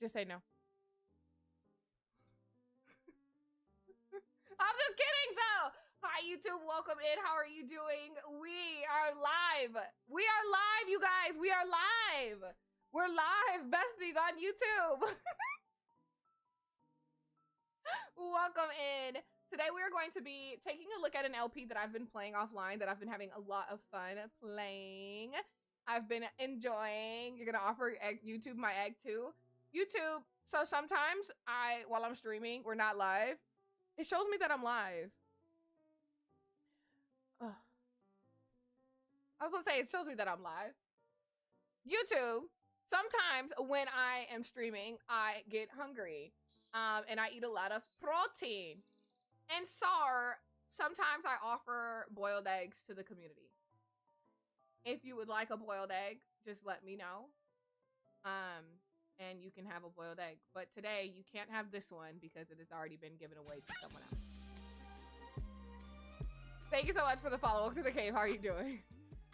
Just say no. I'm just kidding, though. Hi, YouTube. Welcome in. How are you doing? We are live. We are live, you guys. We are live. We're live, besties, on YouTube. Welcome in. Today we are going to be taking a look at an LP that I've been playing offline, that I've been having a lot of fun playing. I've been enjoying. You're gonna offer YouTube my egg too. YouTube. So sometimes while I'm streaming, we're not live. It shows me that I'm live. Ugh. I was gonna say it shows me that I'm live. YouTube. Sometimes when I am streaming, I get hungry, and I eat a lot of protein. And so sometimes I offer boiled eggs to the community. If you would like a boiled egg, just let me know. And you can have a boiled egg. But today you can't have this one because it has already been given away to someone else. Thank you so much for the follow. Welcome to the cave. How are you doing?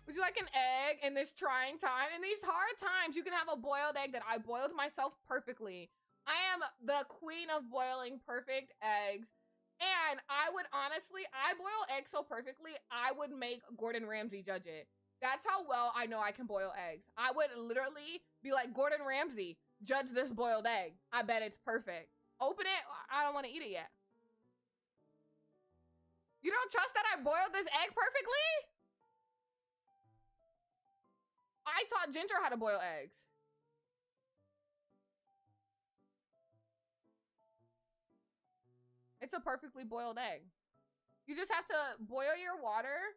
Would you like an egg in this trying time? In these hard times, you can have a boiled egg that I boiled myself perfectly. I am the queen of boiling perfect eggs. And I would honestly, I boil eggs so perfectly, I would make Gordon Ramsay judge it. That's how well I know I can boil eggs. I would literally be like, Gordon Ramsay, judge this boiled egg. I bet it's perfect. Open it. I don't want to eat it yet. You don't trust that I boiled this egg perfectly? I taught Ginger how to boil eggs. It's a perfectly boiled egg. You just have to boil your water.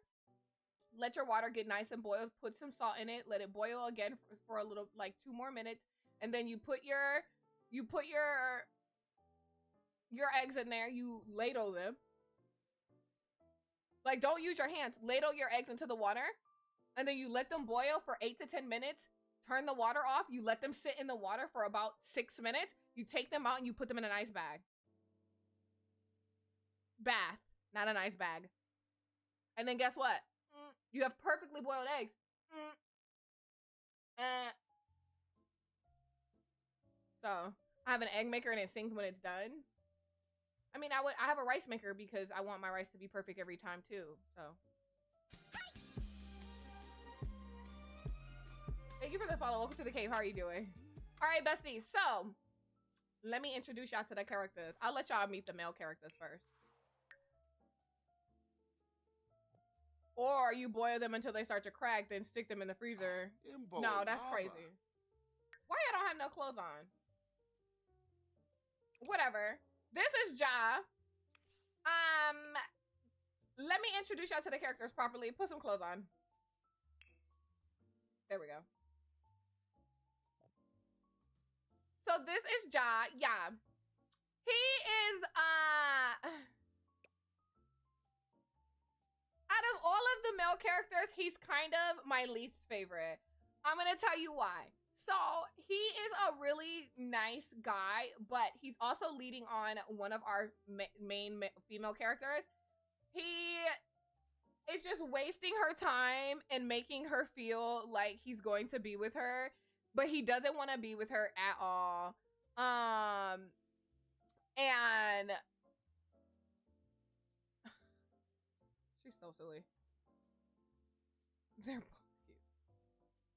Let your water get nice and boiled. Put some salt in it. Let it boil again for a little, like 2 more minutes. And then you put your eggs in there. You ladle them. Like, don't use your hands. Ladle your eggs into the water. And then you let them boil for 8 to 10 minutes. Turn the water off. You let them sit in the water for about 6 minutes. You take them out and you put them in an ice bag. Bath, not an ice bag. And then guess what? You have perfectly boiled eggs. So I have an egg maker and it sings when it's done. I mean, I have a rice maker because I want my rice to be perfect every time too. So thank you for the follow. Welcome to the cave. How are you doing? All right, besties. So let me introduce y'all to the characters. I'll let y'all meet the male characters first. Or you boil them until they start to crack, then stick them in the freezer. No, that's crazy. Why I don't have no clothes on? Whatever. This is Ja. Let me introduce y'all to the characters properly. Put some clothes on. There we go. So this is Ja. Yeah. He is out of all of the male characters, he's kind of my least favorite. I'm gonna tell you why. So he is a really nice guy, but he's also leading on one of our main female characters. He is just wasting her time and making her feel like he's going to be with her, but he doesn't want to be with her at all. And she's so silly. They're both cute.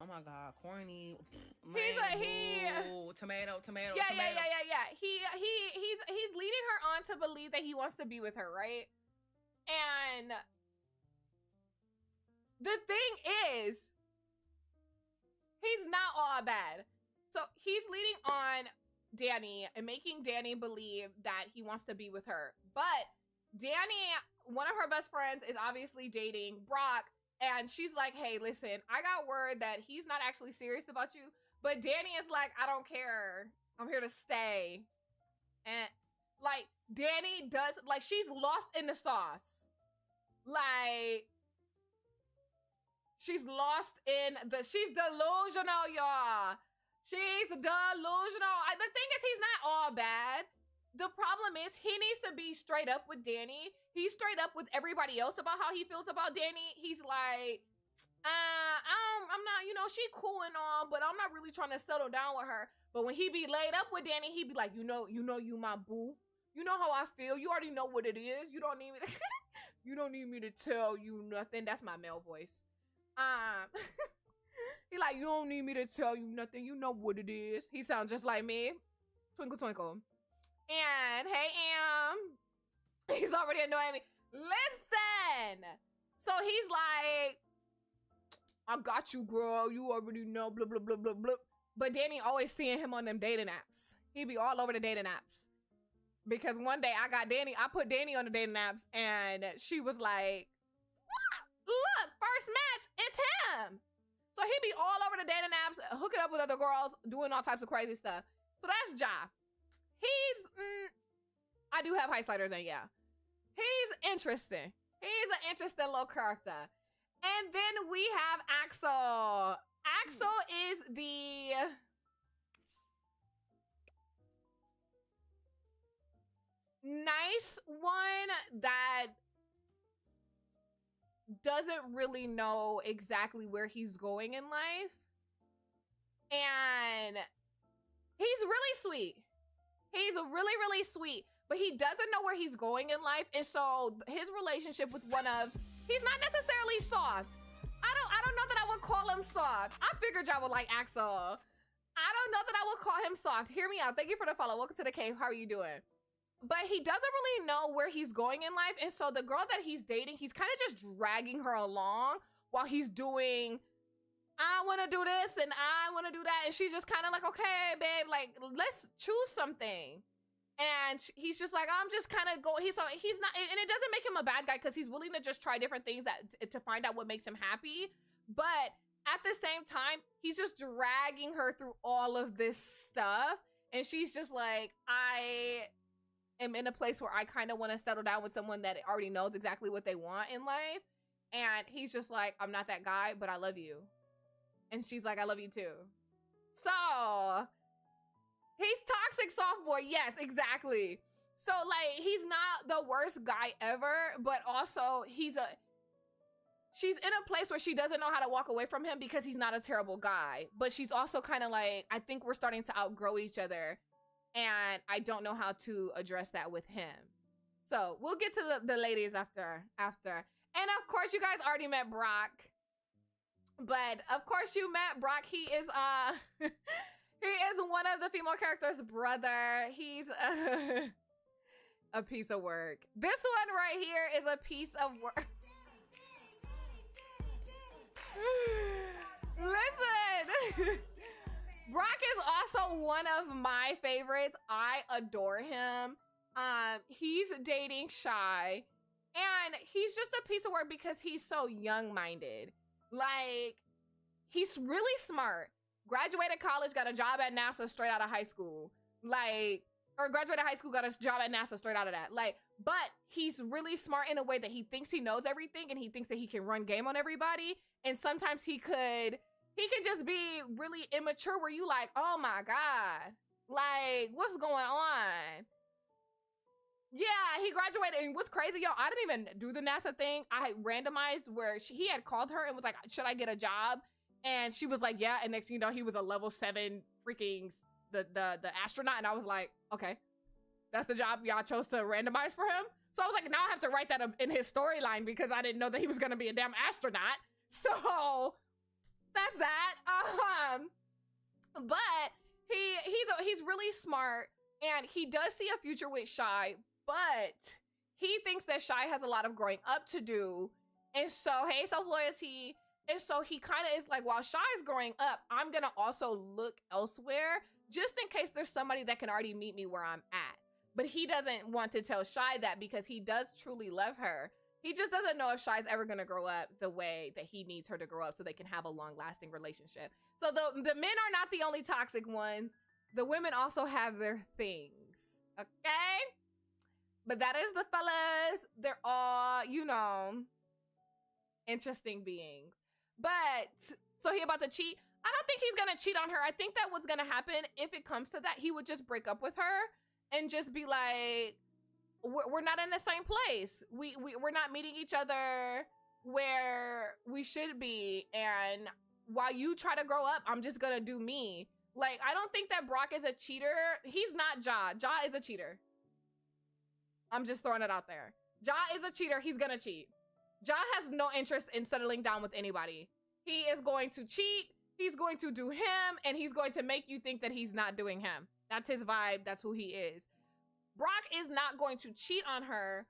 Oh my god, corny. Tomato. Yeah. He's leading her on to believe that he wants to be with her, right? And the thing is, he's not all bad. So he's leading on Danny and making Danny believe that he wants to be with her. But Danny, one of her best friends, is obviously dating Brock. And she's like, hey, listen, I got word that he's not actually serious about you. But Danny is like, I don't care. I'm here to stay. And like, Danny does, like, she's lost in the sauce. Like, she's lost in she's delusional, y'all. She's delusional. The thing is, he's not all bad. The problem is, he needs to be straight up with Danny. He's straight up with everybody else about how he feels about Danny. He's like, I'm not, you know, she cool and all, but I'm not really trying to settle down with her. But when he be laid up with Danny, he be like, you know, you my boo. You know how I feel. You already know what it is. You don't need me to, you don't need me to tell you nothing. That's my male voice. He like, you don't need me to tell you nothing. You know what it is. He sounds just like me. Twinkle, twinkle. And hey, he's already annoying me. Listen. So he's like, I got you, girl. You already know, blah, blah, blah, blah, blah. But Danny always seeing him on them dating apps. He be all over the dating apps. Because one day I put Danny on the dating apps and she was like, look, first match, it's him. So he be all over the dating apps, hooking up with other girls, doing all types of crazy stuff. So that's Ja. I do have highlighters in, yeah. He's interesting. He's an interesting little character. And then we have Axel. Axel is the nice one that doesn't really know exactly where he's going in life. And he's really sweet. He's really, really sweet. But he doesn't know where he's going in life. And so his relationship with he's not necessarily soft. I don't know that I would call him soft. I figured y'all would like Axel. I don't know that I would call him soft. Hear me out. Thank you for the follow. Welcome to the cave. How are you doing? But he doesn't really know where he's going in life. And so the girl that he's dating, he's kind of just dragging her along while he's doing, I want to do this and I want to do that. And she's just kind of like, okay, babe, like, let's choose something. And he's just like, I'm just kind of going, he's not, and it doesn't make him a bad guy because he's willing to just try different things to find out what makes him happy. But at the same time, he's just dragging her through all of this stuff. And she's just like, I am in a place where I kind of want to settle down with someone that already knows exactly what they want in life. And he's just like, I'm not that guy, but I love you. And she's like, I love you too. So he's toxic soft boy. Yes, exactly. So like, he's not the worst guy ever, but also she's in a place where she doesn't know how to walk away from him because he's not a terrible guy. But she's also kind of like, I think we're starting to outgrow each other. And I don't know how to address that with him. So we'll get to the ladies after. And of course, you guys already met Brock. But of course you met Brock. He is he is one of the female characters' brother. He's a piece of work. This one right here is a piece of work. Listen. Brock is also one of my favorites. I adore him. He's dating Shy. And he's just a piece of work because he's so young-minded. Like, he's really smart. Graduated college, got a job at NASA straight out of high school. Like, or graduated high school, got a job at NASA straight out of that. Like, but he's really smart in a way that he thinks he knows everything and he thinks that he can run game on everybody. And sometimes he could just be really immature where you like, oh my God, like, what's going on? Yeah, he graduated, and what's crazy, yo, I didn't even do the NASA thing. I randomized where he had called her and was like, should I get a job? And she was like, yeah, and next thing you know, he was a level 7 freaking, the astronaut, and I was like, okay, that's the job y'all chose to randomize for him? So I was like, now I have to write that in his storyline because I didn't know that he was gonna be a damn astronaut. So that's that. But he's really smart, and he does see a future with Shy, but he thinks that Shy has a lot of growing up to do. And so, hey, self-loyalty. And so he kind of is like, while Shy's growing up, I'm gonna also look elsewhere just in case there's somebody that can already meet me where I'm at. But he doesn't want to tell Shy that because he does truly love her. He just doesn't know if Shy's ever gonna grow up the way that he needs her to grow up so they can have a long-lasting relationship. So the men are not the only toxic ones. The women also have their things, okay? But that is the fellas. They're all, you know, interesting beings. But, so he about to cheat? I don't think he's gonna cheat on her. I think that what's gonna happen, if it comes to that, he would just break up with her and just be like, we're not in the same place. We're not meeting each other. where we should be, and while you try to grow up, I'm just gonna do me. Like, I don't think that Brock is a cheater. He's not Ja. Ja is a cheater. I'm just throwing it out there. Ja is a cheater. He's gonna cheat. Ja has no interest in settling down with anybody. He is going to cheat. He's going to do him, and he's going to make you think that he's not doing him. That's his vibe. That's who he is. Brock is not going to cheat on her.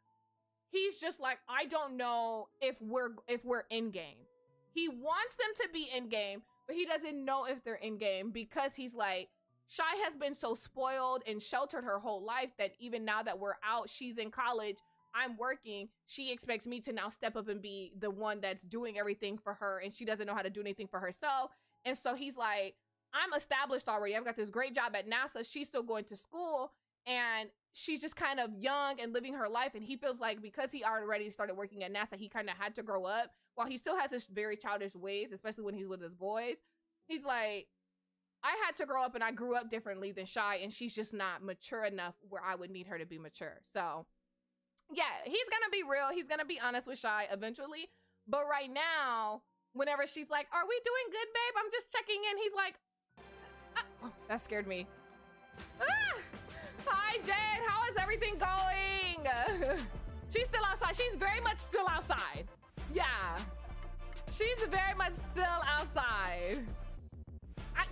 He's just like, I don't know if we're in game. He wants them to be in game, but he doesn't know if they're in game because he's like, Shy has been so spoiled and sheltered her whole life that even now that we're out, she's in college, I'm working, she expects me to now step up and be the one that's doing everything for her, and she doesn't know how to do anything for herself. And so he's like, I'm established already. I've got this great job at NASA. She's still going to school, and she's just kind of young and living her life. And he feels like because he already started working at NASA, he kind of had to grow up. While he still has his very childish ways, especially when he's with his boys, he's like, I had to grow up and I grew up differently than Shy, and she's just not mature enough where I would need her to be mature. So yeah, he's gonna be real. He's gonna be honest with Shy eventually. But right now, whenever she's like, are we doing good, babe? I'm just checking in. He's like, oh, that scared me. Ah! Hi, Jade. How is everything going? She's still outside. She's very much still outside. Yeah. She's very much still outside.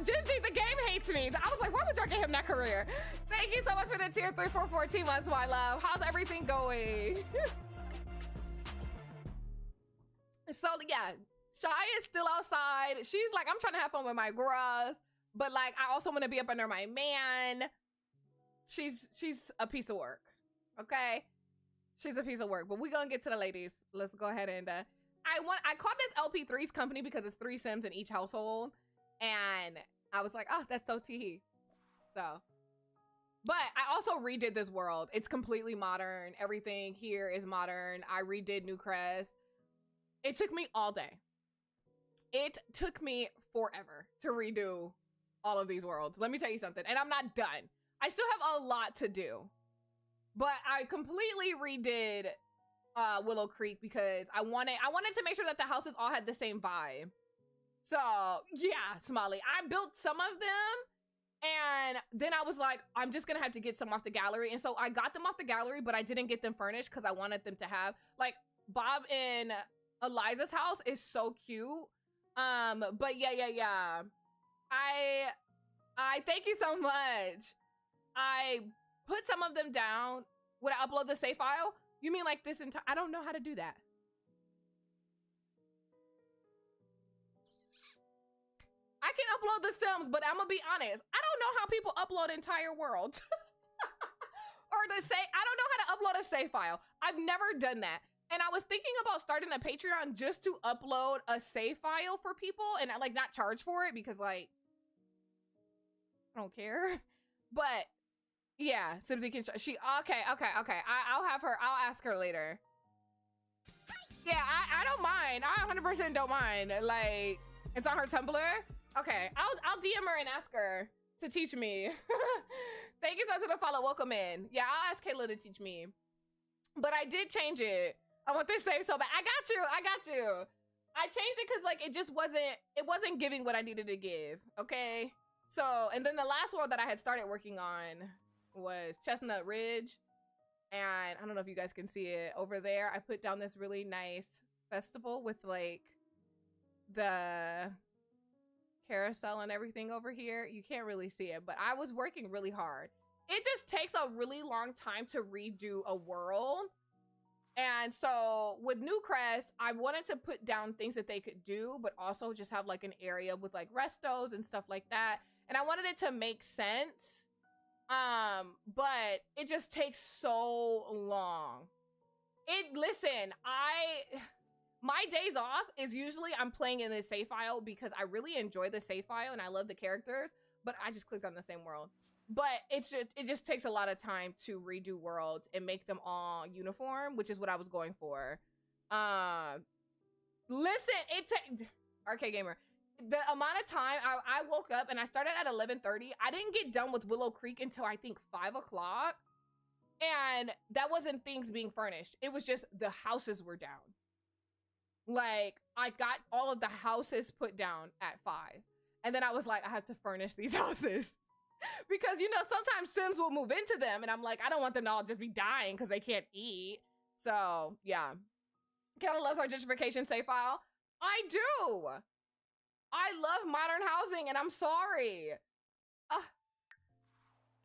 Gingy, the game hates me. I was like, why would y'all get him that career? Thank you so much for the tier 3 for 14 months, my love. How's everything going? So yeah, Shy is still outside. She's like, I'm trying to have fun with my girls, but like, I also want to be up under my man. She's a piece of work. Okay. She's a piece of work, but we're gonna get to the ladies. Let's go ahead and I called this LP3's company because it's 3 Sims in each household. And I was like, oh, that's so tee. So, but I also redid this world. It's completely modern. Everything here is modern. I redid New Crest. It took me all day. It took me forever to redo all of these worlds. Let me tell you something. And I'm not done. I still have a lot to do. But I completely redid Willow Creek because I wanted to make sure that the houses all had the same vibe. So yeah, Smiley, I built some of them, and then I was like, I'm just gonna have to get some off the gallery. And so I got them off the gallery, but I didn't get them furnished because I wanted them to have, like, Bob and Eliza's house is so cute. But yeah. I thank you so much. I put some of them down. Would I upload the save file? You mean like this entire, I don't know how to do that. I can upload the Sims, but I'm gonna be honest. I don't know how people upload entire worlds. Or I don't know how to upload a save file. I've never done that. And I was thinking about starting a Patreon just to upload a save file for people and like not charge for it because like, I don't care. But yeah, Simsy can, okay. I'll have her, I'll ask her later. Yeah, I don't mind. I 100% don't mind. Like, it's on her Tumblr. Okay, I'll DM her and ask her to teach me. Thank you so much for the follow. Welcome in. Yeah, I'll ask Kayla to teach me. But I did change it. I want this save so bad. I got you. I changed it because like it wasn't giving what I needed to give. Okay. So, and then the last world that I had started working on was Chestnut Ridge. And I don't know if you guys can see it over there. I put down this really nice festival with like the carousel and everything over here. You can't really see it, but I was working really hard. It just takes a really long time to redo a world. And so with New Crest, I wanted to put down things that they could do, but also just have like an area with like restos and stuff like that. And I wanted it to make sense. But it just takes so long. My days off is usually I'm playing in this save file because I really enjoy the save file and I love the characters, but I just clicked on the same world. But it just takes a lot of time to redo worlds and make them all uniform, which is what I was going for. Listen, Arcade Gamer, the amount of time I woke up and I started at 11:30. I didn't get done with Willow Creek until I think 5 o'clock. And that wasn't things being furnished. It was just the houses were down. Like, I got all of the houses put down at 5. And then I was like, I have to furnish these houses. Because, you know, sometimes Sims will move into them. And I'm like, I don't want them to all just be dying because they can't eat. So, yeah. Kayla loves our gentrification save file. I do. I love modern housing, and I'm sorry.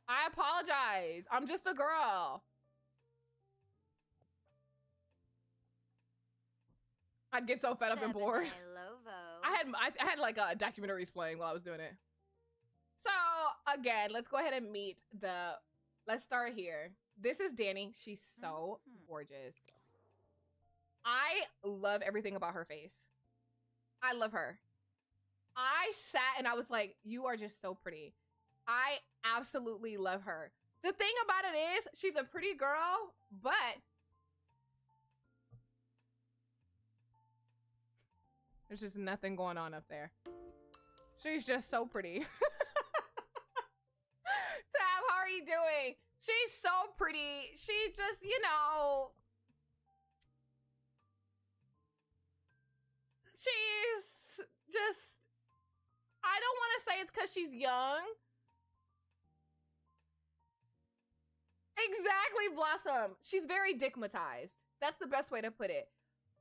I apologize. I'm just a girl. I'd get so fed up and bored. I had like documentaries playing while I was doing it. So again, let's go ahead and meet let's start here. This is Danny. She's so gorgeous. I love everything about her face. I love her. I sat and I was like, you are just so pretty. I absolutely love her. The thing about it is, she's a pretty girl, but there's just nothing going on up there. She's just so pretty. Tab, how are you doing? She's so pretty. She's just, you know, she's just, I don't want to say it's because she's young. Exactly, Blossom. She's very digmatized. That's the best way to put it.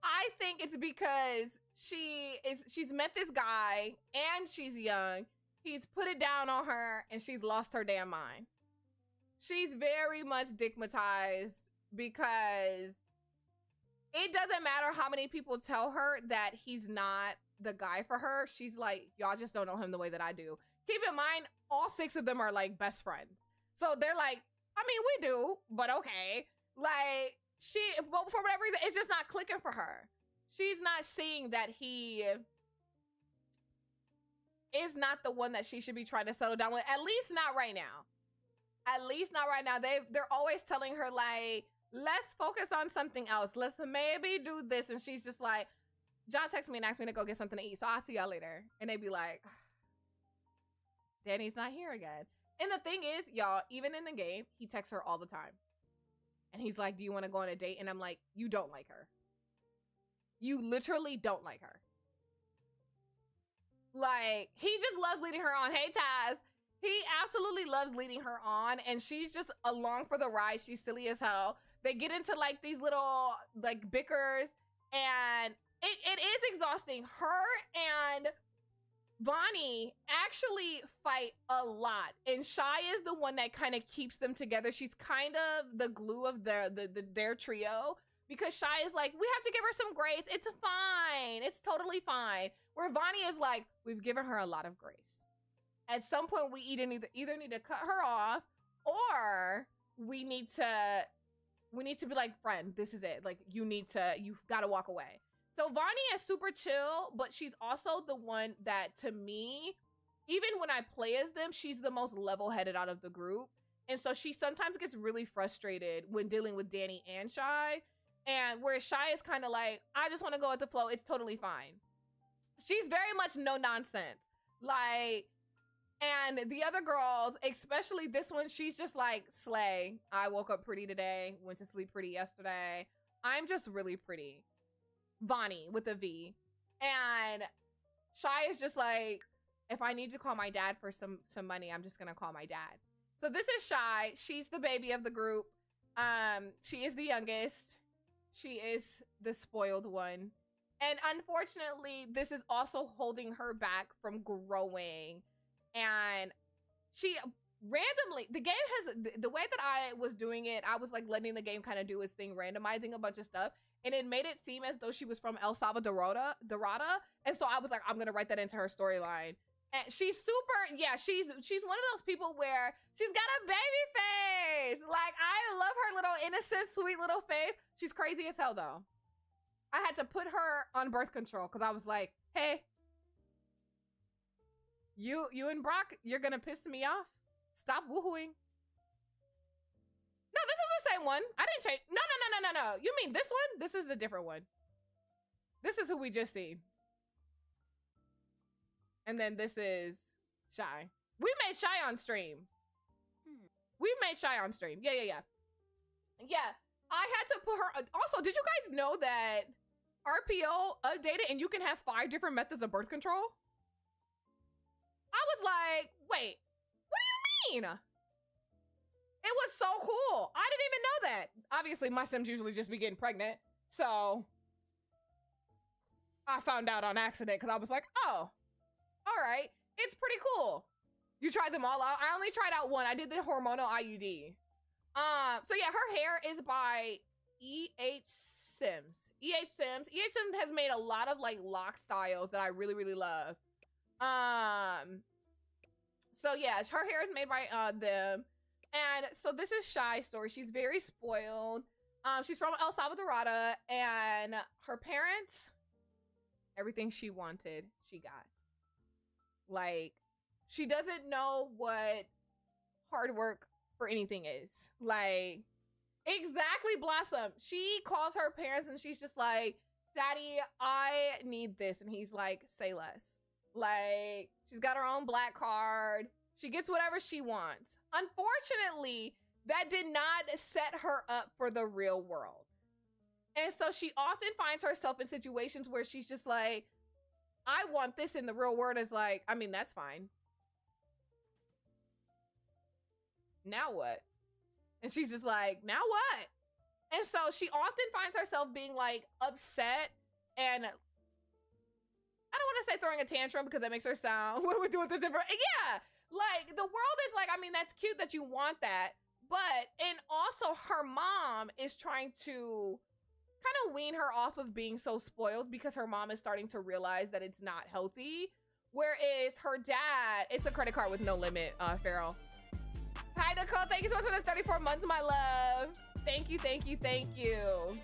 I think it's because she's met this guy and she's young. He's put it down on her and she's lost her damn mind. She's very much digmatized because it doesn't matter how many people tell her that he's not the guy for her. She's like, y'all just don't know him the way that I do. Keep in mind, all 6 of them are like best friends. So they're like, I mean, we do, but okay. Like, but for whatever reason, it's just not clicking for her. She's not seeing that he is not the one that she should be trying to settle down with. At least not right now. At least not right now. They're always telling her, like, let's focus on something else. Let's maybe do this. And she's just like, John texted me and asked me to go get something to eat. So I'll see y'all later. And they'd be like, Danny's not here again. And the thing is, y'all, even in the game, he texts her all the time. And he's like, do you want to go on a date? And I'm like, you don't like her. You literally don't like her. Like, he just loves leading her on. Hey, Taz. He absolutely loves leading her on. And she's just along for the ride. She's silly as hell. They get into like these little like bickers. And it is exhausting. Her and Vonnie actually fight a lot, and Shy is the one that kind of keeps them together. She's kind of the glue of their trio, because Shy is like, we have to give her some grace. It's fine. It's totally fine. Where Vonnie is like, we've given her a lot of grace. At some point, we either need to cut her off, or we need to be like, friend, this is it. Like, you've got to walk away. So Vonnie is super chill, but she's also the one that, to me, even when I play as them, she's the most level-headed out of the group. And so she sometimes gets really frustrated when dealing with Danny and Shy. And where Shy is kind of like, I just want to go with the flow. It's totally fine. She's very much no nonsense. Like, and the other girls, especially this one, she's just like, slay. I woke up pretty today, went to sleep pretty yesterday. I'm just really pretty. Vonnie with a V. And Shy is just like, if I need to call my dad for some money, I'm just gonna call my dad. So this is Shy. She's the baby of the group. She is the youngest. She is the spoiled one. And unfortunately, this is also holding her back from growing. And she randomly, the game has, the way that I was doing it, I was like letting the game kind of do its thing, randomizing a bunch of stuff. And it made it seem as though she was from El Salvador, Dorada. And so I was like, I'm going to write that into her storyline. And she's super, yeah, she's one of those people where she's got a baby face. Like, I love her little innocent, sweet little face. She's crazy as hell, though. I had to put her on birth control because I was like, hey, you and Brock, you're going to piss me off. Stop woohooing. No, this is the same one. I didn't change. No. You mean this one? This is a different one. This is who we just seen. And then this is Shy. We made Shy on stream. We made Shy on stream. Yeah. Yeah, I had to put her. Also, did you guys know that RPO updated and you can have 5 different methods of birth control? I was like, wait, what do you mean? It was so cool. I didn't even know that. Obviously, my Sims usually just be getting pregnant. So I found out on accident because I was like, oh, all right. It's pretty cool. You tried them all out? I only tried out one. I did the hormonal IUD. So yeah, her hair is by SIMS. SIMS has made a lot of like lock styles that I really, really love. So yeah, her hair is made by them. And so this is Shy's story. She's very spoiled. She's from El Salvador, and her parents, everything she wanted, she got. Like, she doesn't know what hard work for anything is. Like, exactly, Blossom. She calls her parents and she's just like, Daddy, I need this. And he's like, say less. Like, she's got her own black card. She gets whatever she wants. Unfortunately, that did not set her up for the real world. And so she often finds herself in situations where she's just like, I want this, in the real world is like, I mean, that's fine. Now what? And she's just like, now what? And so she often finds herself being like upset and I don't want to say throwing a tantrum because that makes her sound, what are we doing with this? Yeah, like the world is like, I mean, that's cute that you want that. But, and also her mom is trying to kind of wean her off of being so spoiled because her mom is starting to realize that it's not healthy. Whereas her dad, it's a credit card with no limit, Farrell. Hi, Nicole. Thank you so much for the 34 months, my love. Thank you, thank you, thank you.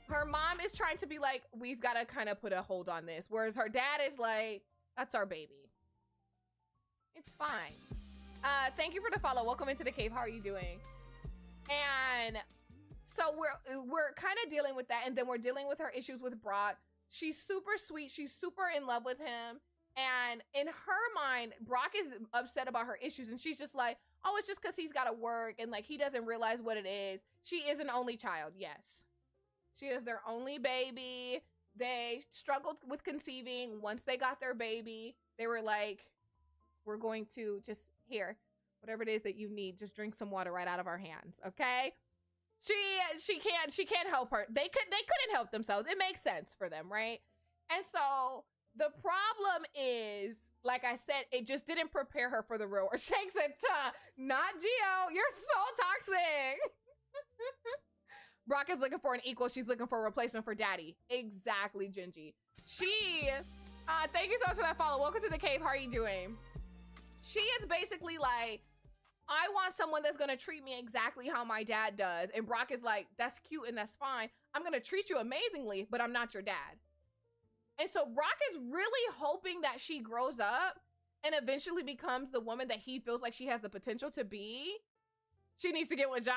Her mom is trying to be like, we've got to kind of put a hold on this. Whereas her dad is like, that's our baby. It's fine. Thank you for the follow. Welcome into the cave. How are you doing? And so we're kind of dealing with that. And then we're dealing with her issues with Brock. She's super sweet. She's super in love with him. And in her mind, Brock is upset about her issues. And she's just like, oh, it's just because he's got to work. And like, he doesn't realize what it is. She is an only child. Yes. She is their only baby. They struggled with conceiving. Once they got their baby, they were like, we're going to just, here, whatever it is that you need, just drink some water right out of our hands. Okay. She can't help her. They couldn't help themselves. It makes sense for them. Right. And so the problem is, like I said, it just didn't prepare her for the real world. Shake said, not Gio. You're so toxic. Brock is looking for an equal. She's looking for a replacement for daddy. Exactly, Gingy. Thank you so much for that follow. Welcome to the cave. How are you doing? She is basically like, I want someone that's going to treat me exactly how my dad does. And Brock is like, that's cute and that's fine. I'm going to treat you amazingly, but I'm not your dad. And so Brock is really hoping that she grows up and eventually becomes the woman that he feels like she has the potential to be. She needs to get with Ja.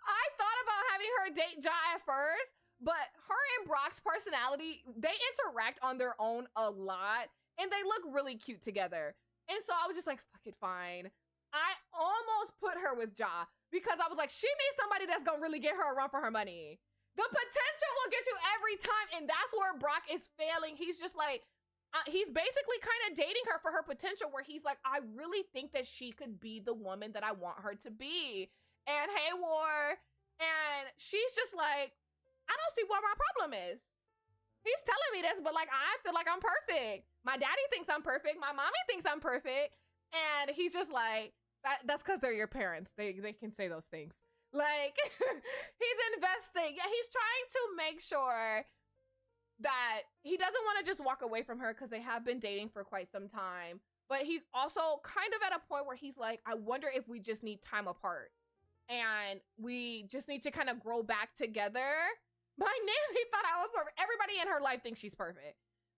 I thought about having her date Ja at first, but her and Brock's personality, they interact on their own a lot and they look really cute together. And so I was just like, fuck it, fine. I almost put her with Ja because I was like, she needs somebody that's gonna really get her a run for her money. The potential will get you every time. And that's where Brock is failing. He's just like, he's basically kind of dating her for her potential where he's like, I really think that she could be the woman that I want her to be. And hey, War. And she's just like, I don't see what my problem is. He's telling me this, but like, I feel like I'm perfect. My daddy thinks I'm perfect. My mommy thinks I'm perfect. And he's just like, that's because they're your parents. They can say those things. Like, he's investing. Yeah, he's trying to make sure that he doesn't want to just walk away from her because they have been dating for quite some time. But he's also kind of at a point where he's like, I wonder if we just need time apart. And we just need to kind of grow back together. My nanny thought I was perfect. Everybody in her life thinks she's perfect.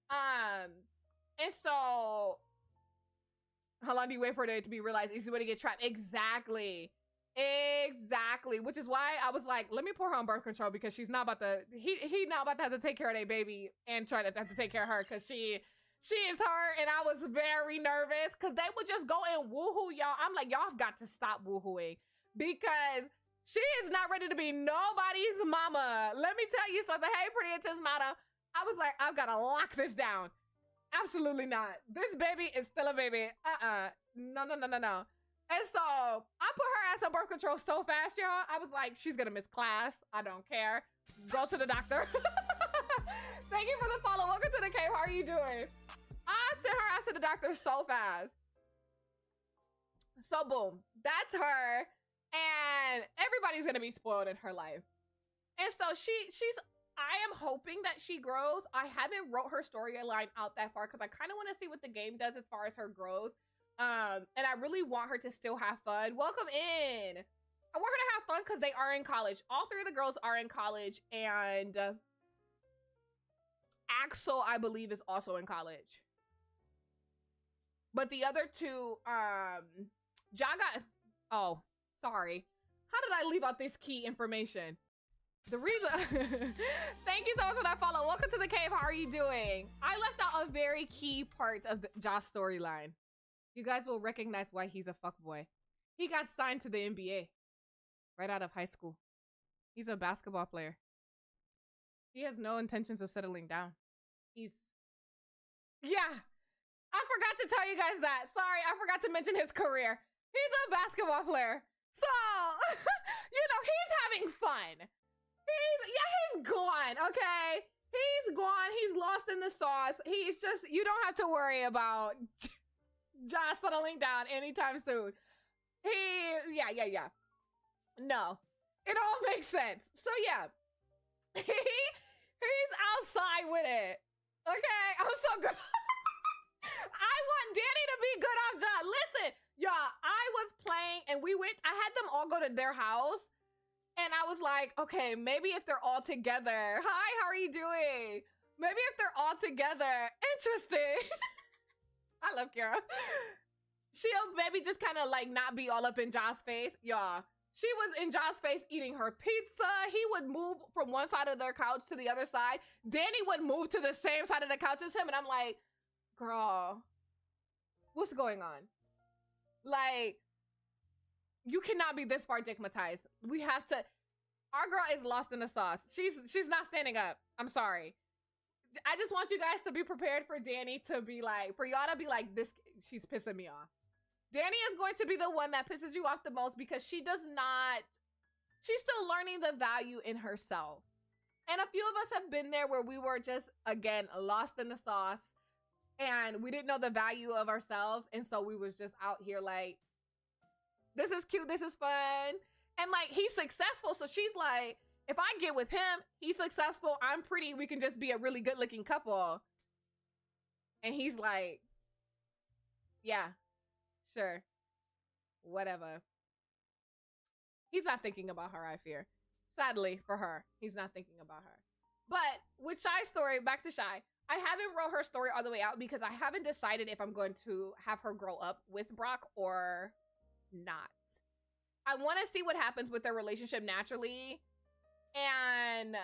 And so, how long do you wait for it to be realized? Easy way to get trapped. Exactly. Which is why I was like, let me pour her on birth control because she's not about to, he not about to have to take care of their baby and try to have to take care of her because she is her. And I was very nervous because they would just go and woohoo y'all. I'm like, y'all have got to stop woohooing because She is not ready to be nobody's mama. Let me tell you something. Hey, pretty intense madam. I was like, I've got to lock this down. Absolutely not. This baby is still a baby. No. And so I put her ass on birth control so fast, y'all. I was like, she's gonna miss class. I don't care. Go to the doctor. Thank you for the follow. Welcome to the cave. How are you doing? I sent her ass to the doctor so fast. So boom, that's her. And everybody's gonna be spoiled in her life. And so I am hoping that she grows. I haven't wrote her storyline out that far because I kind of want to see what the game does as far as her growth. And I really want her to still have fun. Welcome in. I want her to have fun because they are in college. All three of the girls are in college, and Axel, I believe, is also in college. But the other two, oh, sorry. How did I leave out this key information? The reason, thank you so much for that follow. Welcome to the cave. How are you doing? I left out a very key part of the Josh storyline. You guys will recognize why he's a fuckboy. He got signed to the NBA right out of high school. He's a basketball player. He has no intentions of settling down. Yeah, I forgot to tell you guys that. Sorry, I forgot to mention his career. He's a basketball player. So, you know, he's having fun. He's gone, okay? He's gone. He's lost in the sauce. He's just, you don't have to worry about Josh settling down anytime soon. Yeah. No, it all makes sense. So yeah, he's outside with it. Okay, I'm so good. I want Danny to be good off Josh. Listen, y'all, I was playing and I had them all go to their house. And I was like, okay, maybe if they're all together. Hi, how are you doing? Maybe if they're all together. Interesting. I love Kara. She'll maybe just kind of like not be all up in Josh's face. Y'all, she was in Josh's face eating her pizza. He would move from one side of their couch to the other side. Danny would move to the same side of the couch as him. And I'm like, girl, what's going on? Like, you cannot be this far dickmatized. We have to. Our girl is lost in the sauce. She's not standing up. I'm sorry. I just want you guys to be prepared for Danny to be like, for y'all to be like, this, she's pissing me off. Danny is going to be the one that pisses you off the most because she's still learning the value in herself. And a few of us have been there where we were just, again, lost in the sauce and we didn't know the value of ourselves. And so we was just out here like, this is cute, this is fun. And like, he's successful. So she's like, if I get with him, he's successful, I'm pretty, we can just be a really good looking couple. And he's like, yeah, sure, whatever. He's not thinking about her, I fear. Sadly for her, he's not thinking about her. But with Shy's story, back to Shy, I haven't wrote her story all the way out because I haven't decided if I'm going to have her grow up with Brock or not. I want to see what happens with their relationship naturally. And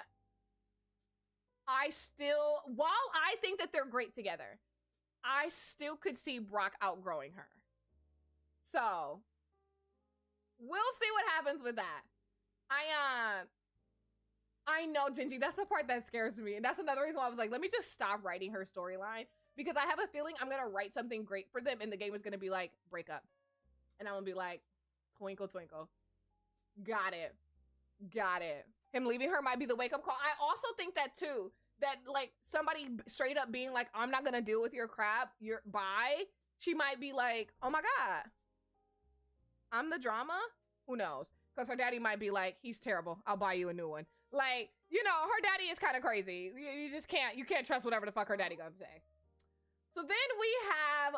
while I think that they're great together, I still could see Brock outgrowing her. So we'll see what happens with that. I know, Gingy, that's the part that scares me. And that's another reason why I was like, let me just stop writing her storyline. Because I have a feeling I'm going to write something great for them and the game is going to be like, break up. And I'm going to be like, twinkle, twinkle. Got it. Him leaving her might be the wake-up call. I also think that, too. That, like, somebody straight up being like, I'm not going to deal with your crap. Bye. She might be like, oh, my God. I'm the drama? Who knows? Because her daddy might be like, he's terrible. I'll buy you a new one. Like, you know, her daddy is kind of crazy. You just can't trust whatever the fuck her daddy gonna say. So then we have,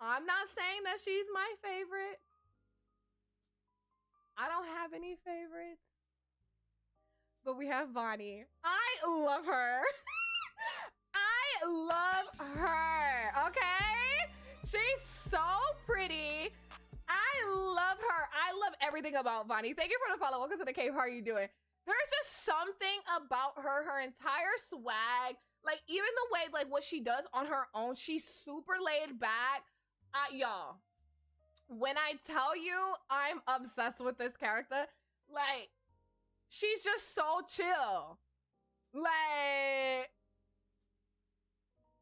I'm not saying that she's my favorite. I don't have any favorites. But we have Vonnie. I love her. I love her, okay? She's so pretty. I love her. I love everything about Vonnie. Thank you for the follow. Welcome to the cave. How are you doing? There's just something about her entire swag. Like, even the way, like, what she does on her own, she's super laid back. Y'all, When I tell you I'm obsessed with this character, like, she's just so chill. Like,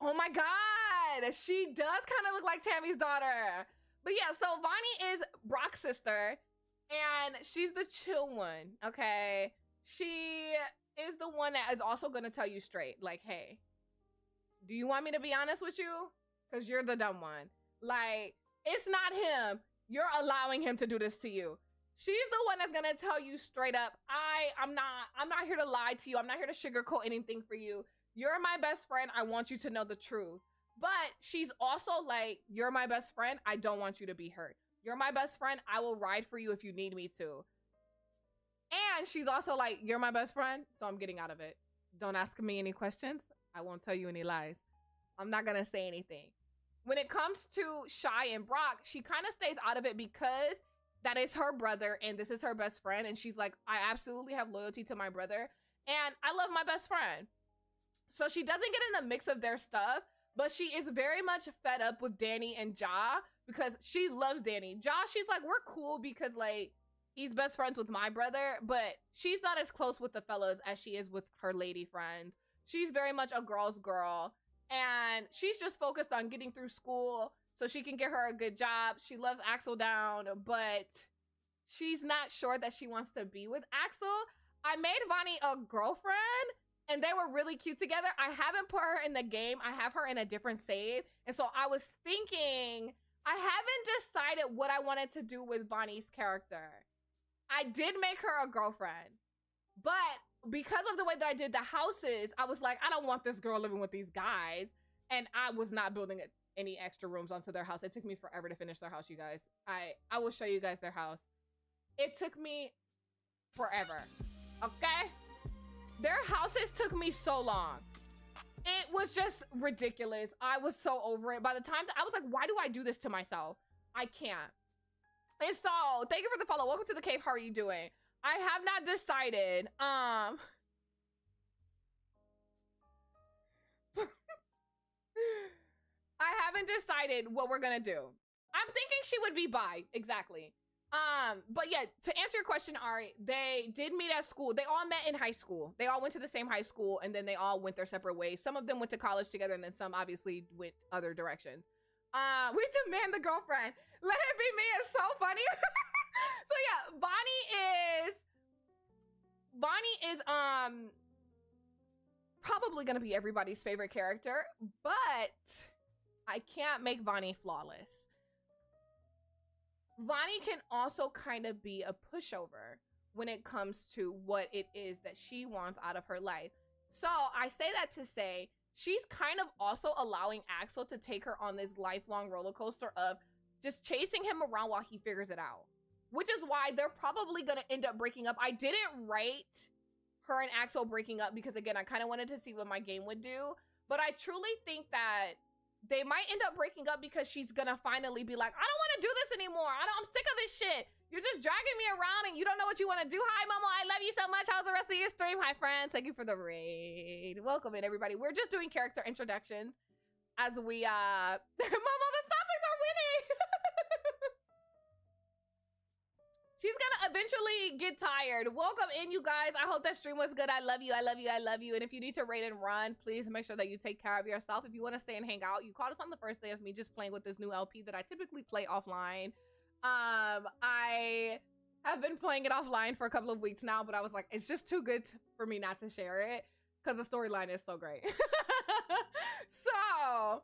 oh my God, she does kind of look like Tammy's daughter. But yeah, so Vonnie is Brock's sister, and she's the chill one, okay? She is the one that is also gonna tell you straight, like, hey, do you want me to be honest with you? Because you're the dumb one. Like, it's not him. You're allowing him to do this to you. She's the one that's gonna tell you straight up, I'm not here to lie to you. I'm not here to sugarcoat anything for you. You're my best friend. I want you to know the truth. But she's also like, you're my best friend. I don't want you to be hurt. You're my best friend. I will ride for you if you need me to. And she's also like, you're my best friend, so I'm getting out of it. Don't ask me any questions. I won't tell you any lies. I'm not gonna say anything. When it comes to Shy and Brock, she kind of stays out of it because that is her brother and this is her best friend. And she's like, I absolutely have loyalty to my brother and I love my best friend. So she doesn't get in the mix of their stuff, but she is very much fed up with Danny and Ja because she loves Danny. Ja, she's like, we're cool because like, he's best friends with my brother, but she's not as close with the fellas as she is with her lady friends. She's very much a girl's girl. And she's just focused on getting through school so she can get her a good job. She loves Axel down, but she's not sure that she wants to be with Axel. I made Vonnie a girlfriend and they were really cute together. I haven't put her in the game. I have her in a different save. And so I was thinking, I haven't decided what I wanted to do with Vonnie's character. I did make her a girlfriend, but because of the way that I did the houses, I was like, I don't want this girl living with these guys. And I was not building any extra rooms onto their house. It took me forever to finish their house, you guys. I will show you guys their house. It took me forever, okay? Their houses took me so long. It was just ridiculous. I was so over it. By the time that I was like, why do I do this to myself? I can't. And so, thank you for the follow. Welcome to the cave. How are you doing? I have not decided. I haven't decided what we're gonna do. I'm thinking she would be bi, exactly. But yeah, to answer your question, Ari, they did meet at school. They all met in high school. They all went to the same high school, and then they all went their separate ways. Some of them went to college together, and then some obviously went other directions. We demand the girlfriend. Let it be me. It's so funny. So yeah, Bonnie is probably gonna be everybody's favorite character, but I can't make Bonnie flawless. Bonnie can also kind of be a pushover when it comes to what it is that she wants out of her life. So I say that to say she's kind of also allowing Axel to take her on this lifelong roller coaster of just chasing him around while he figures it out. Which is why they're probably gonna end up breaking up. I didn't write her and Axel breaking up because again, I kind of wanted to see what my game would do. But I truly think that they might end up breaking up because she's gonna finally be like, I don't want to do this anymore. I'm sick of this shit. You're just dragging me around and you don't know what you want to do. Hi, Momo. I love you so much. How's the rest of your stream? Hi, friends. Thank you for the raid. Welcome in, everybody. We're just doing character introductions as we, Momo, the Sophies are winning. She's gonna eventually get tired. Welcome in, you guys. I hope that stream was good. I love you. I love you. I love you. And if you need to raid and run, please make sure that you take care of yourself. If you want to stay and hang out, you caught us on the first day of me just playing with this new LP that I typically play offline. I have been playing it offline for a couple of weeks now, but I was like, it's just too good for me not to share it because the storyline is so great. So,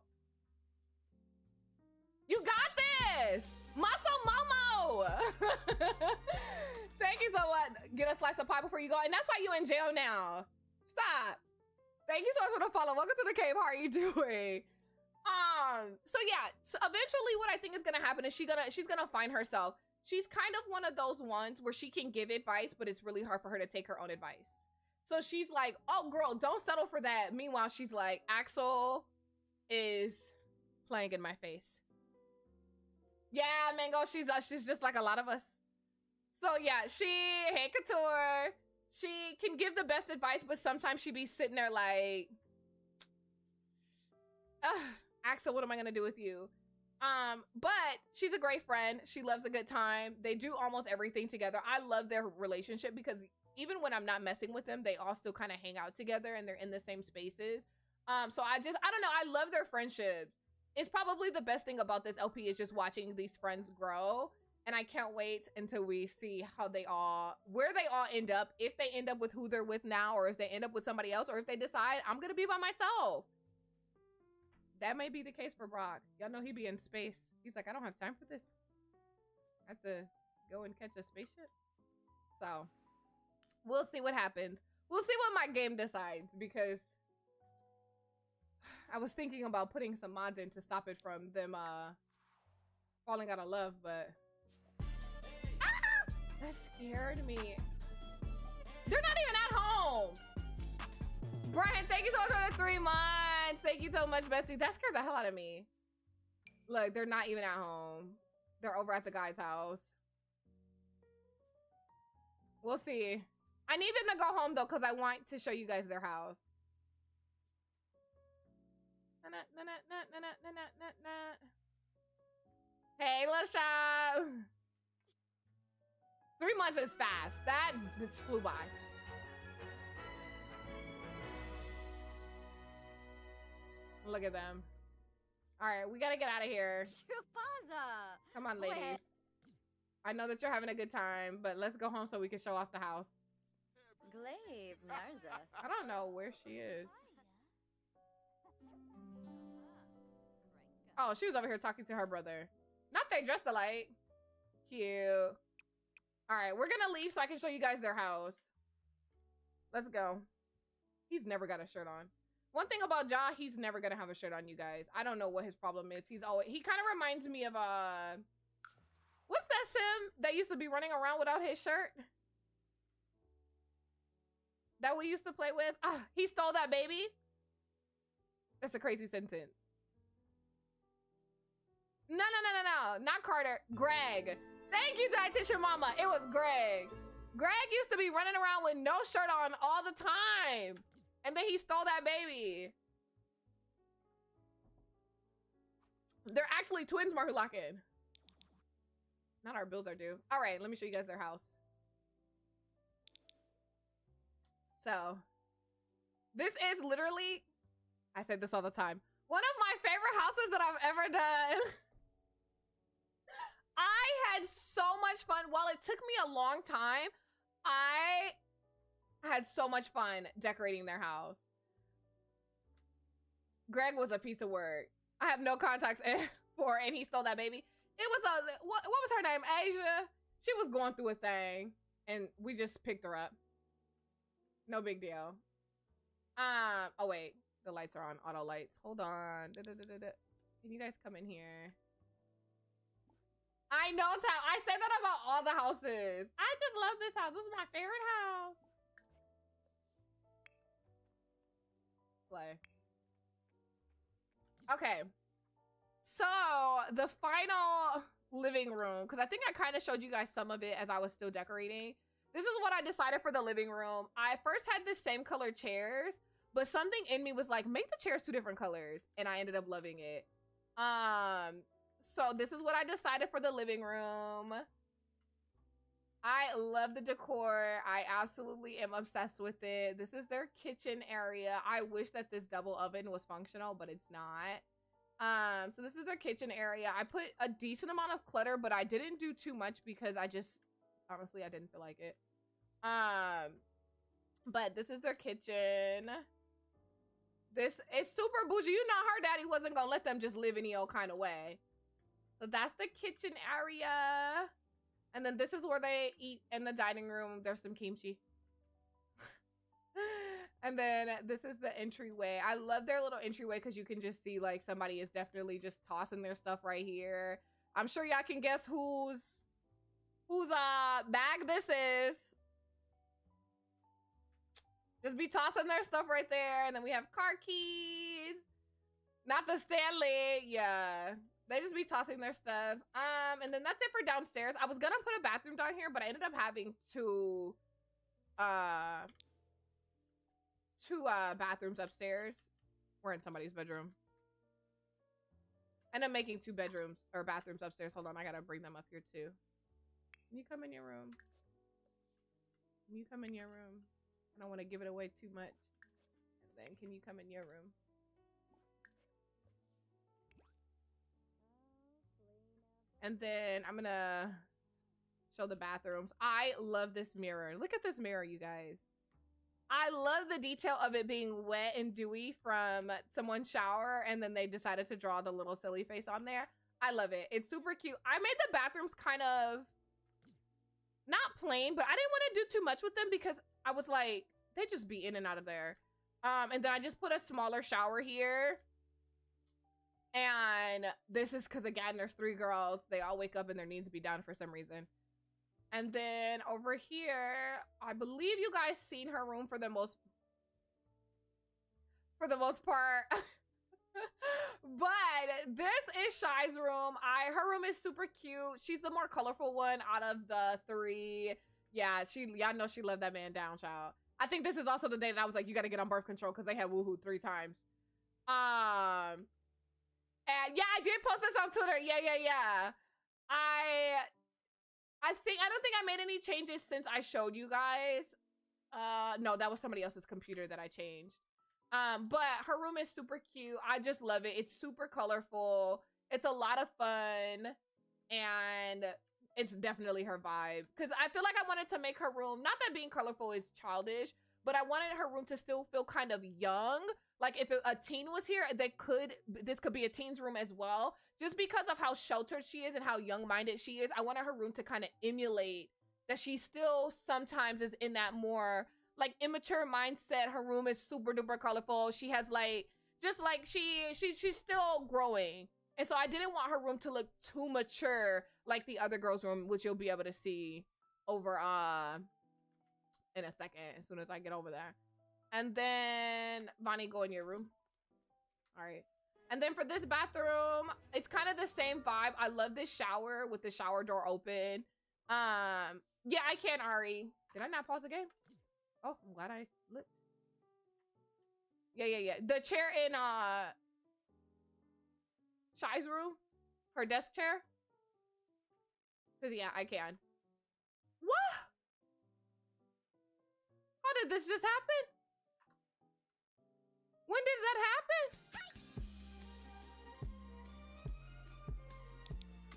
you got this. Maso Momo. Thank you so much. Get a slice of pie before you go. And that's why you in jail now. Stop. Thank you so much for the follow. Welcome to the cave. How are you doing? So yeah, so eventually what I think is gonna happen is she's gonna find herself. She's kind of one of those ones where she can give advice, but it's really hard for her to take her own advice. So she's like, oh girl, don't settle for that. Meanwhile, she's like, Axel is playing in my face. Yeah, Mango, she's just like a lot of us. So yeah, hey Couture, she can give the best advice, but sometimes she be sitting there like, Axel, what am I gonna do with you? But she's a great friend. She loves a good time. They do almost everything together. I love their relationship because even when I'm not messing with them, they all still kind of hang out together and they're in the same spaces. So I don't know. I love their friendships. It's probably the best thing about this LP is just watching these friends grow. And I can't wait until we see where they all end up. If they end up with who they're with now, or if they end up with somebody else, or if they decide I'm gonna be by myself. That may be the case for Brock. Y'all know he be in space. He's like, I don't have time for this. I have to go and catch a spaceship. So we'll see what happens. We'll see what my game decides, because I was thinking about putting some mods in to stop it from them falling out of love, but that scared me. They're not even at home. Brian, thank you so much for the 3 months. Thank you so much, bestie. That scared the hell out of me. Look, they're not even at home. They're over at the guy's house. We'll see. I need them to go home though, because I want to show you guys their house. Hey, LaShaw. 3 months is fast. That just flew by. Look at them. All right, we gotta get out of here. Come on, ladies. I know that you're having a good time, but let's go home so we can show off the house. I don't know where she is. Oh, she was over here talking to her brother. Not they dressed alike. Cute. All right, we're gonna leave so I can show you guys their house. Let's go. He's never got a shirt on. One thing about Ja, he's never gonna have a shirt on, you guys. I don't know what his problem is. He kind of reminds me of what's that sim that used to be running around without his shirt? That we used to play with? He stole that baby? That's a crazy sentence. No. Not Carter. Greg. Thank you, Dietitian Mama. It was Greg. Greg used to be running around with no shirt on all the time. And then he stole that baby. They're actually twins, Marhulakin. Not our bills are due. All right, let me show you guys their house. So, this is literally, I say this all the time, one of my favorite houses that I've ever done. I had so much fun. While it took me a long time, I had so much fun decorating their house. Greg was a piece of work. I have no contacts for, and he stole that baby. It was what was her name? Asia. She was going through a thing, and we just picked her up. No big deal. Oh wait, the lights are on, auto lights. Hold on. Can you guys come in here? I know, I say that about all the houses. I just love this house. This is my favorite house. Slay. Okay. So, the final living room, because I think I kind of showed you guys some of it as I was still decorating. This is what I decided for the living room. I first had the same color chairs, but something in me was like, make the chairs 2 different colors. And I ended up loving it. So this is what I decided for the living room. I love the decor. I absolutely am obsessed with it. This is their kitchen area. I wish that this double oven was functional, but it's not. So this is their kitchen area. I put a decent amount of clutter, but I didn't do too much because honestly, I didn't feel like it. But this is their kitchen. This is super bougie. You know her daddy wasn't gonna let them just live any old kind of way. So that's the kitchen area. And then this is where they eat in the dining room. There's some kimchi. And then this is the entryway. I love their little entryway because you can just see like somebody is definitely just tossing their stuff right here. I'm sure y'all can guess whose bag this is. Just be tossing their stuff right there. And then we have car keys. Not the Stanley. Yeah. They just be tossing their stuff. And then that's it for downstairs. I was gonna put a bathroom down here, but I ended up having two bathrooms upstairs. We're in somebody's bedroom. And I'm making 2 bedrooms or bathrooms upstairs. Hold on, I gotta bring them up here too. Can you come in your room? Can you come in your room? I don't want to give it away too much. And then can you come in your room? And then I'm gonna show the bathrooms. I love this mirror. Look at this mirror, you guys. I love the detail of it being wet and dewy from someone's shower, and then they decided to draw the little silly face on there. I love it. It's super cute. I made the bathrooms kind of not plain, but I didn't want to do too much with them because I was like, they just be in and out of there. And then I just put a smaller shower here. And this is because, again, there's 3 girls. They all wake up and their needs be down for some reason. And then over here, I believe you guys seen her room for the most part. But this is Shy's room. Her room is super cute. She's the more colorful one out of the 3. Yeah, y'all know she let that man down, child. I think this is also the day that I was like, you got to get on birth control because they had woohoo 3 times. And yeah, I did post this on Twitter. Yeah. I don't think I made any changes since I showed you guys. No, that was somebody else's computer that I changed. But her room is super cute. I just love it. It's super colorful. It's a lot of fun. And it's definitely her vibe. Because I feel like I wanted to make her room, not that being colorful is childish, but I wanted her room to still feel kind of young. Like if a teen was here, this could be a teen's room as well. Just because of how sheltered she is and how young-minded she is, I wanted her room to kind of emulate that she still sometimes is in that more like immature mindset. Her room is super duper colorful. She has like, just like she's still growing. And so I didn't want her room to look too mature like the other girl's room, which you'll be able to see over in a second as soon as I get over there. And then Bonnie, go in your room. All right. And then for this bathroom, it's kind of the same vibe. I love this shower with the shower door open. Yeah, I can, Ari. Did I not pause the game? Oh, I'm glad I looked. Yeah. The chair in Shy's room, her desk chair. Cause yeah, I can. What? How did this just happen? When did that happen?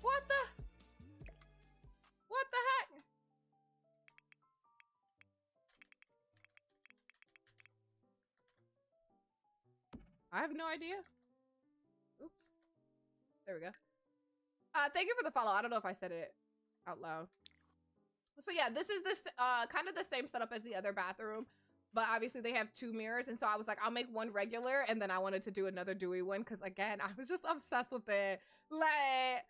What the heck? I have no idea. Oops. There we go. Thank you for the follow. I don't know if I said it out loud. So yeah, this is kind of the same setup as the other bathroom, but obviously they have 2 mirrors. And so I was like, I'll make one regular, and then I wanted to do another dewy one because again, I was just obsessed with it. Like,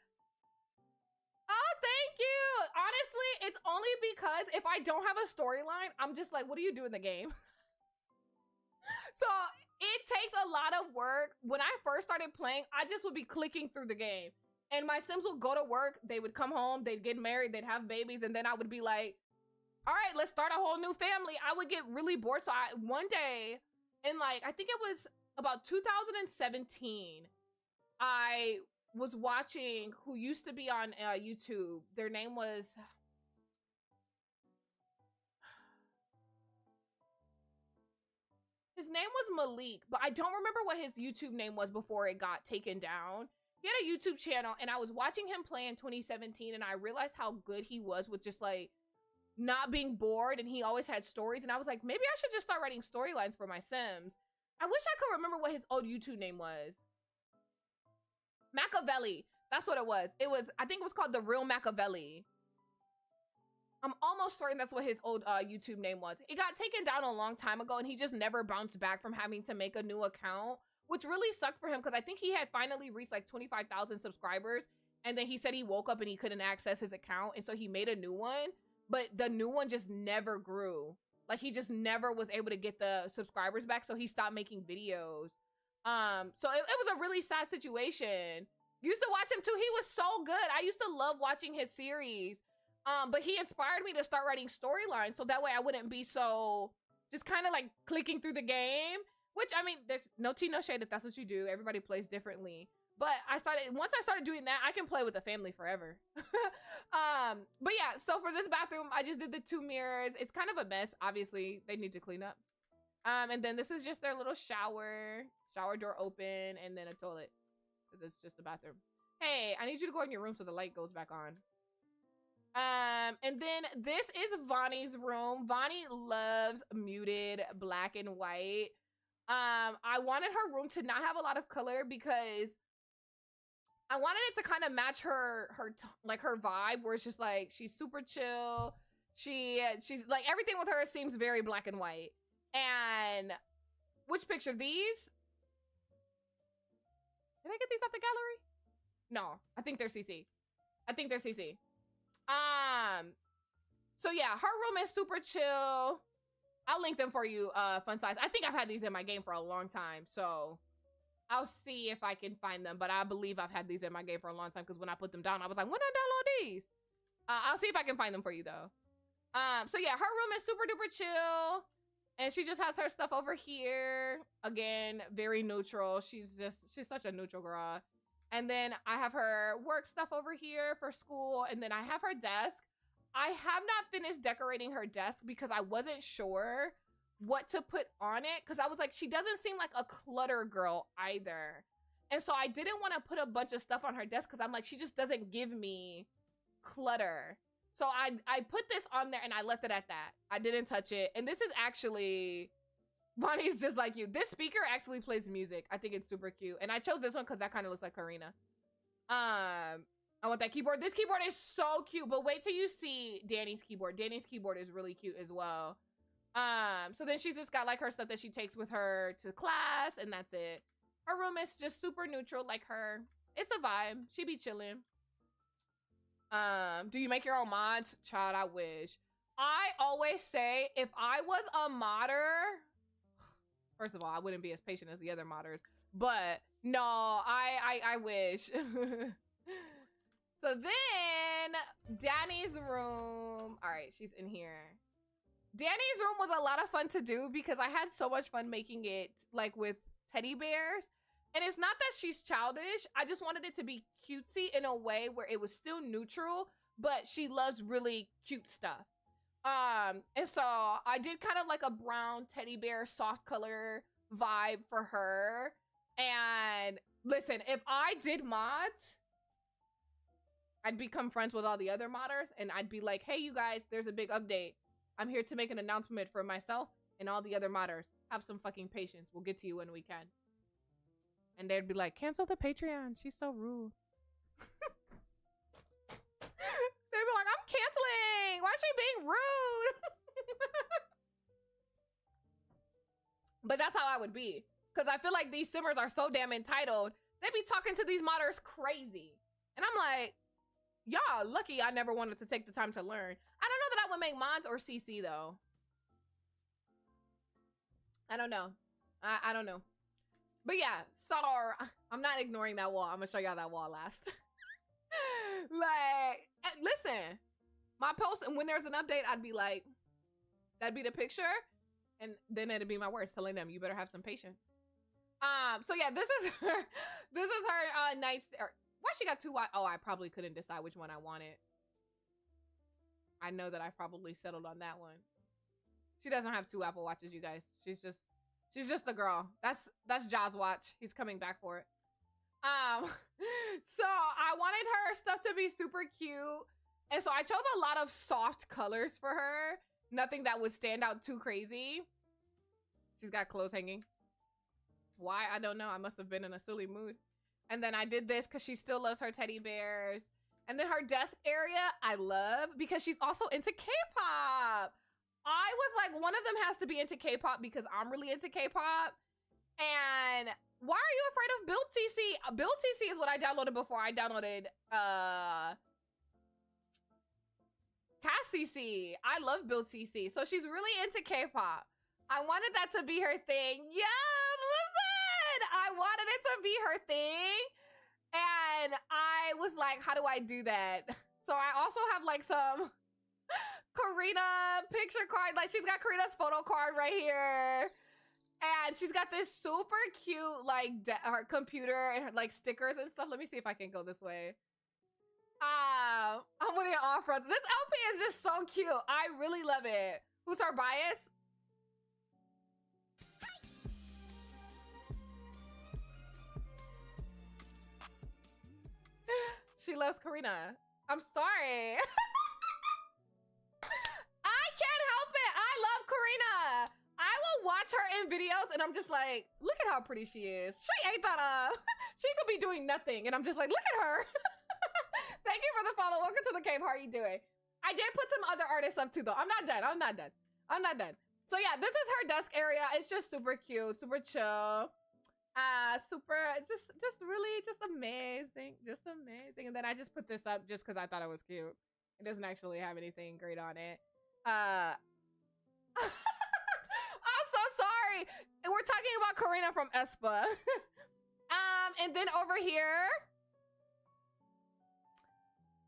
oh, thank you. Honestly, it's only because if I don't have a storyline, I'm just like, what do you do in the game? So it takes a lot of work. When I first started playing, I just would be clicking through the game. And my Sims would go to work, they would come home, they'd get married, they'd have babies, and then I would be like, all right, let's start a whole new family. I would get really bored. So one day, in like, I think it was about 2017, I was watching who used to be on YouTube. Their name was... His name was Malik, but I don't remember what his YouTube name was before it got taken down. He had a YouTube channel, and I was watching him play in 2017, and I realized how good he was with just, like, not being bored, and he always had stories, and I was like, maybe I should just start writing storylines for my Sims. I wish I could remember what his old YouTube name was. Machiavelli. That's what it was. I think it was called The Real Machiavelli. I'm almost certain that's what his old YouTube name was. It got taken down a long time ago, and he just never bounced back from having to make a new account, which really sucked for him because I think he had finally reached like 25,000 subscribers, and then he said he woke up and he couldn't access his account, and so he made a new one, but the new one just never grew. Like, he just never was able to get the subscribers back, so he stopped making videos. So it was a really sad situation. Used to watch him too. He was so good. I used to love watching his series. But he inspired me to start writing storylines, so that way I wouldn't be so just kind of like clicking through the game, which, I mean, there's no tea, no shade if that's what you do. Everybody plays differently. But once I started doing that, I can play with the family forever. But yeah, so for this bathroom, I just did the 2 mirrors. It's kind of a mess. Obviously, they need to clean up. And then this is just their little shower door open, and then a toilet. It's just a bathroom. Hey, I need you to go in your room so the light goes back on. And then this is Vonnie's room. Vonnie loves muted black and white. I wanted her room to not have a lot of color because I wanted it to kind of match her vibe, where it's just like she's super chill. She's like, everything with her seems very black and white. And which picture? These? Did I get these off the gallery? No, I think they're CC. So yeah, her room is super chill. I'll link them for you, fun size. I think I've had these in my game for a long time, so I'll see if I can find them. But I believe I've had these in my game for a long time, because when I put them down, I was like, when did I download these? I'll see if I can find them for you though. So yeah, her room is super duper chill, and she just has her stuff over here. Again, very neutral. She's such a neutral girl. And then I have her work stuff over here for school, and then I have her desk. I have not finished decorating her desk because I wasn't sure what to put on it, because I was like, she doesn't seem like a clutter girl either. And so I didn't want to put a bunch of stuff on her desk because I'm like, she just doesn't give me clutter. So I put this on there and I left it at that. I didn't touch it. And this is actually, Bonnie's just like you. This speaker actually plays music. I think it's super cute. And I chose this one because that kind of looks like Karina. I want that keyboard. This keyboard is so cute, but wait till you see Danny's keyboard. Danny's keyboard is really cute as well. So then she's just got like her stuff that she takes with her to class, and that's it. Her room is just super neutral like her. It's a vibe. She be chilling. Do you make your own mods? Child, I wish. I always say if I was a modder, first of all, I wouldn't be as patient as the other modders, but no, I wish. So then Danny's room. All right, she's in here. Danny's room was a lot of fun to do because I had so much fun making it like with teddy bears. And it's not that she's childish. I just wanted it to be cutesy in a way where it was still neutral, but she loves really cute stuff. And so I did kind of like a brown teddy bear soft color vibe for her. And listen, if I did mods, I'd become friends with all the other modders, and I'd be like, hey, you guys, there's a big update. I'm here to make an announcement for myself and all the other modders. Have some fucking patience. We'll get to you when we can. And they'd be like, cancel the Patreon. She's so rude. They'd be like, I'm canceling. Why is she being rude? But that's how I would be. Because I feel like these simmers are so damn entitled. They be talking to these modders crazy. And I'm like, y'all lucky I never wanted to take the time to learn. I don't know that I would make mods or CC though. I don't know. I don't know. But yeah, so I'm not ignoring that wall. I'm gonna show y'all that wall last. Like, listen, my post, and when there's an update, I'd be like, that'd be the picture, and then it'd be my words telling them, you better have some patience. So yeah, this is her nice, why she got 2 watch? Oh, I probably couldn't decide which one I wanted. I know that I probably settled on that one. She doesn't have 2 Apple Watches, you guys. She's just a girl. That's Jaws' watch. He's coming back for it. So I wanted her stuff to be super cute. And so I chose a lot of soft colors for her. Nothing that would stand out too crazy. She's got clothes hanging. Why? I don't know. I must have been in a silly mood. And then I did this because she still loves her teddy bears. And then her desk area, I love because she's also into K-pop. I was like, one of them has to be into K-pop because I'm really into K-pop. And why are you afraid of Build CC? Build CC is what I downloaded before I downloaded Cast CC. I love Build CC. So she's really into K-pop. I wanted that to be her thing. Yes, listen! I wanted it to be her thing. And I was like, how do I do that? So I also have like some Karina picture card. Like she's got Karina's photo card right here. And she's got this super cute, like, her computer and her, like, stickers and stuff. Let me see if I can go this way. I'm putting it off front. This LP is just so cute. I really love it. Who's her bias? She loves Karina. I'm sorry. I can't help it. I love Karina. I will watch her in videos and I'm just like, look at how pretty she is. She ate that up. She could be doing nothing. And I'm just like, look at her. Thank you for the follow. Welcome to the cave. How are you doing? I did put some other artists up too though. I'm not done. I'm not done. I'm not done. So yeah, this is her desk area. It's just super cute, super chill. Super, just really just amazing. Just amazing. And then I just put this up just because I thought it was cute. It doesn't actually have anything great on it. I'm so sorry. And we're talking about Karina from Espa. And then over here,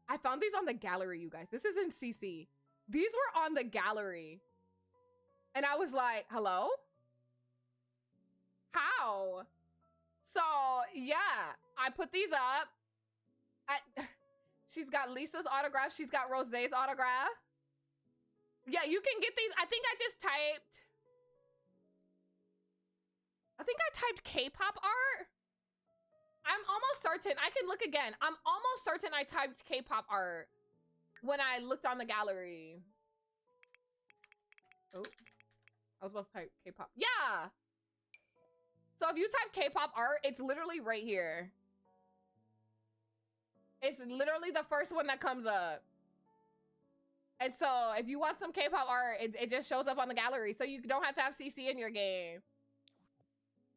I found these on the gallery, you guys. This is in CC. These were on the gallery. And I was like, hello? How? So, yeah, I put these up. She's got Lisa's autograph. She's got Rosé's autograph. Yeah, you can get these. I think I typed K-pop art. I'm almost certain. I can look again. I'm almost certain I typed K-pop art when I looked on the gallery. Oh, I was supposed to type K-pop. Yeah. So if you type K-pop art, it's literally right here. It's literally the first one that comes up. And so if you want some K-pop art, it just shows up on the gallery. So you don't have to have CC in your game.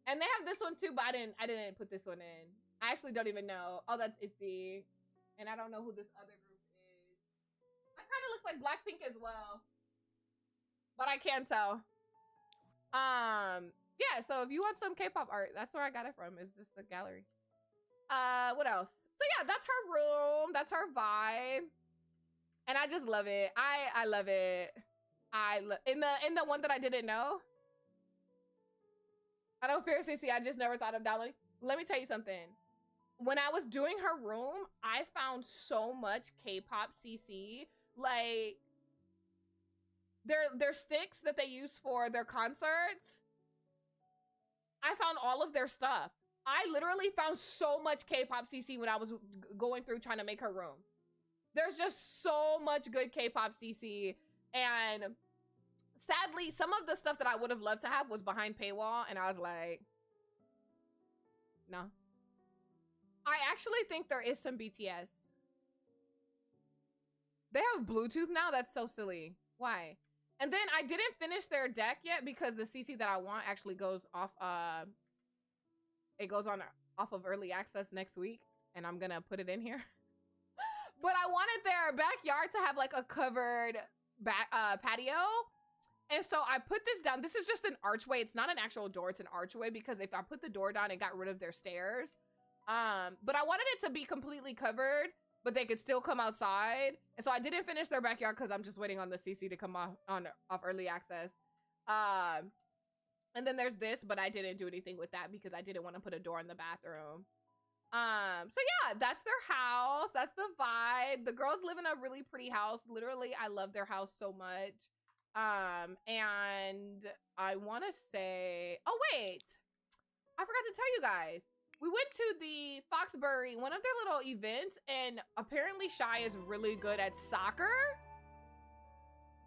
And they have this one too, but I didn't put this one in. I actually don't even know. Oh, that's Itzy. And I don't know who this other group is. That kind of looks like Blackpink as well. But I can't tell. Yeah, so if you want some K-pop art, that's where I got it from. It's just the gallery. What else? So yeah, that's her room. That's her vibe. And I just love it. I love it. In the one that I didn't know. I don't fear CC. I just never thought of downloading. Let me tell you something. When I was doing her room, I found so much K-pop CC. Like, their sticks that they use for their concerts. I found all of their stuff. I literally found so much K-pop CC when I was going through trying to make her room. There's just so much good K-pop CC. And sadly, some of the stuff that I would have loved to have was behind paywall. And I was like, no. I actually think there is some BTS. They have Bluetooth now? That's so silly. Why? And then I didn't finish their deck yet because the CC that I want actually goes off, it goes on off of early access next week. And I'm gonna put it in here. But I wanted their backyard to have like a covered patio. And so I put this down. This is just an archway. It's not an actual door. It's an archway because if I put the door down, it got rid of their stairs. But I wanted it to be completely covered, but they could still come outside. And so I didn't finish their backyard because I'm just waiting on the CC to come off early access. And then there's this, but I didn't do anything with that because I didn't want to put a door in the bathroom. So yeah, that's their house. That's the vibe. The girls live in a really pretty house. Literally, I love their house so much. And I want to say, oh wait, I forgot to tell you guys. We went to the Foxbury, one of their little events, and apparently Shy is really good at soccer.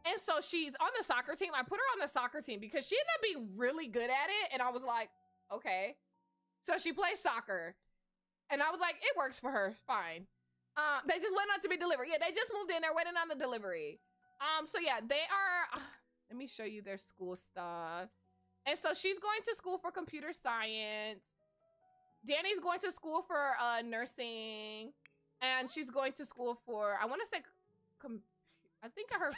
And so she's on the soccer team. I put her on the soccer team because she ended up being really good at it. And I was like, okay. So she plays soccer. And I was like, it works for her, fine. They just went on to be delivered. Yeah, they just moved in. They're waiting on the delivery. So yeah, they are, let me show you their school stuff. And so she's going to school for computer science. Danny's going to school for nursing. And she's going to school for, I want to say, I think her,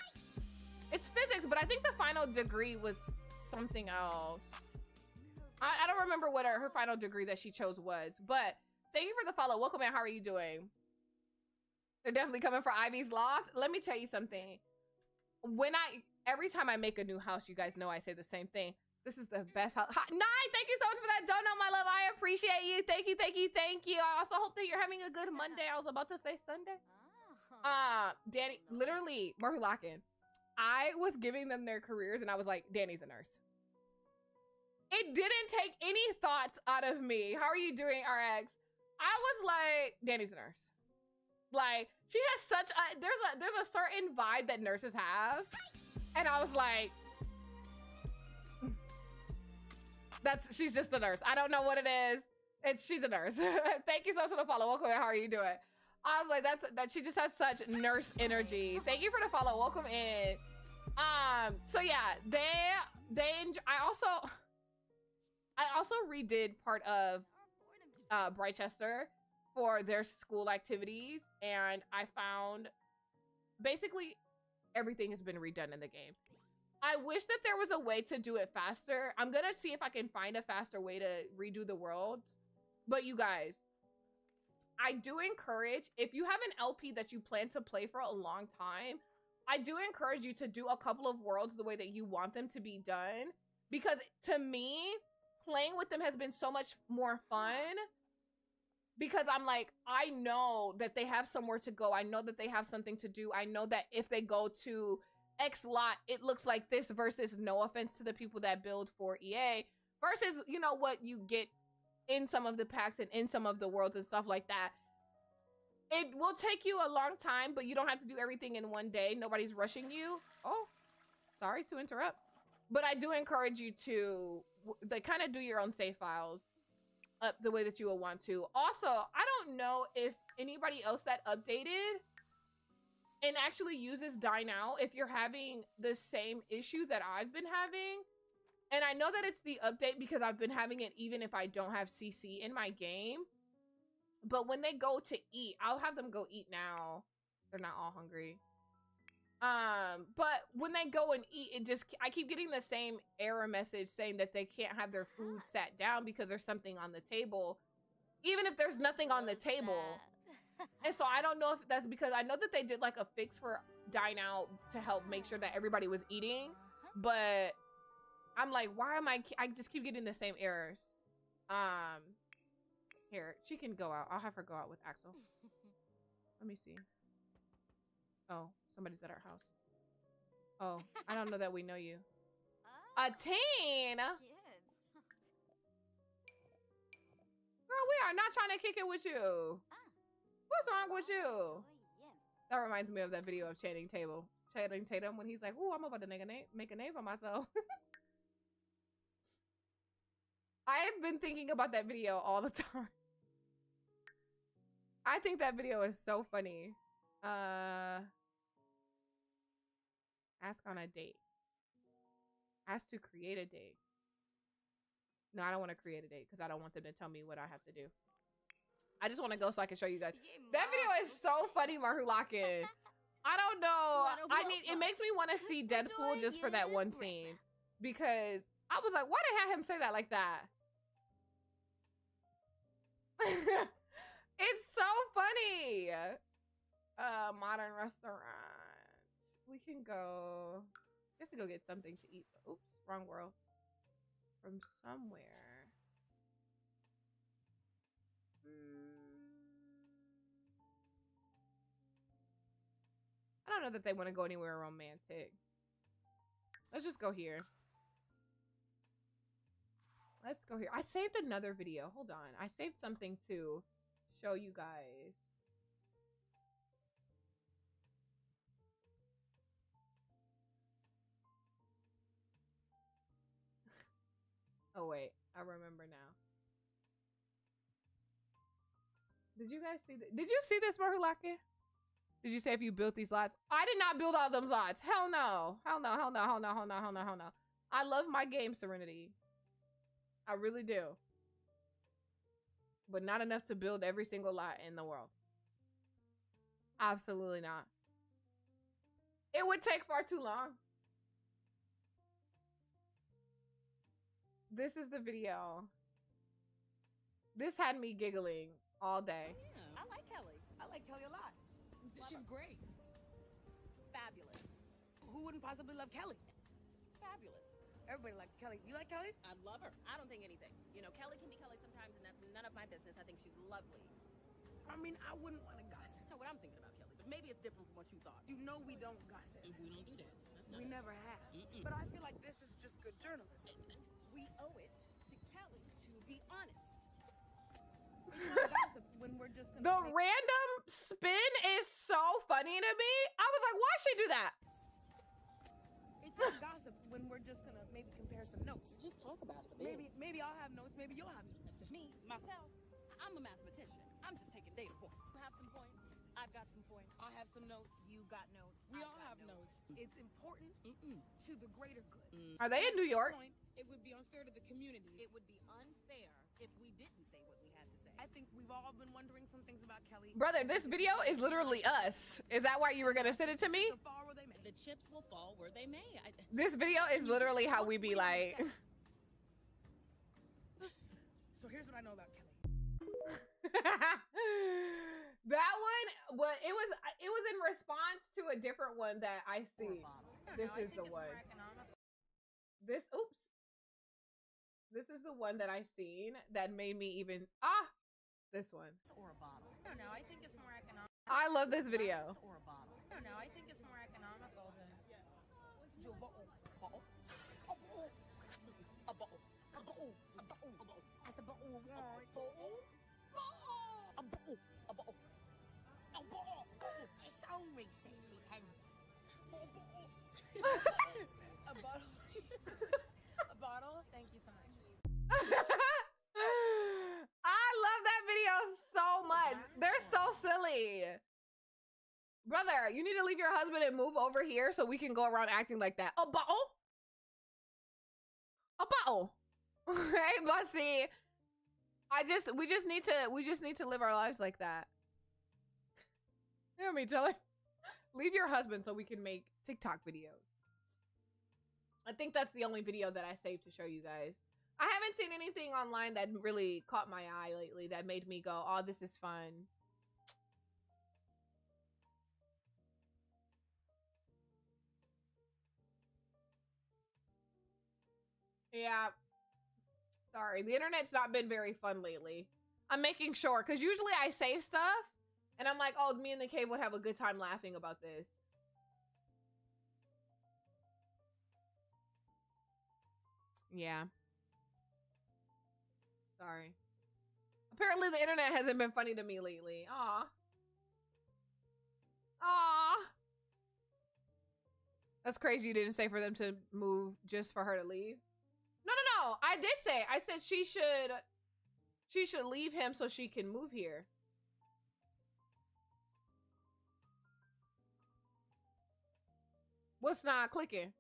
it's physics, but I think the final degree was something else. I don't remember what her final degree that she chose was, but thank you for the follow. Welcome in. How are you doing? They're definitely coming for Ivy's loft. Let me tell you something. Every time I make a new house, you guys know I say the same thing. This is the best house. Nye, thank you so much for that dono, my love. I appreciate you. Thank you, thank you, thank you. I also hope that you're having a good Monday. I was about to say Sunday. Danny, literally, Marhulakin, I was giving them their careers and I was like, Danny's a nurse. It didn't take any thoughts out of me. How are you doing, RX? I was like, Danny's a nurse. Like, she has such a, there's a certain vibe that nurses have. And I was like, she's just a nurse. I don't know what it is. She's a nurse. Thank you so much for the follow. Welcome in. How are you doing? I was like, that she just has such nurse energy. Thank you for the follow. Welcome in. So yeah, I also redid part of Brightchester for their school activities, and I found basically everything has been redone in the game. I wish that there was a way to do it faster. I'm gonna see if I can find a faster way to redo the worlds. But you guys, I do encourage, if you have an LP that you plan to play for a long time, I do encourage you to do a couple of worlds the way that you want them to be done. Because to me, playing with them has been so much more fun. Because I'm like, I know that they have somewhere to go. I know that they have something to do. I know that if they go to X lot, it looks like this, versus, no offense to the people that build for EA, versus, you know, what you get in some of the packs and in some of the worlds and stuff like that. It will take you a long time, but you don't have to do everything in one day. Nobody's rushing you. Oh, sorry to interrupt. But I do encourage you to kind of do your own save files up the way that you will want to. Also, I don't know if anybody else that updated and actually uses Die Now, if you're having the same issue that I've been having. And I know that it's the update because I've been having it even if I don't have CC in my game. But when they go to eat, I'll have them go eat now. They're not all hungry. But when they go and eat, I keep getting the same error message saying that they can't have their food sat down because there's something on the table, even if there's nothing on the table. And so I don't know if that's because I know that they did like a fix for Die Now to help make sure that everybody was eating, but I'm like, why am I just keep getting the same errors. Here, she can go out. I'll have her go out with Axel. Let me see. Oh, somebody's at our house. Oh, I don't know that we know you. A teen! Girl, we are not trying to kick it with you. What's wrong with you? That reminds me of that video of Channing Tatum when he's like, ooh, I'm about to make a name for myself. I've been thinking about that video all the time. I think that video is so funny. Ask on a date. Ask to create a date. No, I don't want to create a date because I don't want them to tell me what I have to do. I just want to go so I can show you guys. That video is so funny, Marhulakin. I don't know. It makes me want to see Deadpool just for that one scene. Because I was like, why did I have him say that like that? It's so funny. Modern restaurant. We can go. We have to go get something to eat. Oops, wrong world. From somewhere. I don't know that they want to go anywhere romantic. Let's just go here. Let's go here. I saved another video. Hold on. I saved something to show you guys. Oh, wait. I remember now. Did you guys see this? Did you see this, Marhulakin? Did you say if you built these lots? I did not build all them lots. Hell no. Hell no, hell no, hell no, hell no, hell no, hell no. I love my game, Serenity. I really do. But not enough to build every single lot in the world. Absolutely not. It would take far too long. This is the video. This had me giggling all day. Yeah, I like Kelly. I like Kelly a lot. She's great. Fabulous. Who wouldn't possibly love Kelly? Fabulous. Everybody likes Kelly. You like Kelly? I love her. I don't think anything. You know, Kelly can be Kelly sometimes, and that's none of my business. I think she's lovely. I mean, I wouldn't want to gossip. I know what I'm thinking about Kelly, but maybe it's different from what you thought. You know we don't gossip. We don't do that. We never have. But I feel like this is just good journalism. We owe it to Kelly to be honest. It's not gossip when we're just gonna The make- random spin is so funny to me. I was like, why'd she do that? It's not gossip when we're just gonna maybe compare some notes. Just talk about it a bit. Maybe I'll have notes. Maybe you'll have notes. Me, myself, I'm a mathematician. I'm just taking data points. You have some points. I've got some points. I'll have some notes. You got notes. We I've all got have notes. It's important to the greater good. Are they in New York? Point, it would be unfair to the community. It would be unfair if we didn't say what we had to say. I think we've all been wondering some things about Kelly. Brother, this video is literally us. Is that why you were gonna send it to me? So far where they may. The chips will fall where they may. This video is literally how we be like. So here's what I know about Kelly. That one, but it was in response to a different one that I see. This is the one. This is the one that I seen that made me even this one. Or a bottle. I don't know. I think it's more economical. I love this video. Or a bottle. I don't know. I think it's more economical than. A bottle. A bottle. A bottle. A bottle. A bottle. That's the bottle of wine. A bottle. A bottle. A bottle. A bottle. It's only 60 pence. A bottle. A bottle. Thank you so much. I love that video so much. They're so silly. Brother, you need to leave your husband and move over here so we can go around acting like that. A bottle? A bottle. Hey, Bussy. We just need to live our lives like that. Hear me tell him. Leave your husband so we can make TikTok videos. I think that's the only video that I saved to show you guys. I haven't seen anything online that really caught my eye lately that made me go, oh, this is fun. Yeah. Sorry, the internet's not been very fun lately. I'm making sure, because usually I save stuff, and I'm like, oh, me and the cave would have a good time laughing about this. Yeah. Sorry. Apparently the internet hasn't been funny to me lately. Aw. Aw. That's crazy you didn't say for them to move just for her to leave. No. I did say. I said she should leave him so she can move here. What's not clicking?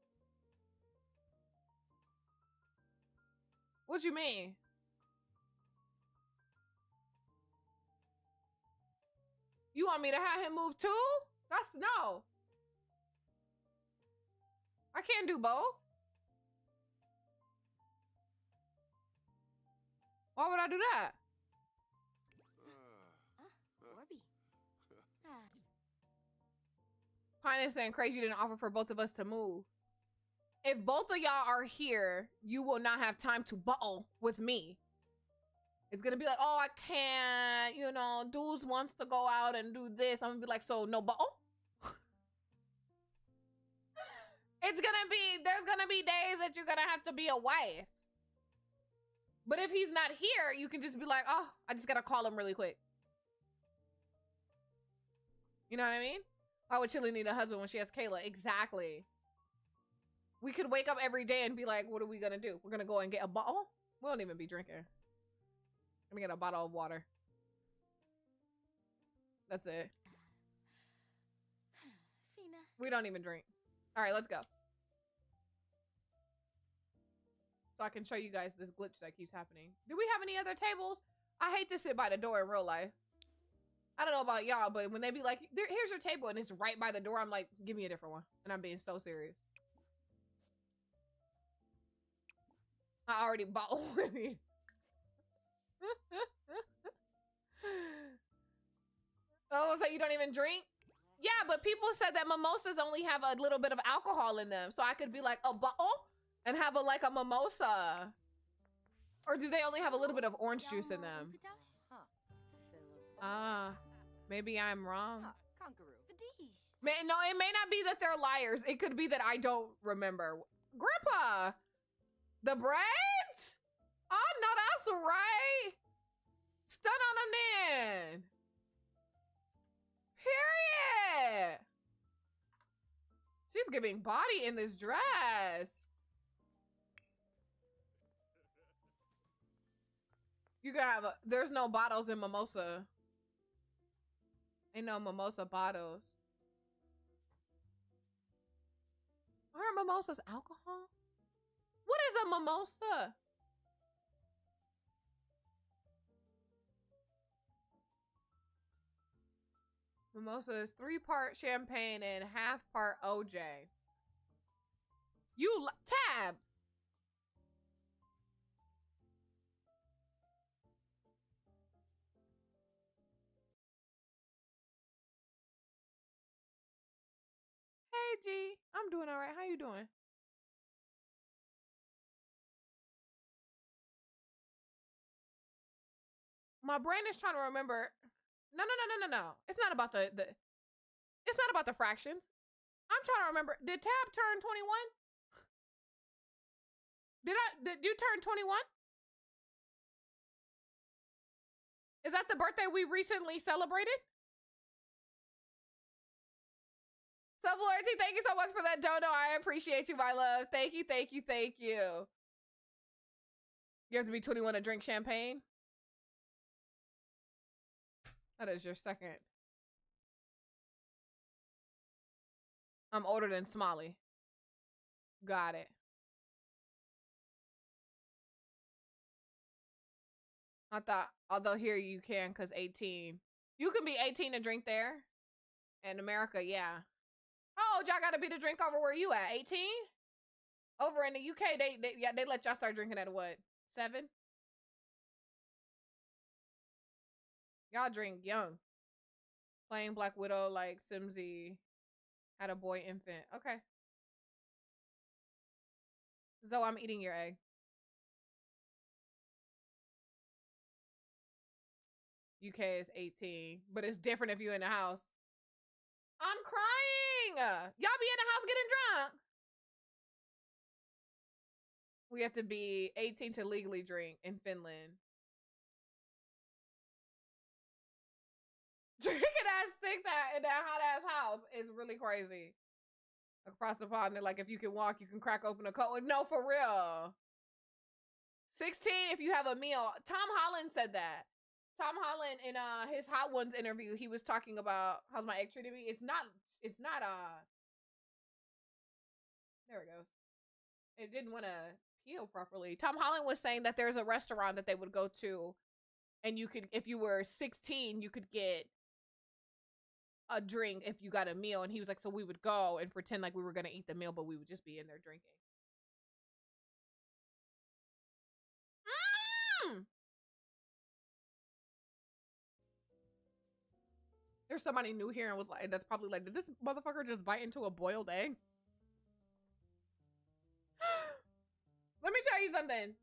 What you mean? You want me to have him move too? That's no. I can't do both. Why would I do that? Orby. Pine is saying crazy didn't offer for both of us to move. If both of y'all are here, you will not have time to bottle with me. It's gonna be like, oh, I can't, you know, dudes wants to go out and do this. I'm gonna be like, so no bottle? There's gonna be days that you're gonna have to be away. But if he's not here, you can just be like, oh, I just gotta call him really quick. You know what I mean? Why would Chili need a husband when she has Kayla? Exactly. We could wake up every day and be like, what are we gonna do? We're gonna go and get a bottle? We won't even be drinking. I'm gonna get a bottle of water. That's it. Fina. We don't even drink. All right, let's go. So I can show you guys this glitch that keeps happening. Do we have any other tables? I hate to sit by the door in real life. I don't know about y'all, but when they be like, here's your table, and it's right by the door, I'm like, give me a different one. And I'm being so serious. I already bought one with me. Oh, so you don't even drink? Yeah, but people said that mimosas only have a little bit of alcohol in them. So I could be like, a bottle? And have like a mimosa. Or do they only have a little bit of orange juice in them? Ah, maybe I'm wrong. No, it may not be that they're liars. It could be that I don't remember. Grandpa, the braids? Oh, no, that's right. Stun on them then. Period. She's giving body in this dress. You gotta have there's no bottles in mimosa. Ain't no mimosa bottles. Aren't mimosas alcohol? What is a mimosa? Mimosa is 3-part champagne and half-part OJ. Tab. Hey G, I'm doing all right. How you doing? My brain is trying to remember. No. It's not about the it's not about the fractions. I'm trying to remember. Did Tab turn 21? Did you turn 21? Is that the birthday we recently celebrated? Self-loyalty, thank you so much for that dono. I appreciate you, my love. Thank you. You have to be 21 to drink champagne? That is your second. I'm older than Smiley. Got it. I thought, although here you can, because 18. You can be 18 to drink there. In America, yeah. How old y'all gotta be to drink over where you at? 18? Over in the UK, they let y'all start drinking at what? 7? Y'all drink young. Playing Black Widow like Simsy had a boy infant. Okay. Zoe, I'm eating your egg. UK is 18, but it's different if you're in the house. I'm crying. Y'all be in the house getting drunk. We have to be 18 to legally drink in Finland. Drinking at 6 in that hot ass house is really crazy. Across the pond, they're like, if you can walk, you can crack open a coat. No, for real. 16 if you have a meal. Tom Holland said that. Tom Holland in his Hot Ones interview, he was talking about how's my egg treated me. It's not there it goes. It didn't want to peel properly. Tom Holland was saying that there's a restaurant that they would go to, and you could, if you were 16, you could get a drink if you got a meal. And he was like, so we would go and pretend like we were gonna eat the meal, but we would just be in there drinking. There's somebody new here and was like, that's probably like, did this motherfucker just bite into a boiled egg? Let me tell you something.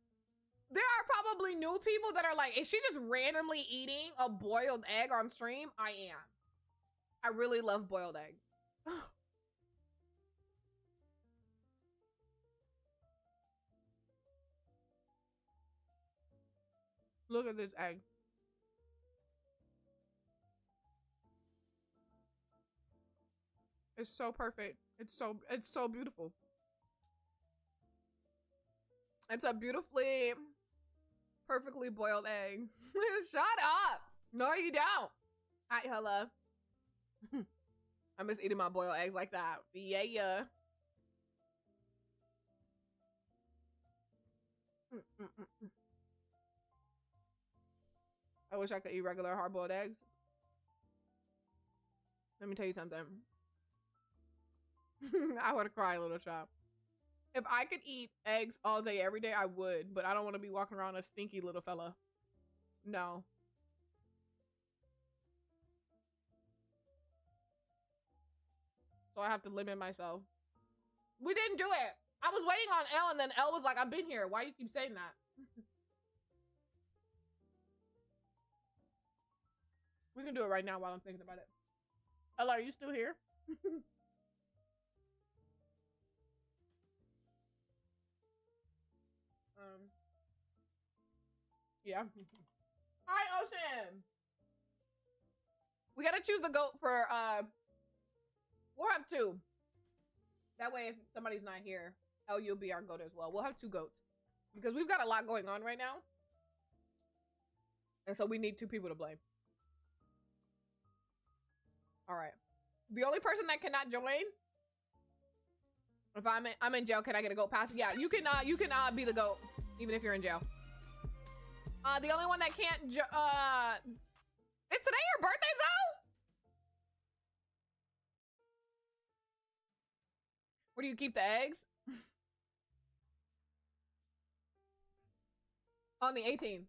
There are probably new people that are like, is she just randomly eating a boiled egg on stream? I am. I really love boiled eggs. Look at this egg. It's so perfect. It's so beautiful. It's a beautifully, perfectly boiled egg. Shut up. No, you don't. Hi, hello. I miss eating my boiled eggs like that. Yeah. I wish I could eat regular hard-boiled eggs. Let me tell you something. I would cry, little shop. If I could eat eggs all day, every day, I would. But I don't want to be walking around a stinky little fella. No. So I have to limit myself. We didn't do it. I was waiting on L, and then L was like, I've been here. Why you keep saying that? We can do it right now while I'm thinking about it. L, are you still here? Yeah. Hi, Ocean. We gotta choose the goat for, we'll have two. That way, if somebody's not here, L, you'll be our goat as well. We'll have two goats. Because we've got a lot going on right now. And so we need two people to blame. All right. The only person that cannot join, if I'm in jail, can I get a goat pass? Yeah, you can be the goat, even if you're in jail. The only one that can't, is today your birthday, Zoe? Where do you keep the eggs? On the 18th.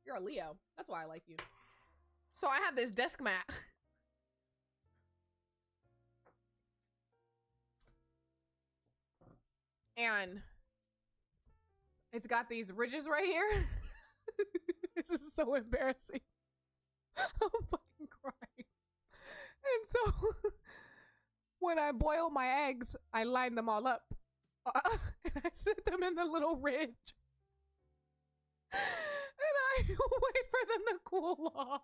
You're a Leo. That's why I like you. So I have this desk mat. And it's got these ridges right here. This is so embarrassing. I'm fucking crying. And so when I boil my eggs, I line them all up. And I sit them in the little ridge. And I wait for them to cool off.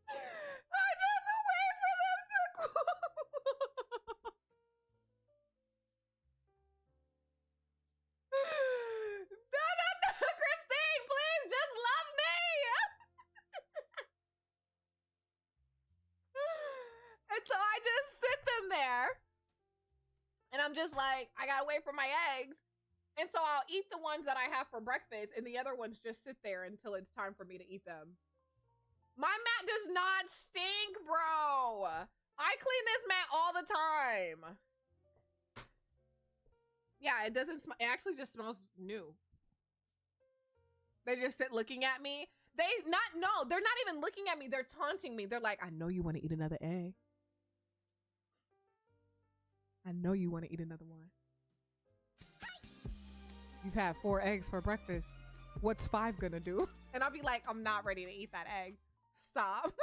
I just wait for them to cool off. No, Christine, please just love me. And so I just sit them there. And I'm just like, I gotta wait for my eggs. And so I'll eat the ones that I have for breakfast, and the other ones just sit there until it's time for me to eat them. My mat does not stink, bro. I clean this mat all the time. Yeah, it doesn't smell. It actually just smells new. They just sit looking at me. They're not even looking at me. They're taunting me. They're like, I know you want to eat another egg. I know you want to eat another one. You've had 4 eggs for breakfast. What's 5 gonna do? And I'll be like, I'm not ready to eat that egg. Stop.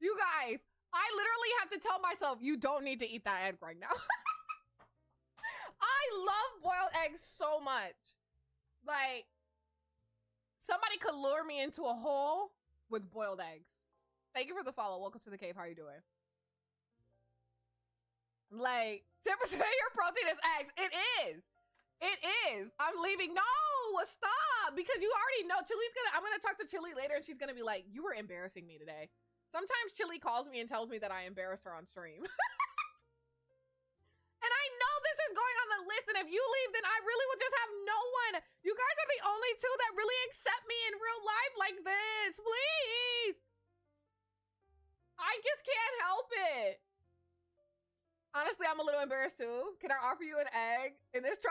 You guys, I literally have to tell myself, you don't need to eat that egg right now. I love boiled eggs so much. Like, somebody could lure me into a hole with boiled eggs. Thank you for the follow. Welcome to the cave. How are you doing? Like, 10% of your protein is eggs. It is. It is. I'm leaving. No, stop. Because you already know. I'm going to talk to Chili later, and she's going to be like, you were embarrassing me today. Sometimes Chili calls me and tells me that I embarrassed her on stream. And I know this is going on the list, and if you leave, then I really will just have no one. You guys are the only 2 that really accept me in real life like this. Please. I just can't help it. Honestly, I'm a little embarrassed too. Can I offer you an egg in this try?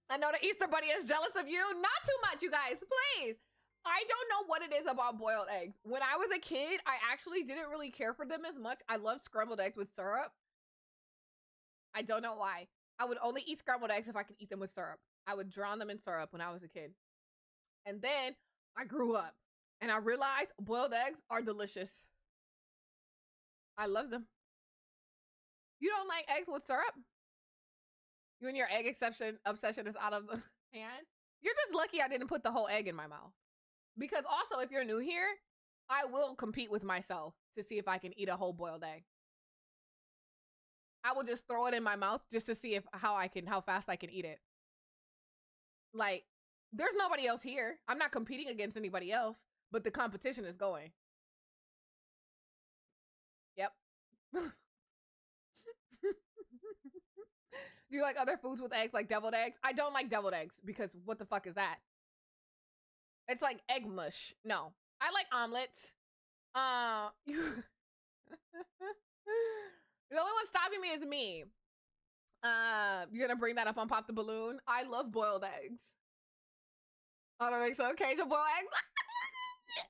I know the Easter Bunny is jealous of you. Not too much, you guys, please. I don't know what it is about boiled eggs. When I was a kid, I actually didn't really care for them as much. I love scrambled eggs with syrup. I don't know why. I would only eat scrambled eggs if I could eat them with syrup. I would drown them in syrup when I was a kid. And then I grew up and I realized boiled eggs are delicious. I love them. You don't like eggs with syrup? You and your egg obsession is out of the hand? You're just lucky I didn't put the whole egg in my mouth. Because also, if you're new here, I will compete with myself to see if I can eat a whole boiled egg. I will just throw it in my mouth just to see how fast I can eat it. Like, there's nobody else here. I'm not competing against anybody else, but the competition is going. Yep. Do you like other foods with eggs, like deviled eggs? I don't like deviled eggs because what the fuck is that? It's like egg mush. No. I like omelets. The only one stopping me is me. You're gonna bring that up on Pop the Balloon? I love boiled eggs. Oh, that makes so Cajun boiled eggs.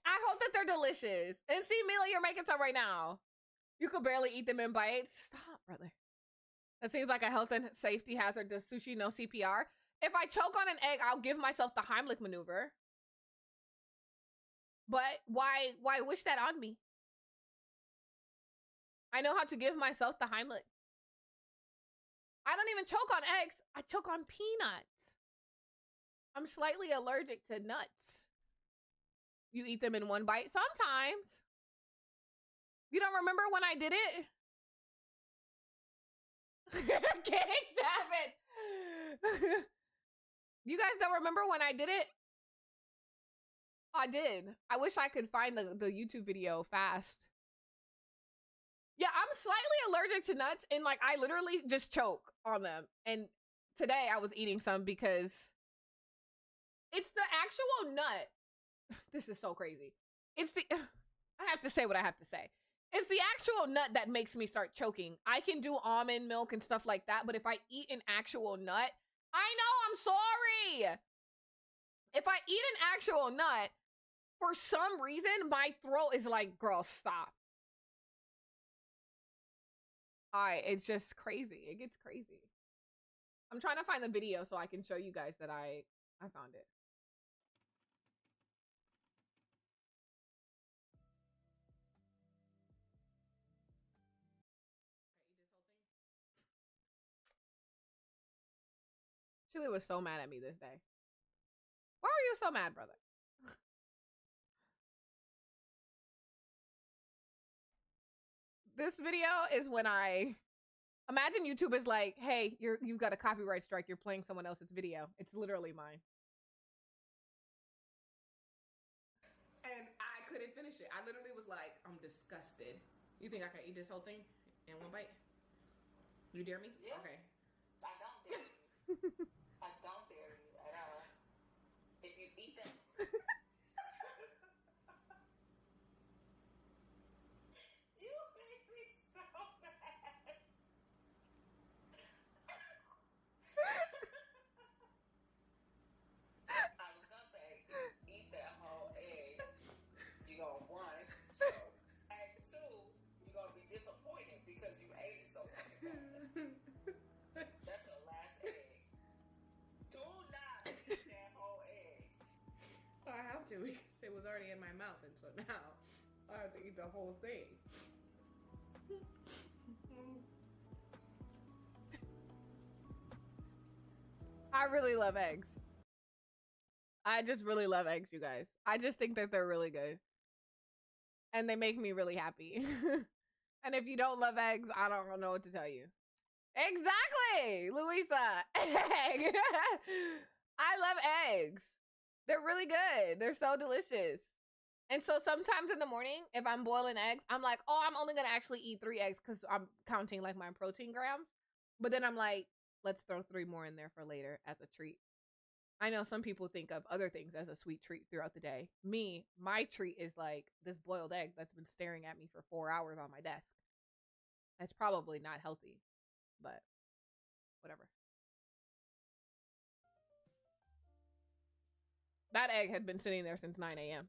I hope that they're delicious. And see, Mila, you're making some right now. You could barely eat them in bites. Stop, brother. That seems like a health and safety hazard. Does sushi no CPR? If I choke on an egg, I'll give myself the Heimlich maneuver. But why wish that on me? I know how to give myself the Heimlich. I don't even choke on eggs. I choke on peanuts. I'm slightly allergic to nuts. You eat them in one bite? Sometimes. You don't remember when I did it? King Savage. You guys don't remember when I did it? I did. I wish I could find the YouTube video fast. Yeah, I'm slightly allergic to nuts, and like I literally just choke on them. And today I was eating some because it's the actual nut. This is so crazy. It's the I have to say what I have to say. It's the actual nut that makes me start choking. I can do almond milk and stuff like that, but if I eat an actual nut, I know, I'm sorry. If I eat an actual nut, for some reason, my throat is like, girl, stop. It's just crazy. It gets crazy. I'm trying to find the video so I can show you guys that I found it. Chili was so mad at me this day. Why are you so mad, brother? This video is when I imagine YouTube is like, hey, you've got a copyright strike. You're playing someone else's video. It's literally mine. And I couldn't finish it. I literally was like, I'm disgusted. You think I can eat this whole thing in one bite? You dare me? Yeah. Okay. I don't dare you. I don't dare you at all. If you eat that. You make me so mad. I was gonna say, eat that whole egg. You're gonna one, choke. And two, you're gonna be disappointed because you ate it so fucking fast. That's your last egg. Do not eat that whole egg. I have to because it was already in my mouth, and so now I have to eat the whole thing. I really love eggs. I just really love eggs, you guys. I just think that they're really good. And they make me really happy. And if you don't love eggs, I don't know what to tell you. Exactly, Louisa. Egg. I love eggs. They're really good. They're so delicious. And so sometimes in the morning, if I'm boiling eggs, I'm like, oh, I'm only going to actually eat 3 eggs because I'm counting like my protein grams. But then I'm like, let's throw 3 more in there for later as a treat. I know some people think of other things as a sweet treat throughout the day. Me, my treat is like this boiled egg that's been staring at me for 4 hours on my desk. That's probably not healthy, but whatever. That egg had been sitting there since 9 a.m.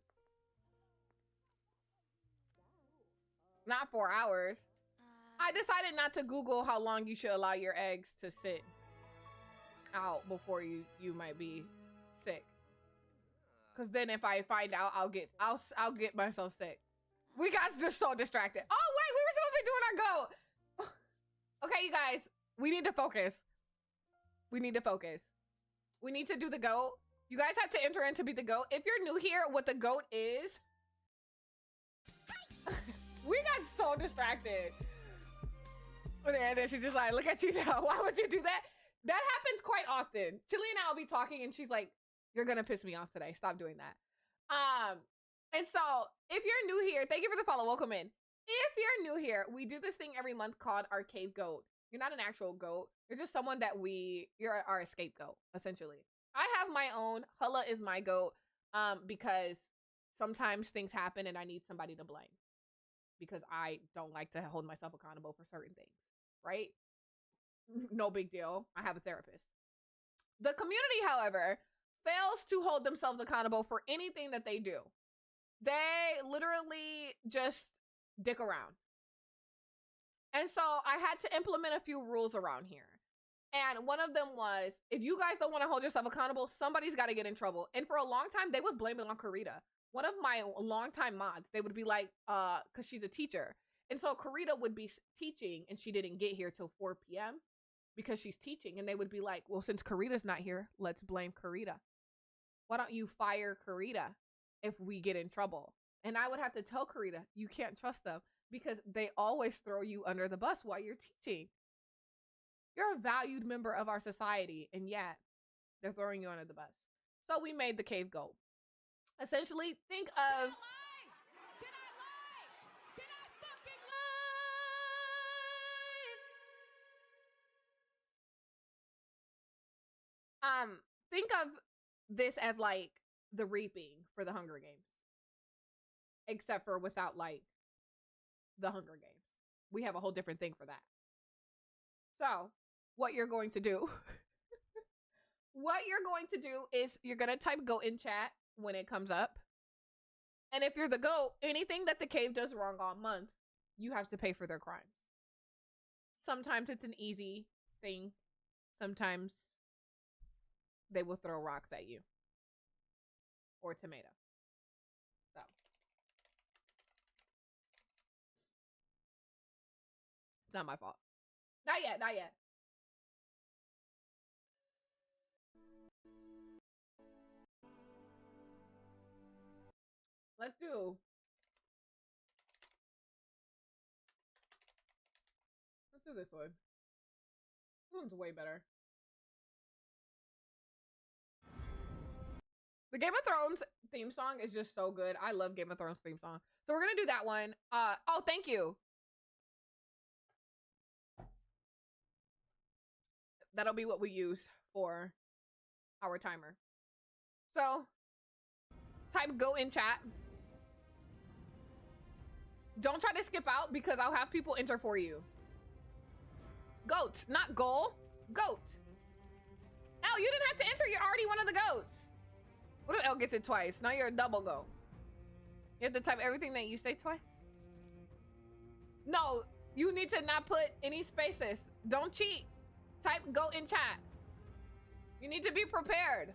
Not 4 hours. I decided not to Google how long you should allow your eggs to sit out before you might be sick. Cause then if I find out, I'll get myself sick. We got just so distracted. Oh wait, we were supposed to be doing our goat. Okay, you guys, we need to focus. We need to focus. We need to do the goat. You guys have to enter in to be the goat. If you're new here, what the goat is. We got so distracted. And then she's just like, look at you now. Why would you do that? That happens quite often. Chili and I will be talking and she's like, you're gonna piss me off today. Stop doing that. And so if you're new here, thank you for the follow. Welcome in. If you're new here, we do this thing every month called our cave goat. You're not an actual goat. You're just someone that you're our scapegoat, essentially. I have my own. Hulla is my goat because sometimes things happen and I need somebody to blame because I don't like to hold myself accountable for certain things, right? No big deal. I have a therapist. The community, however, fails to hold themselves accountable for anything that they do. They literally just dick around. And so I had to implement a few rules around here. And one of them was, if you guys don't want to hold yourself accountable, somebody's got to get in trouble. And for a long time, they would blame it on Karita. One of my longtime mods, they would be like, because she's a teacher. And so Karita would be teaching and she didn't get here till 4 p.m. because she's teaching. And they would be like, well, since Karita's not here, let's blame Karita. Why don't you fire Karita if we get in trouble? And I would have to tell Karita, you can't trust them because they always throw you under the bus while you're teaching. You're a valued member of our society, and yet they're throwing you under the bus. So we made the cave go. Essentially, think of... Can I lie? Can I fucking lie? Think of this as like the reaping for the Hunger Games. Except for without like the Hunger Games. We have a whole different thing for that. So, what you're going to do, is you're going to type GOAT in chat when it comes up. And if you're the GOAT, anything that the cave does wrong all month, you have to pay for their crimes. Sometimes it's an easy thing. Sometimes they will throw rocks at you. Or tomato. So. It's not my fault. Not yet, not yet. Let's do this one. This one's way better. The Game of Thrones theme song is just so good. I love Game of Thrones theme song. So we're gonna do that one. Oh, thank you. That'll be what we use for our timer. So, type GO in chat. Don't try to skip out because I'll have people enter for you. Goats, not goal. Goat. L, you didn't have to enter. You're already one of the goats. What if L gets it twice? Now you're a double goat. You have to type everything that you say twice. No, you need to not put any spaces. Don't cheat. Type GO in chat. You need to be prepared.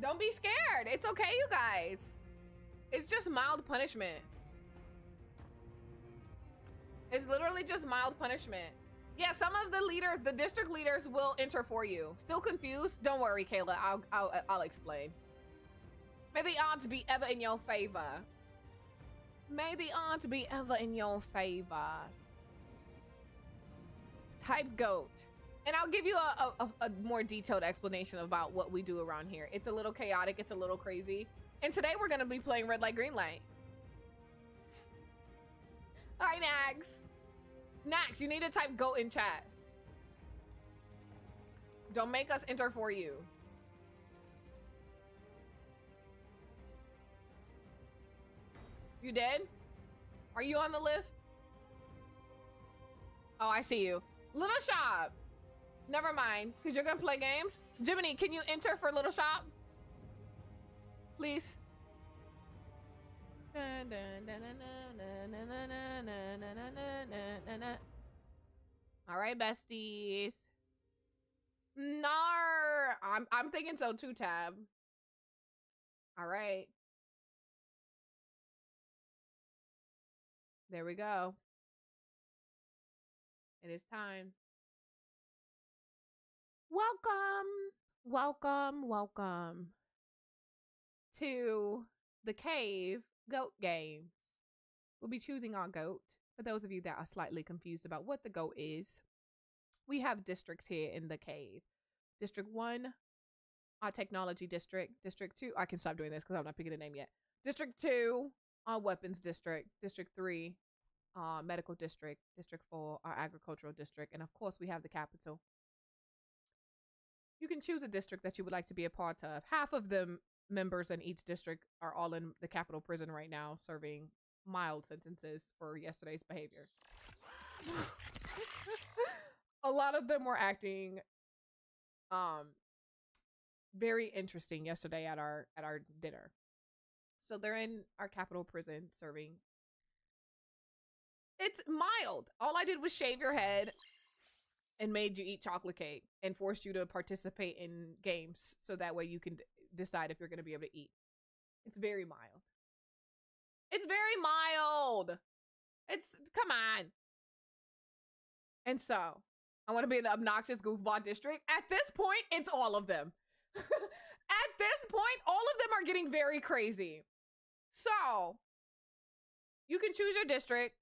Don't be scared. It's okay, you guys. It's just mild punishment. It's literally just mild punishment. Yeah, some of the leaders, the district leaders will enter for you. Still confused? Don't worry, Kayla. I'll explain. May the odds be ever in your favor. May the odds be ever in your favor. Type GOAT. And I'll give you a more detailed explanation about what we do around here. It's a little chaotic. It's a little crazy. And today we're going to be playing red light, green light. Hi, Nax. Nax, you need to type GOAT in chat. Don't make us enter for you. You did? Are you on the list? Oh, I see you. Little Shop. Never mind, because you're going to play games. Jiminy, can you enter for Little Shop? Please. All right, besties. Nar. I'm thinking so too, Tab. All right. There we go. It is time. Welcome to the Cave Goat Games. We'll be choosing our goat. For those of you that are slightly confused about what the goat is, we have districts here in the cave. District 1, our technology district. District 2, I can stop doing this because I'm not picking a name yet. District 2, our weapons district. District 3, medical district. District 4, our agricultural district. And of course, we have the capital. You can choose a district that you would like to be a part of. Half of the members in each district are all in the capital prison right now, serving mild sentences for yesterday's behavior. A lot of them were acting very interesting yesterday at our dinner. So they're in our Capitol prison serving. It's mild. All I did was shave your head and made you eat chocolate cake and forced you to participate in games so that way you can decide if you're going to be able to eat. It's very mild. It's very mild. It's, come on. And so, I want to be in the obnoxious goofball district. At this point, it's all of them. At this point, all of them are getting very crazy. So, you can choose your district.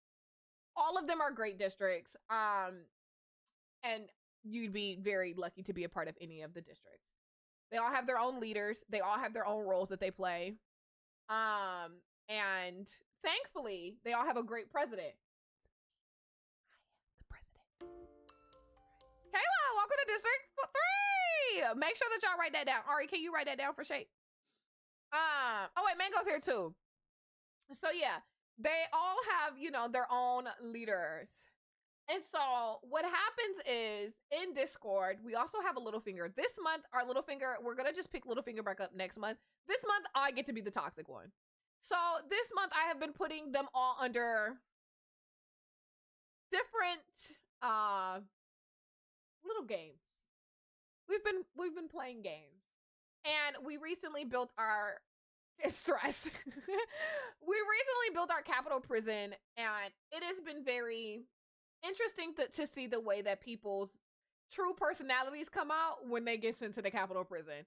All of them are great districts. And you'd be very lucky to be a part of any of the districts. They all have their own leaders. They all have their own roles that they play. And thankfully, they all have a great president. I am the president. Kayla, welcome to District 3. Make sure that y'all write that down. Ari, can you write that down for Shay? Oh wait, Mango's here too. So yeah, they all have, you know, their own leaders. And so what happens is in Discord, we also have a Littlefinger. This month, our Littlefinger, we're going to just pick Littlefinger back up next month. This month, I get to be the toxic one. So this month, I have been putting them all under different little games. We've been playing games. And we recently built our stress. We recently built our Capitol prison, and it has been very interesting to see the way that people's true personalities come out when they get sent to the Capitol prison.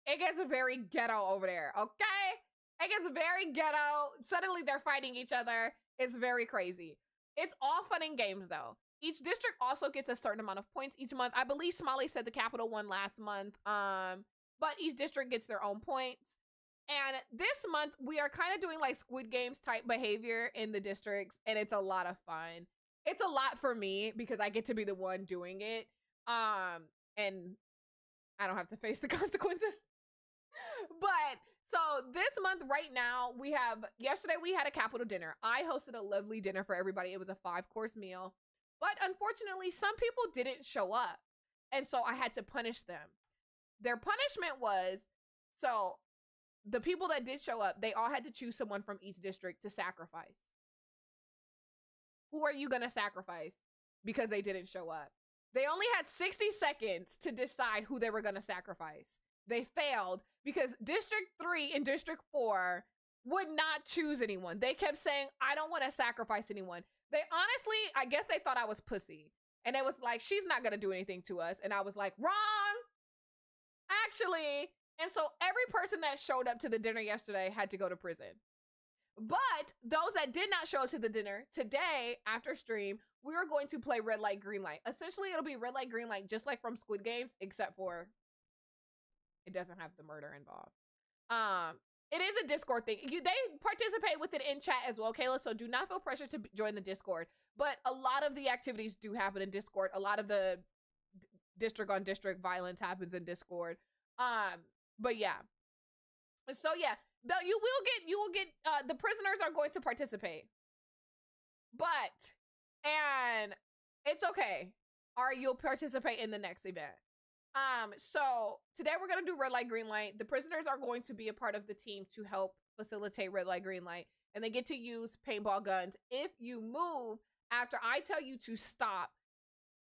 It gets very ghetto over there, okay? It gets very ghetto. Suddenly they're fighting each other. It's very crazy. It's all fun and games though. Each district also gets a certain amount of points each month. I believe Smalley said the Capitol won last month. But each district gets their own points. And this month we are kind of doing like Squid Games type behavior in the districts, and it's a lot of fun. It's a lot for me because I get to be the one doing it. And I don't have to face the consequences. But so this month right now yesterday we had a Capitol dinner. I hosted a lovely dinner for everybody. It was a 5-course meal. But unfortunately, some people didn't show up. And so I had to punish them. Their punishment was, so the people that did show up, they all had to choose someone from each district to sacrifice. Who are you going to sacrifice because they didn't show up? They only had 60 seconds to decide who they were going to sacrifice. They failed because District 3 and District 4 would not choose anyone. They kept saying, I don't want to sacrifice anyone. They honestly, I guess they thought I was pussy. And it was like, she's not going to do anything to us. And I was like, wrong. Actually. And so every person that showed up to the dinner yesterday had to go to prison. But those that did not show up to the dinner, today, after stream, we are going to play red light, green light. Essentially, it'll be red light, green light, just like from Squid Games, except for it doesn't have the murder involved. It is a Discord thing. They participate with it in chat as well, Kayla, so do not feel pressure to join the Discord. But a lot of the activities do happen in Discord. A lot of the district on district violence happens in Discord. But yeah. So yeah, you will get the prisoners are going to participate. And it's okay. Or you'll participate in the next event. So today we're gonna do red light, green light. The prisoners are going to be a part of the team to help facilitate red light, green light, and they get to use paintball guns. If you move after I tell you to stop,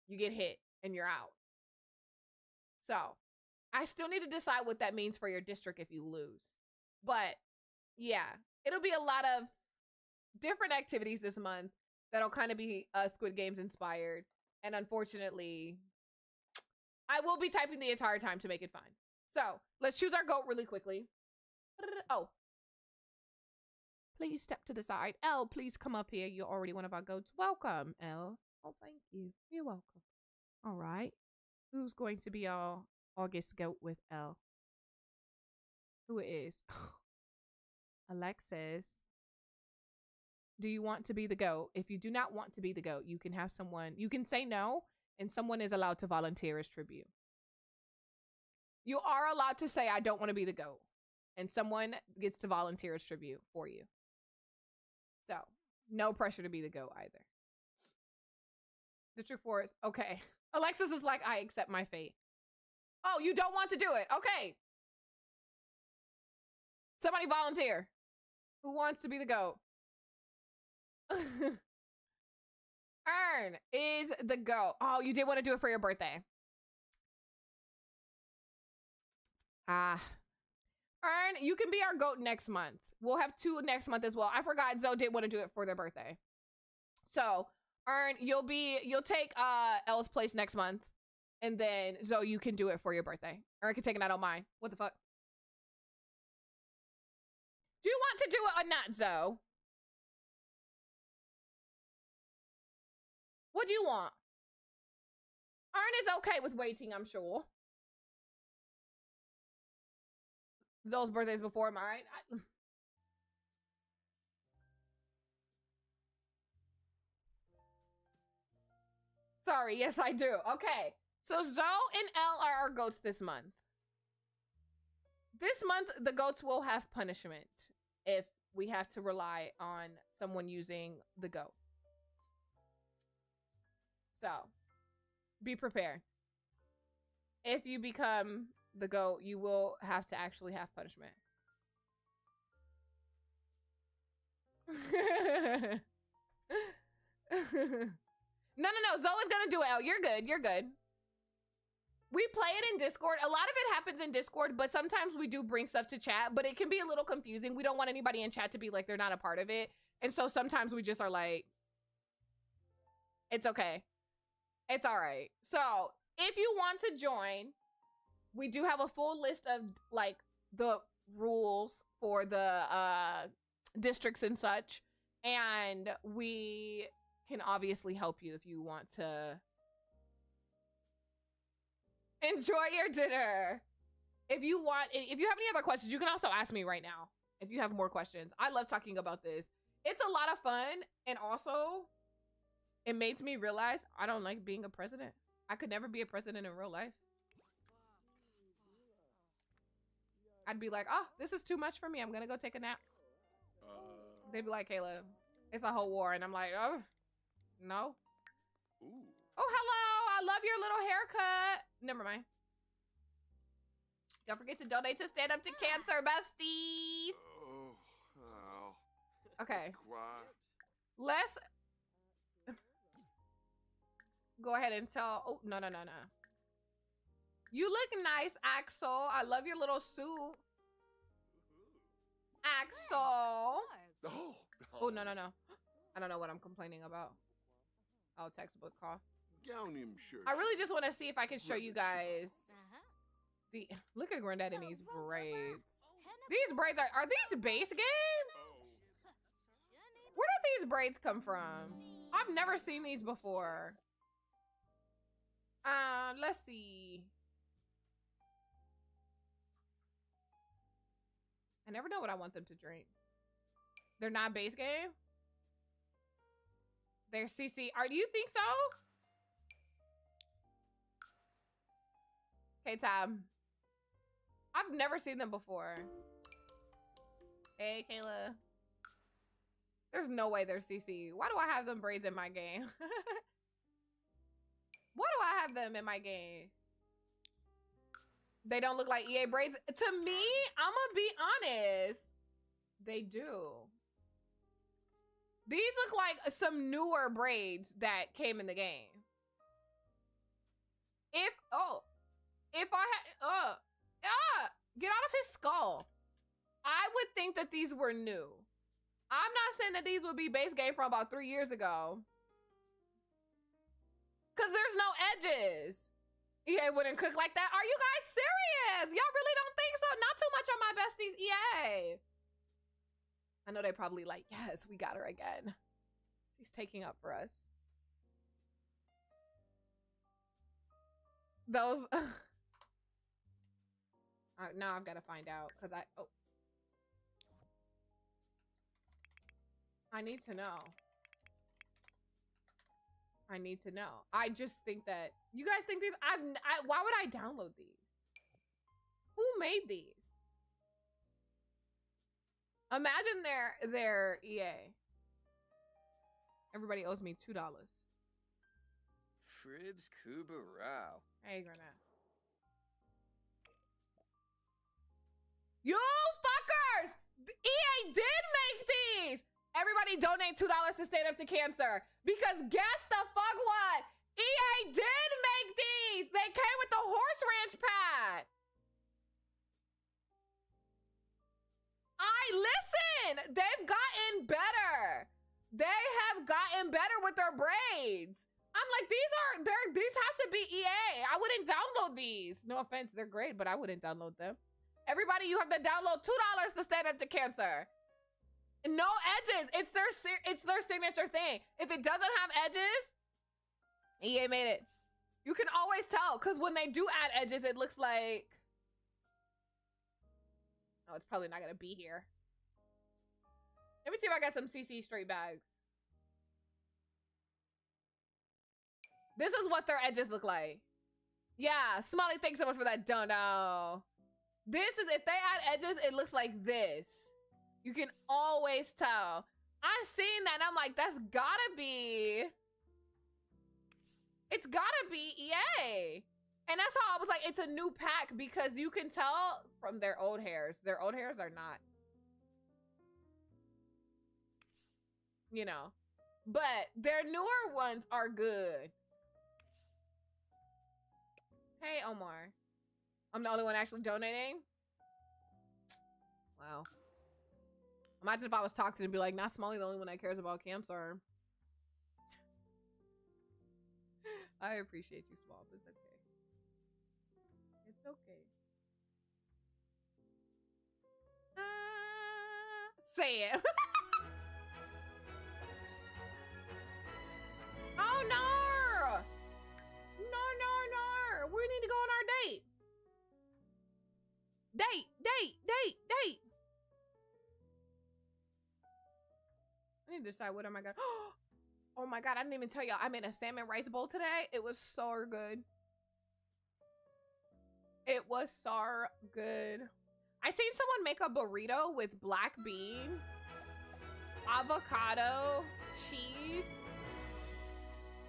you get hit and you're out. So I still need to decide what that means for your district if you lose. But yeah, it'll be a lot of different activities this month that'll kind of be Squid Games inspired. And unfortunately, I will be typing the entire time to make it fun. So let's choose our goat really quickly. Oh, please step to the side. Elle, please come up here. You're already one of our goats. Welcome, Elle. Oh, thank you. You're welcome. All right. Who's going to be our August goat with Elle? Who it is? Alexis. Do you want to be the goat? If you do not want to be the goat, you can have someone, you can say no, and someone is allowed to volunteer as tribute. You are allowed to say, I don't want to be the goat, and someone gets to volunteer as tribute for you. So, no pressure to be the goat either. District 4 is, okay. Alexis is like, I accept my fate. Oh, you don't want to do it. Okay. Somebody volunteer. Who wants to be the goat? Earn is the goat. Oh, you did want to do it for your birthday. Ah. Earn, you can be our goat next month. We'll have 2 next month as well. I forgot Zoe did want to do it for their birthday. So, Earn, you'll take Elle's place next month. And then Zoe, you can do it for your birthday. Or I can take it out on mine. What the fuck? Do you want to do it or not, Zoe? What do you want? Earn is okay with waiting, I'm sure. Zoe's birthday is before mine. Sorry, yes, I do. Okay. So Zoe and Elle are our goats this month. This month, the goats will have punishment if we have to rely on someone using the goat. So, be prepared. If you become the goat, you will have to actually have punishment. No. Zoe's gonna do it, Elle. You're good. You're good. We play it in Discord. A lot of it happens in Discord, but sometimes we do bring stuff to chat, but it can be a little confusing. We don't want anybody in chat to be like they're not a part of it. And so sometimes we just are like, it's okay. It's all right. So if you want to join, we do have a full list of like the rules for the districts and such. And we can obviously help you if you want to enjoy your dinner. If you have any other questions, you can also ask me right now. If you have more questions, I love talking about this. It's a lot of fun. And also it makes me realize I don't like being a president. I could never be a president in real life. I'd be like, oh, this is too much for me. I'm gonna go take a nap. They'd be like, Kayla, it's a whole war. And I'm like, oh, no. Ooh. Oh, hello. I love your little haircut. Never mind. Don't forget to donate to Stand Up to Cancer, besties. Oh, wow. Okay. Quiet. Let's go ahead and tell. Oh, no. You look nice, Axel. I love your little suit. Axel. Oh, no. I don't know what I'm complaining about. Oh, textbook cost. I really just want to see if I can show you guys the look at Granddad in these braids. These braids are these base game? Where did these braids come from? I've never seen these before. Let's see. I never know what I want them to drink. They're not base game? They're CC. Do you think so? Okay, Tom. I've never seen them before. Hey, Kayla. There's no way they're CC. Why do I have them braids in my game? Why do I have them in my game? They don't look like EA braids. To me, I'm gonna be honest. They do. These look like some newer braids that came in the game. If I had, get out of his skull. I would think that these were new. I'm not saying that these would be base game from about 3 years ago. Cause there's no edges. EA wouldn't cook like that. Are you guys serious? Y'all really don't think so? Not too much on my besties, EA. I know they probably like, yes, we got her again. She's taking up for us. Those. Now I've got to find out because I need to know. I need to know. I just think that you guys think these. Why would I download these? Who made these? Imagine their EA. Everybody owes me $2. Fribs Kubarao. Hey, Granat. You fuckers! EA did make these. Everybody donate $2 to stand up to cancer. Because guess the fuck what? EA did make these. They came with the horse ranch pad. Listen, they've gotten better. They have gotten better with their braids. I'm like, these have to be EA. I wouldn't download these. No offense, they're great, but I wouldn't download them. Everybody, you have to download $2 to stand up to cancer. No edges. It's their signature thing. If it doesn't have edges, EA made it. You can always tell, because when they do add edges, it looks like, oh, it's probably not gonna be here. Let me see if I got some CC straight bags. This is what their edges look like. Yeah, Smiley, thanks so much for that dono. This is, if they add edges, it looks like this. You can always tell. I've seen that and I'm like, that's gotta be, it's gotta be EA. And that's how I was like, it's a new pack, because you can tell from their old hairs. Their old hairs are not, you know, but their newer ones are good. Hey, Omar. I'm the only one actually donating? Wow. Imagine if I was toxic and be like, not Smalley, the only one that cares about cancer. I appreciate you, Smalls. It's okay. It's okay. Say it. Oh, no. No. We need to go on our date. Date. I need to decide what am I gonna. Oh my god, I didn't even tell y'all. I made a salmon rice bowl today. It was so good. It was so good. I seen someone make a burrito with black bean, avocado, cheese.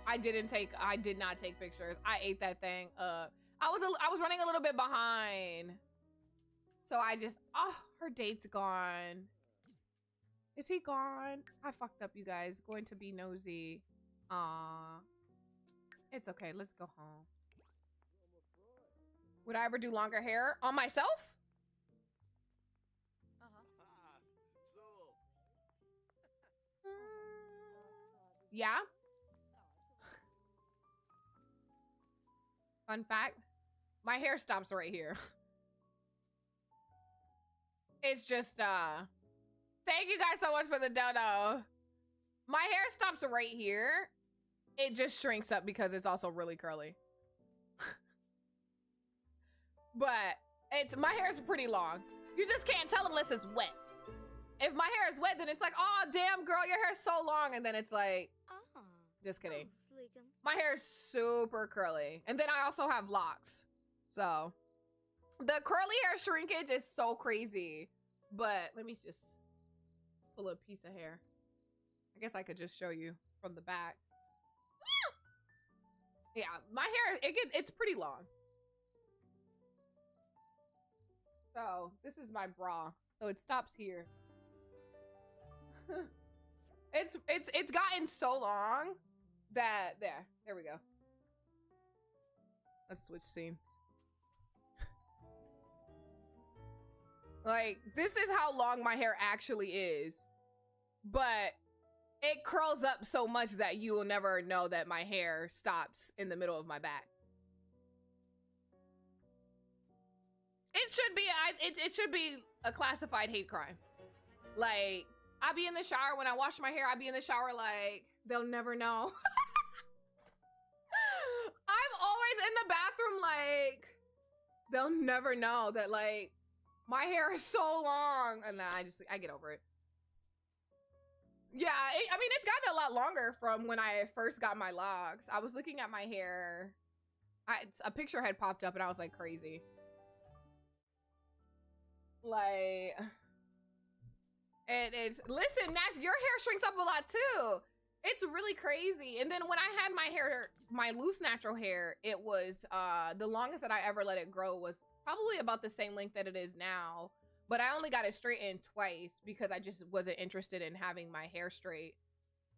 I did not take pictures. I ate that thing up. I was running a little bit behind. So I just, oh, her date's gone. Is he gone? I fucked up, you guys. Going to be nosy. Aw. It's okay. Let's go home. Would I ever do longer hair on myself? Yeah. Fun fact, my hair stops right here. It's just, thank you guys so much for the dono. My hair stops right here. It just shrinks up because it's also really curly. But my hair is pretty long. You just can't tell unless it's wet. If my hair is wet, then it's like, oh, damn, girl, your hair's so long. And then it's like, just kidding. My hair is super curly. And then I also have locks. So the curly hair shrinkage is so crazy. But let me just pull a piece of hair. I guess I could just show you from the back. Yeah, my hair, it's pretty long. So this is my bra. So it stops here. It's gotten so long that there we go. Let's switch seams. Like, this is how long my hair actually is, but it curls up so much that you will never know that my hair stops in the middle of my back. It should be a classified hate crime. Like, I be in the shower when I wash my hair. I be in the shower like, they'll never know. I'm always in the bathroom like, they'll never know that, like, my hair is so long. And then I get over it. Yeah, I mean, it's gotten a lot longer from when I first got my locks. I was looking at my hair. A picture had popped up and I was like, crazy. Like, listen, your hair shrinks up a lot too. It's really crazy. And then when I had my loose natural hair, it was, the longest that I ever let it grow was probably about the same length that it is now. But I only got it straightened twice because I just wasn't interested in having my hair straight.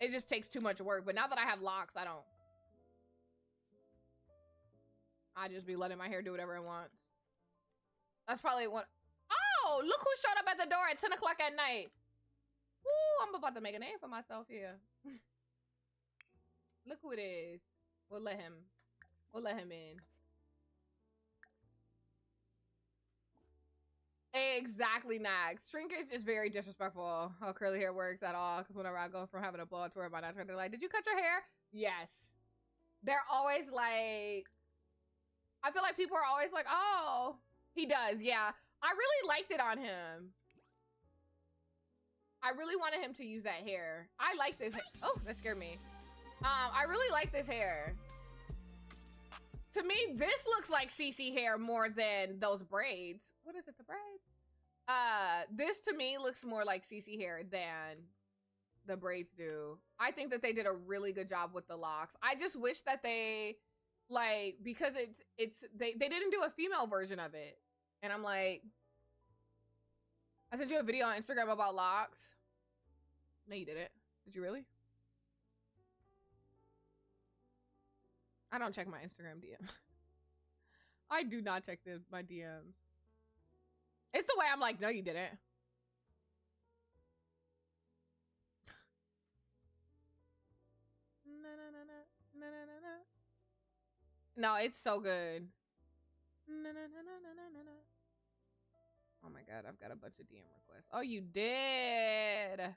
It just takes too much work. But now that I have locks, I don't. I just be letting my hair do whatever it wants. That's probably what. Oh, look who showed up at the door at 10 o'clock at night. Woo, I'm about to make a name for myself here. Look who it is. We'll let him in. Exactly, Nags. Shrinkage is very disrespectful how curly hair works at all. Because whenever I go from having a blowout to where my natural, they're like, did you cut your hair? Yes. They're always like, I feel like people are always like, oh, he does. Yeah. I really liked it on him. I really wanted him to use that hair. I like this. Oh, that scared me. I really like this hair. To me, this looks like CC hair more than those braids. What is it, the braids? This to me looks more like CC hair than the braids do. I think that they did a really good job with the locks. I just wish that they, like, because they didn't do a female version of it. And I'm like, I sent you a video on Instagram about locks. No, you didn't. Did you really? I don't check my Instagram DMs. I do not check my DMs. It's the way I'm like, no, you didn't. No, it's so good. Oh my god, I've got a bunch of DM requests. Oh, you did.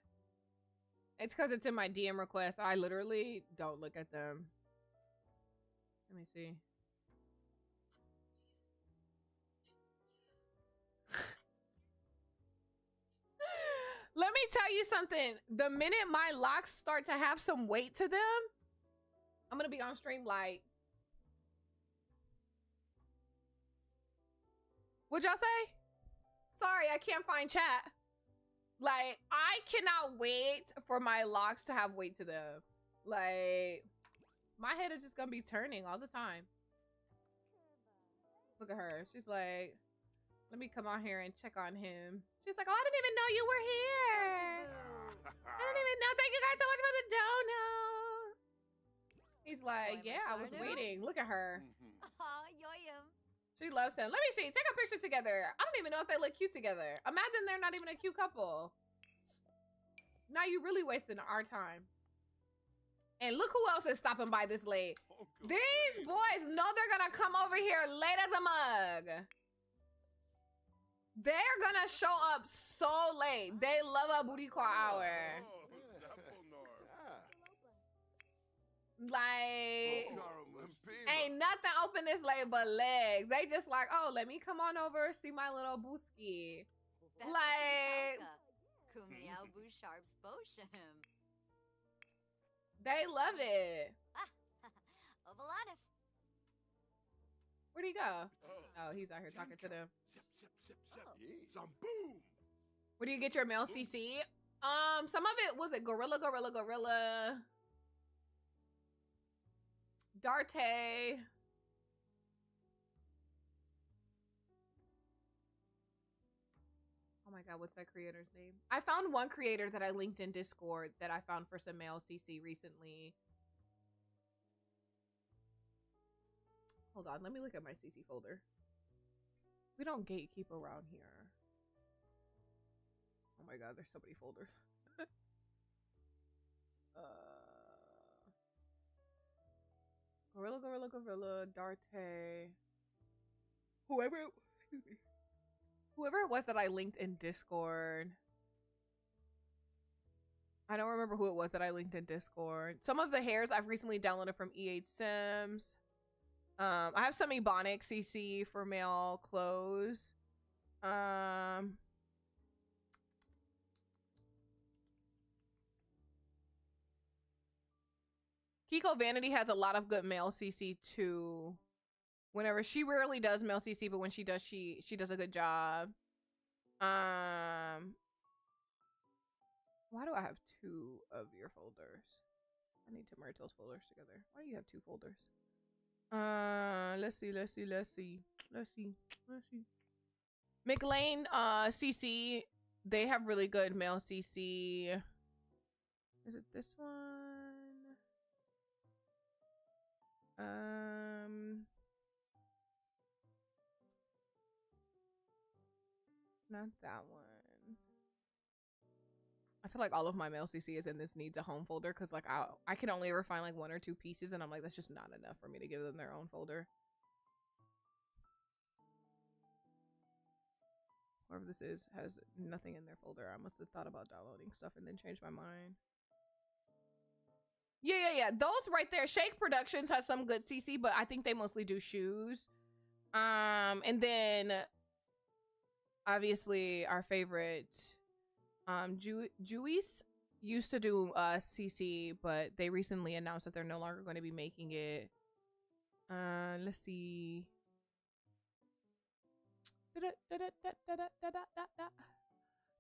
It's because it's in my DM requests. I literally don't look at them. Let me see. Let me tell you something. The minute my locks start to have some weight to them, I'm gonna be on stream like, what'd y'all say? Sorry, I can't find chat. Like, I cannot wait for my locks to have weight to them. Like, my head is just gonna be turning all the time. Look at her. She's like, let me come on here and check on him. She's like, oh, I didn't even know you were here. I didn't even know. Thank you guys so much for the donut. He's like, yeah, I was waiting. Look at her. She loves him. Let me see. Take a picture together. I don't even know if they look cute together. Imagine they're not even a cute couple. Now you really wasting our time. And look who else is stopping by this late. These boys know they're gonna come over here late as a mug. They're gonna show up so late. They love a booty call hour. Like, ain't nothing open this late but legs. They just like, oh, let me come on over, see my little booski. Like, they love it. Where'd he go? Oh, he's out here talking to them. Where do you get your male CC? Some of it was it Gorilla. Darte. Oh my god, what's that creator's name? I found one creator that I linked in Discord that I found for some male CC recently. Hold on, let me look at my CC folder. We don't gatekeep around here. Oh my god, there's so many folders. Gorilla, Darte. Whoever it was that I linked in Discord. I don't remember who it was that I linked in Discord. Some of the hairs I've recently downloaded from SIMS. I have some Ebonic CC for male clothes. Kiko Vanity has a lot of good male CC too. Whenever she rarely does male CC, but when she does, she does a good job. Why do I have two of your folders? I need to merge those folders together. Why do you have two folders? Let's see. McLean, CC, they have really good male CC. Is it this one? Not that one. I feel like all of my male CC is in this needs a home folder because like I can only ever find like 1 or 2 pieces and I'm like, that's just not enough for me to give them their own folder. Whoever this is has nothing in their folder. I must have thought about downloading stuff and then changed my mind. Yeah. Those right there. Shake Productions has some good CC, but I think they mostly do shoes. And then obviously our favorite Juice used to do CC, but they recently announced that they're no longer going to be making it. Let's see.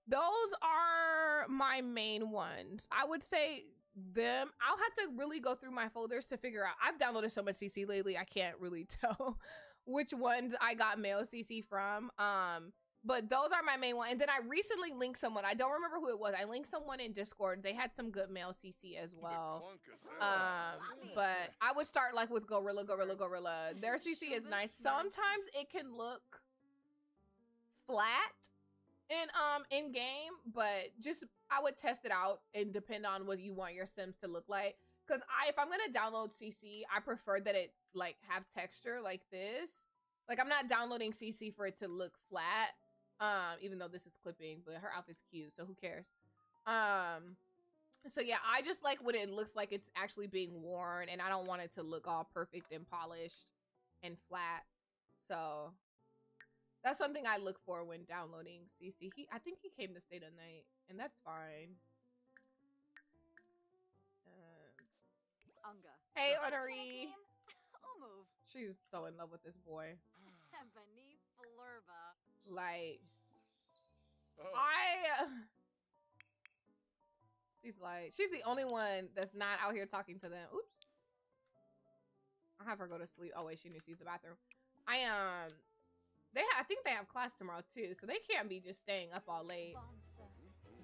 Those are my main ones. I would say them. I'll have to really go through my folders to figure out. I've downloaded so much CC lately, I can't really tell which ones I got male CC from. But those are my main one. And then I recently linked someone. I don't remember who it was. I linked someone in Discord. They had some good male CC as well. But I would start like with Gorilla. Their CC is nice. Sometimes it can look flat in game, but just I would test it out and depend on what you want your Sims to look like. Because if I'm gonna download CC, I prefer that it like have texture like this. Like I'm not downloading CC for it to look flat. Even though this is clipping, but her outfit's cute, so who cares? So yeah, I just like what it looks like it's actually being worn, and I don't want it to look all perfect and polished and flat. So that's something I look for when downloading CC. I think he came to stay the night, and that's fine. Hey, Honoree. She's so in love with this boy. Like, she's the only one that's not out here talking to them. Oops. I'll have her go to sleep. Oh wait, she needs to use the bathroom. I think they have class tomorrow too, so they can't be just staying up all late.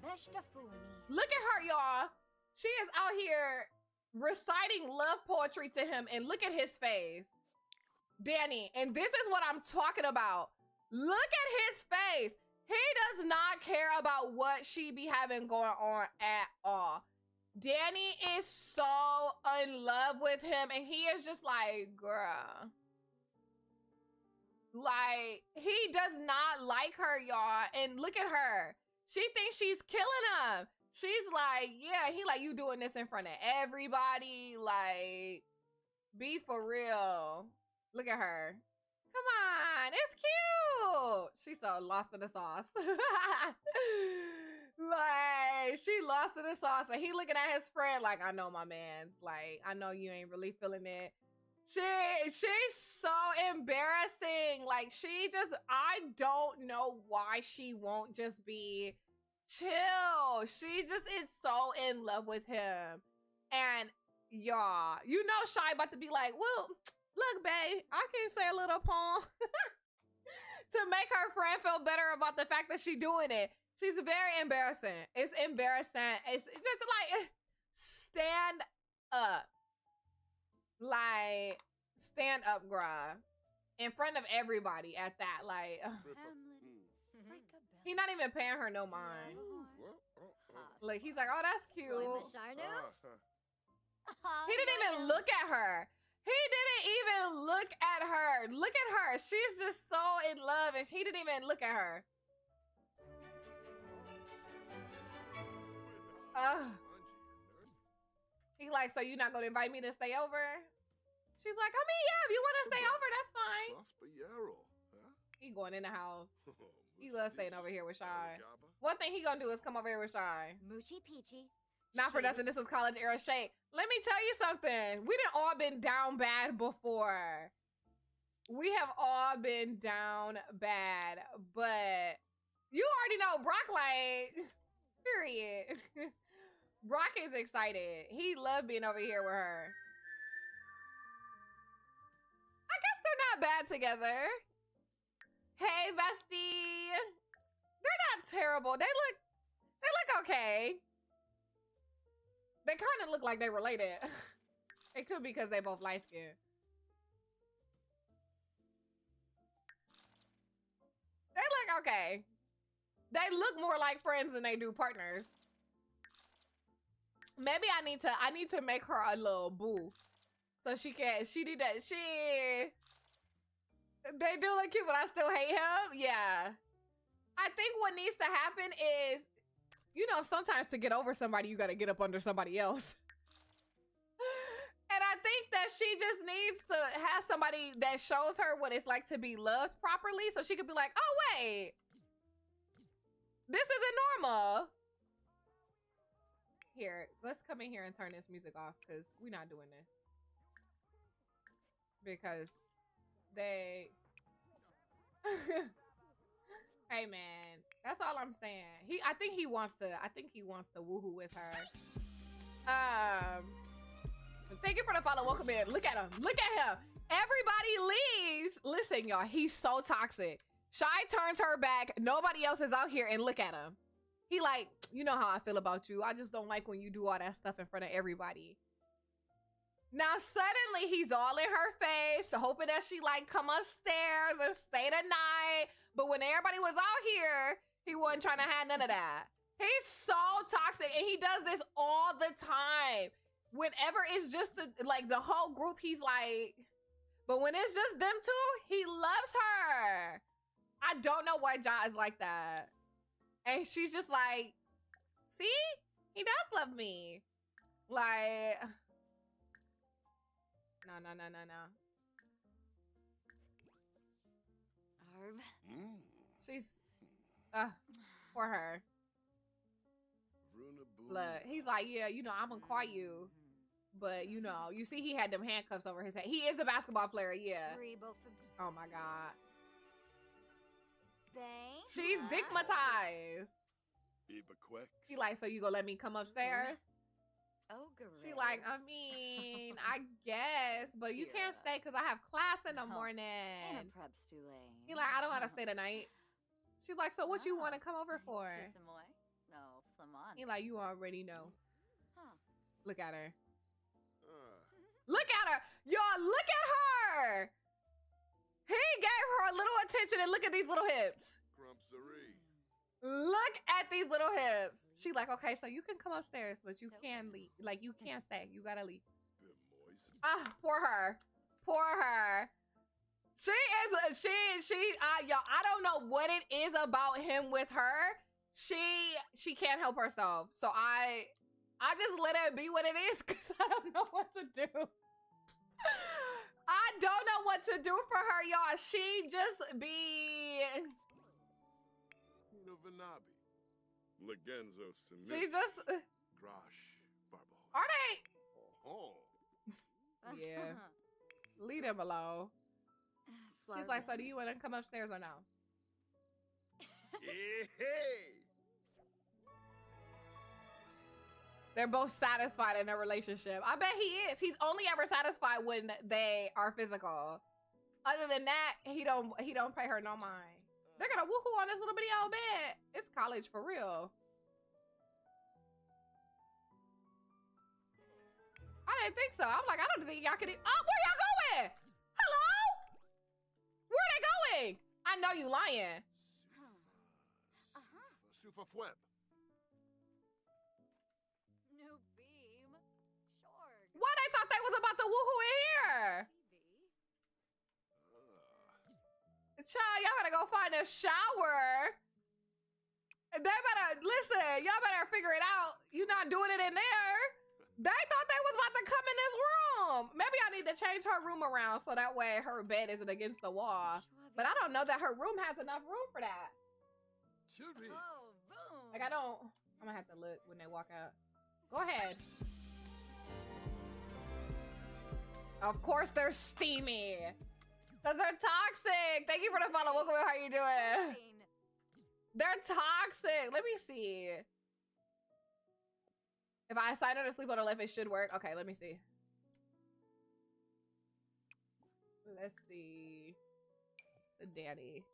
Look at her, y'all. She is out here reciting love poetry to him, and look at his face. Danny, and this is what I'm talking about. Look at his face. He does not care about what she be having going on at all. Danny is so in love with him, and he is just like, girl. Like, he does not like her, y'all. And look at her. She thinks she's killing him. She's like, yeah, he like, you doing this in front of everybody. Like, be for real. Look at her. Come on, it's cute. She's so lost in the sauce. Like, she lost in the sauce, and he looking at his friend like, I know my man's. Like, I know you ain't really feeling it. She's so embarrassing. Like, I don't know why she won't just be chill. She just is so in love with him. And y'all, you know Shy about to be like, well, look, babe, I can say a little poem to make her friend feel better about the fact that she doing it. She's very embarrassing. It's embarrassing. It's just like, stand up. Like, stand up, bruh. In front of everybody at that. Like, he not even paying her no mind. Like, he's like, oh, that's cute. He didn't even look at her. He didn't even look at her. Look at her. She's just so in love, and he didn't even look at her. He like, so you not gonna invite me to stay over? She's like, I mean, yeah, if you want to stay over, that's fine. He going in the house. He loves staying over here with Shy. One thing he gonna do is come over here with Shy. Moochie Peachy. Not for nothing, this was college era shade. Let me tell you something. We done all been down bad before. We have all been down bad, but you already know Brock, like, period. Brock is excited. He loved being over here with her. I guess they're not bad together. Hey, bestie. terrible. They look okay. They kind of look like they related. It could be because they both light skinned. They look okay. They look more like friends than they do partners. Maybe I need to make her a little boo. So she did that. They do look cute, but I still hate him. Yeah. I think what needs to happen is, you know, sometimes to get over somebody, you got to get up under somebody else. And I think that she just needs to have somebody that shows her what it's like to be loved properly. So she could be like, oh, wait, this isn't normal. Here, let's come in here and turn this music off because we're not doing this. Because they... Hey, man, that's all I'm saying. I think he wants to woohoo with her. Thank you for the follow. Welcome in. Look at him. Look at him. Everybody leaves. Listen, y'all, he's so toxic. Shy turns her back. Nobody else is out here, and look at him. He like, you know how I feel about you. I just don't like when you do all that stuff in front of everybody. Now, suddenly, he's all in her face, hoping that she, like, come upstairs and stay the night. But when everybody was out here, he wasn't trying to have none of that. He's so toxic, and he does this all the time. Whenever it's just, the whole group, he's like... But when it's just them two, he loves her. I don't know why Ja is like that. And she's just like, see? He does love me. Like... No. Arb. She's for her. Look, he's like, yeah, you know, I'm gonna call you, but you know, you see, he had them handcuffs over his head. He is the basketball player, yeah. Oh my god. She's stigmatized. She like, so you gonna let me come upstairs? She like, I mean, I guess, but you can't stay because I have class in the morning. He like, I don't want to stay tonight. She's like, so what you want to come over for? He like, you already know. Look at her. Look at her. Y'all, look at her. He gave her a little attention and look at these little hips. Look at these little hips. She like, okay, so you can come upstairs, but you can leave. Like, you can't stay. You gotta leave. Poor her. Poor her. Y'all, I don't know what it is about him with her. She can't help herself. So I just let it be what it is because I don't know what to do. I don't know what to do for her, y'all. She just be... She just... Are they? Yeah. Leave them alone. She's like, so do you want to come upstairs or no? They're both satisfied in their relationship. I bet he is. He's only ever satisfied when they are physical. Other than that, he don't pay her no mind. They're gonna woohoo on this little bitty old bed. It's college for real. I didn't think so. I'm like, I don't think y'all could. Oh, where y'all going? Hello? Where are they going? I know you lying. Why they thought they was about to woohoo in here? Child, y'all better go find a shower. They better, listen, y'all better figure it out. You're not doing it in there. They thought they was about to come in this room. Maybe I need to change her room around so that way her bed isn't against the wall. But I don't know that her room has enough room for that. Like, I'm gonna have to look when they walk out. Go ahead. Of course they're steamy. Because they're toxic. Thank you for the follow. Welcome. How you doing? They're toxic. Let me see. If I assign her to sleep on the left, it should work. Okay, let me see. Let's see. The daddy.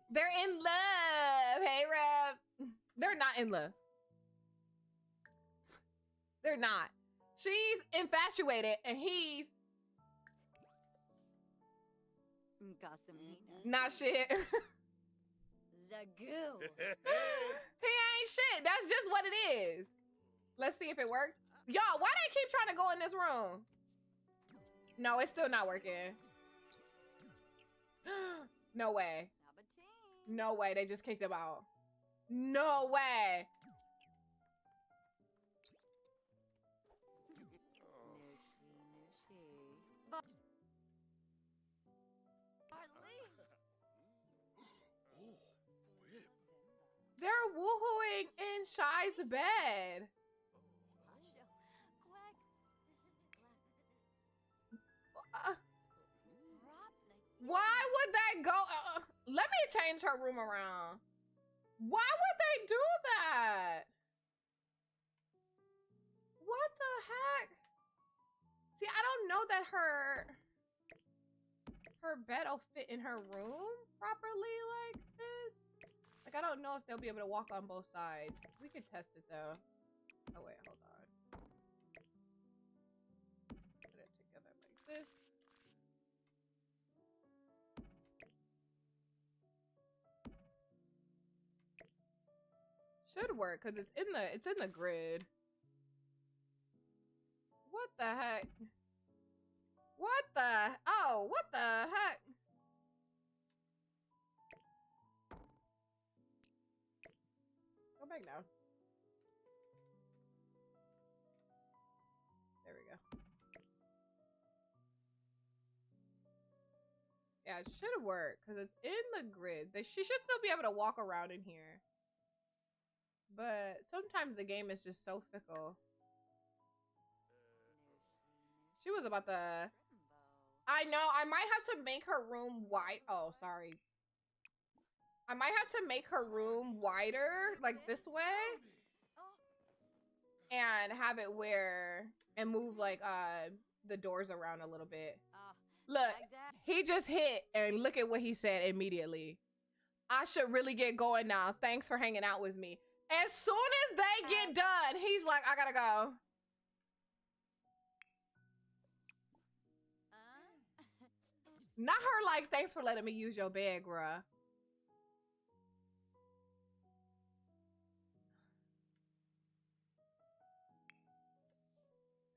They're in love. Rev. Hey, Rev. They're not in love. They're not. She's infatuated and he's not shit. Zagoo. He ain't shit. That's just what it is. Let's see if it works. Y'all, why they keep trying to go in this room? No, it's still not working. No way. No way. They just kicked him out. No way. They're woohooing in Shy's bed. Why would they go? Let me change her room around. Why would they do that? What the heck? See, I don't know that her bed will fit in her room properly like this. Like, I don't know if they'll be able to walk on both sides. We could test it though. Oh wait, hold on. Put it together like this. Should work because it's in the grid. What the heck? What the? Oh, what the heck? Go back down. There we go. Yeah, it should work because it's in the grid. She should still be able to walk around in here. But sometimes the game is just so fickle. She was about to... I know, I might have to make her room wide. Oh, sorry. I might have to make her room wider, like this way. And have it where... And move, like, the doors around a little bit. Look, he just hit, and look at what he said immediately. I should really get going now. Thanks for hanging out with me. As soon as they get done, he's like, I gotta go. Not her like, thanks for letting me use your bed, bruh.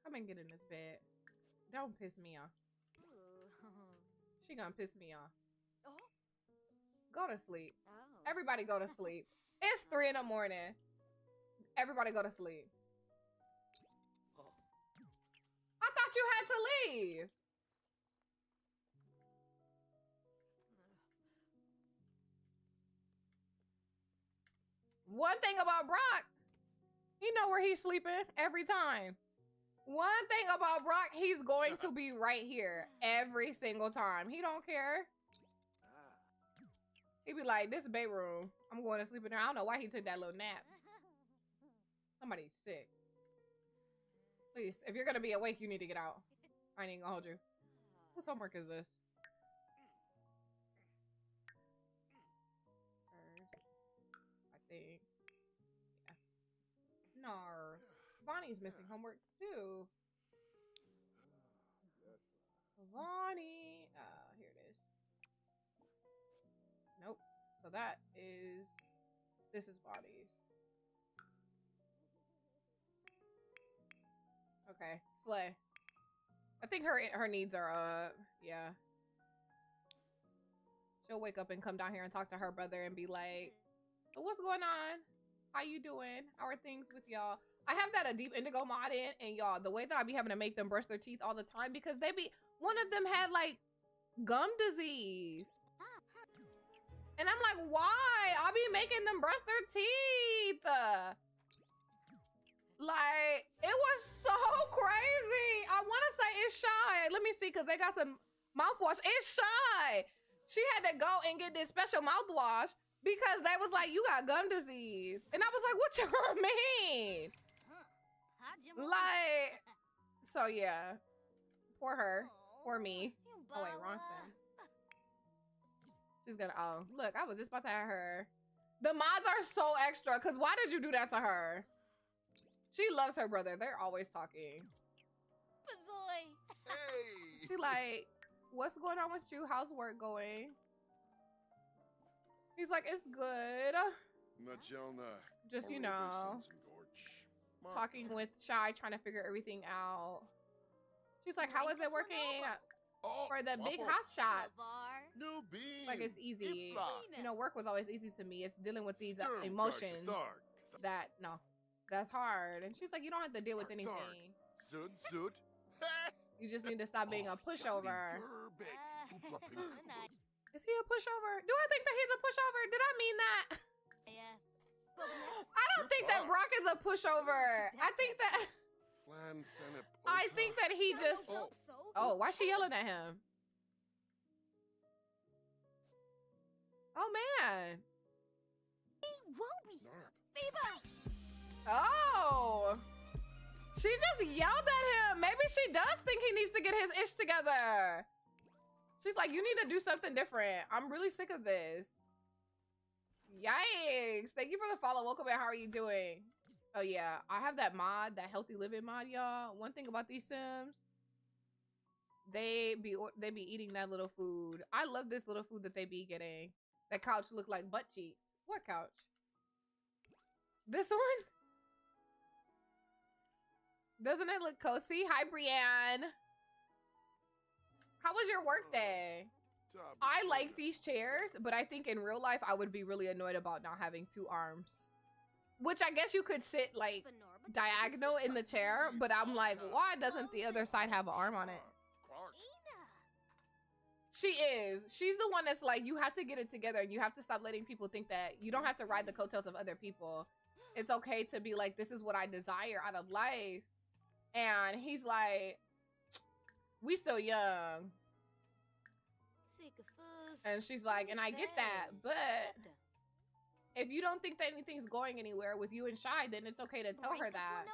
Come and get in this bed. Don't piss me off. She gonna piss me off. Go to sleep. Everybody go to sleep. It's 3 in the morning. Everybody go to sleep. I thought you had to leave. One thing about Brock, he know where he's sleeping every time. One thing about Brock, he's going to be right here every single time. He don't care. He be like, this is bae room. I'm going to sleep in there. I don't know why he took that little nap. Somebody's sick. Please, if you're going to be awake, you need to get out. I ain't gonna hold you. Whose homework is this? I think. Yeah. No. Bonnie's missing homework too. Bonnie. Here it is. Nope. So that is... This is Bonnie's. Okay. Slay. I think her needs are, yeah. She'll wake up and come down here and talk to her brother and be like, so what's going on? How you doing? How are things with y'all? I have that a deep indigo mod in, and y'all, the way that I be having to make them brush their teeth all the time because they be, one of them had like gum disease. And I'm like, why? I'll be making them brush their teeth. Like, it was so crazy. I want to say it's Shy. Let me see, because they got some mouthwash. It's Shy. She had to go and get this special mouthwash because they was like, you got gum disease. And I was like, what you mean? Like, so yeah. Poor her. Poor me. Oh, wait, wrong thing. She's gonna, oh, look, I was just about to have her The mods are so extra, because why did you do that to her? She loves her brother. They're always talking. Bazoy. Hey! She like, what's going on with you? How's work going? He's like, it's good. Najelna. Just, you know, talking with Shy, trying to figure everything out. She's like, how is it working for the big hot shot? New bean. Like, it's easy. Ifla. You know, work was always easy to me. It's dealing with these emotions that, no, that's hard. And she's like, you don't have to deal with anything. Sud, sud. You just need to stop being a pushover. Nice. Is he a pushover? Do I think that he's a pushover? Did I mean that? Yeah. I don't think that Brock is a pushover. I think that he just. Oh, why is she yelling at him? Oh man. Oh. She just yelled at him. Maybe she does think he needs to get his ish together. She's like, you need to do something different. I'm really sick of this. Yikes. Thank you for the follow. Welcome back. How are you doing? Oh yeah, I have that mod, that healthy living mod, y'all. One thing about these Sims, they be eating that little food. I love this little food that they be getting. That couch look like butt cheeks. What couch? This one? Doesn't it look cozy? Hi, Brienne. How was your work day? I like these chairs, but I think in real life I would be really annoyed about not having two arms. Which I guess you could sit like diagonal in the chair, but I'm like, why doesn't the other side have an arm on it? She is. She's the one that's like, you have to get it together and you have to stop letting people think that you don't have to ride the coattails of other people. It's okay to be like, this is what I desire out of life. And he's like, we still young. And she's like, and I get that, but if you don't think that anything's going anywhere with you and Shy, then it's okay to tell her that.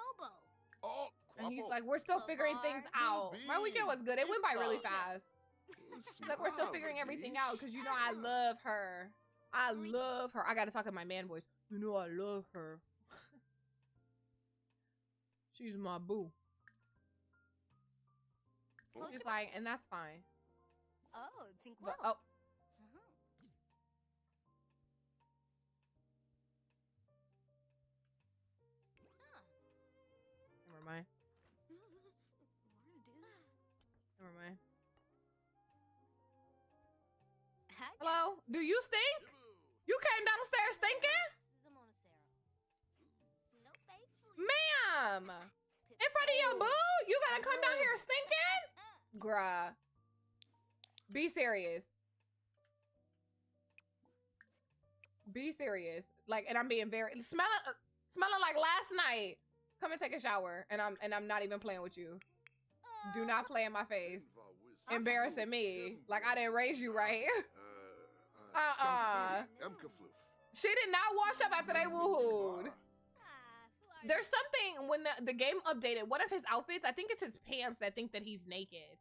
And he's like, we're still figuring things out. My weekend was good. It went by really fast. She's like, we're still figuring everything out because, you know, I love her. I love her. I got to talk in my man voice. You know, I love her. She's my boo. She's like, and that's fine. But, oh. Never mind. Never mind. Hello? Do you stink? You came downstairs stinking? Ma'am! In front of your boo? You gotta come down here stinking? Bruh. Be serious. Be serious. Like, and I'm being very smelling like last night. Come and take a shower, and I'm not even playing with you. Do not play in my face. Embarrassing me. Like I didn't raise you right. She did not wash up after they woohooed. There's something when the game updated, one of his outfits, I think it's his pants that think that he's naked.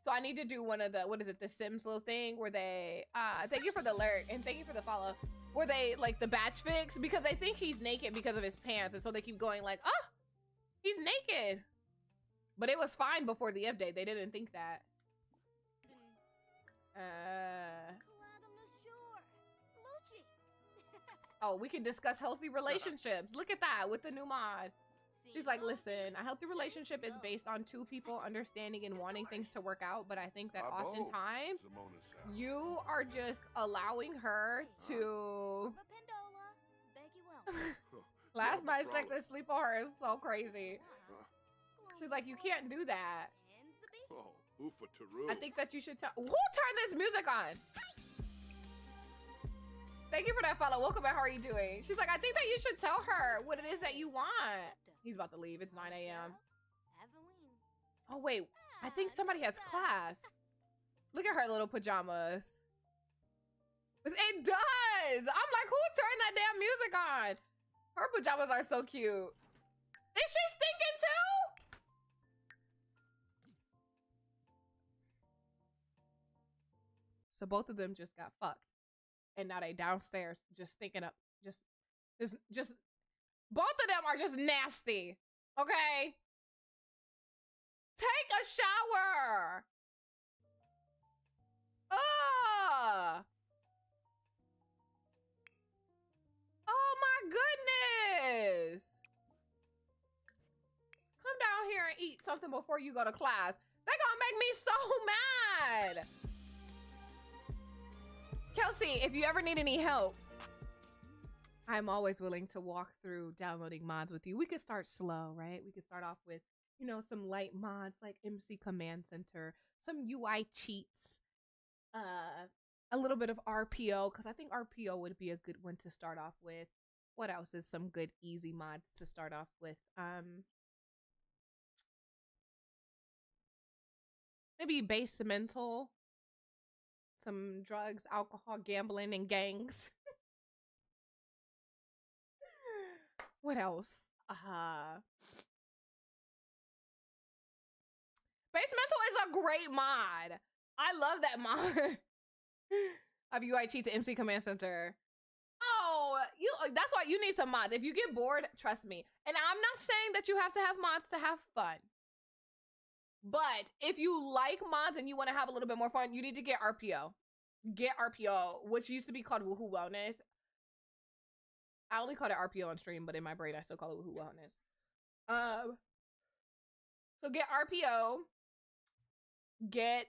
So I need to do one of the, what is it, the Sims little thing where they, thank you for the alert and thank you for the follow, where they, like, the batch fix, because they think he's naked because of his pants, and so they keep going like, oh, he's naked. But it was fine before the update. They didn't think that. Oh, we can discuss healthy relationships. Look at that with the new mod. She's like, listen, a healthy relationship is based on two people understanding and wanting things to work out. But I think that oftentimes you are just allowing her to... Last night's sex and sleep on her is so crazy. She's like, you can't do that. I think that you should tell... Who turned this music on? Thank you for that follow. Welcome back. How are you doing? She's like, I think that you should tell her what it is that you want. He's about to leave. It's 9 a.m. Oh, wait. I think somebody has class. Look at her little pajamas. It does. I'm like, who turned that damn music on? Her pajamas are so cute. Is she stinking too? So both of them just got fucked. and now they downstairs just thinking up, just both of them are just nasty. Okay, take a shower. Ugh. Oh my goodness. Come down here and eat something before you go to class. They're gonna make me so mad. Kelsey, if you ever need any help, I'm always willing to walk through downloading mods with you. We could start slow, right? We could start off with, you know, some light mods like MC Command Center, some UI cheats, a little bit of RPO, because I think RPO would be a good one to start off with. What else is some good easy mods to start off with? Maybe basemental, some drugs, alcohol, gambling, and gangs. What else? Basemental is a great mod. I love that mod. Of UI cheats to MC Command Center. Oh, that's why you need some mods. If you get bored, trust me. And I'm not saying that you have to have mods to have fun. But if you like mods and you want to have a little bit more fun, you need to get RPO. Get RPO, which used to be called Woohoo Wellness. I only called it RPO on stream, but in my brain, I still call it Woohoo Wellness. So get RPO. Get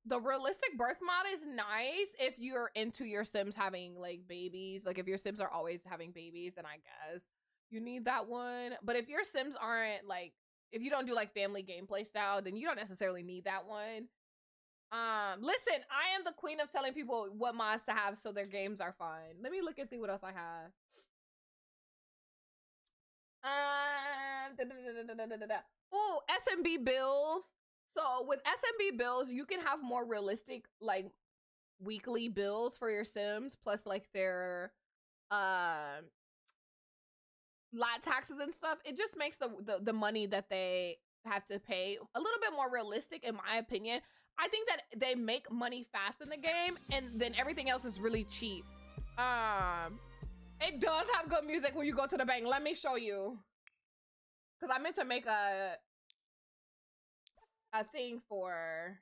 the realistic birth mod is nice if you're into your Sims having like babies. Like if your Sims are always having babies, then I guess you need that one. But if your Sims aren't like, if you don't do like family gameplay style, then you don't necessarily need that one. Listen, I am the queen of telling people what mods to have so their games are fun. Let me look and see what else I have. Oh, SMB bills. So with SMB bills, you can have more realistic like weekly bills for your Sims, plus like their lot taxes and stuff. It just makes the money that they have to pay a little bit more realistic, in my opinion. I think that they make money fast in the game, and then everything else is really cheap. It does have good music when you go to the bank. Let me show you, because I meant to make a thing for.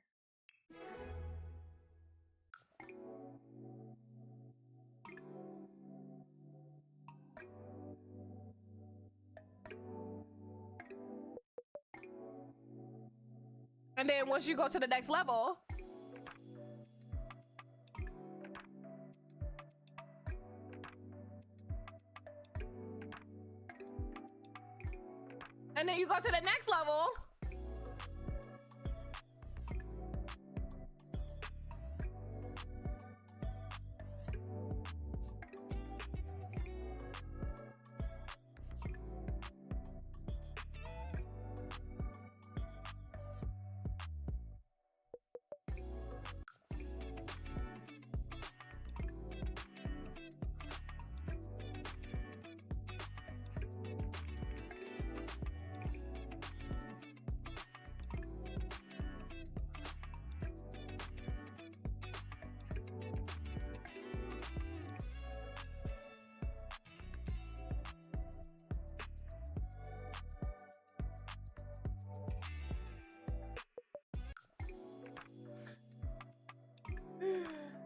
And then once you go to the next level, and then you go to the next level,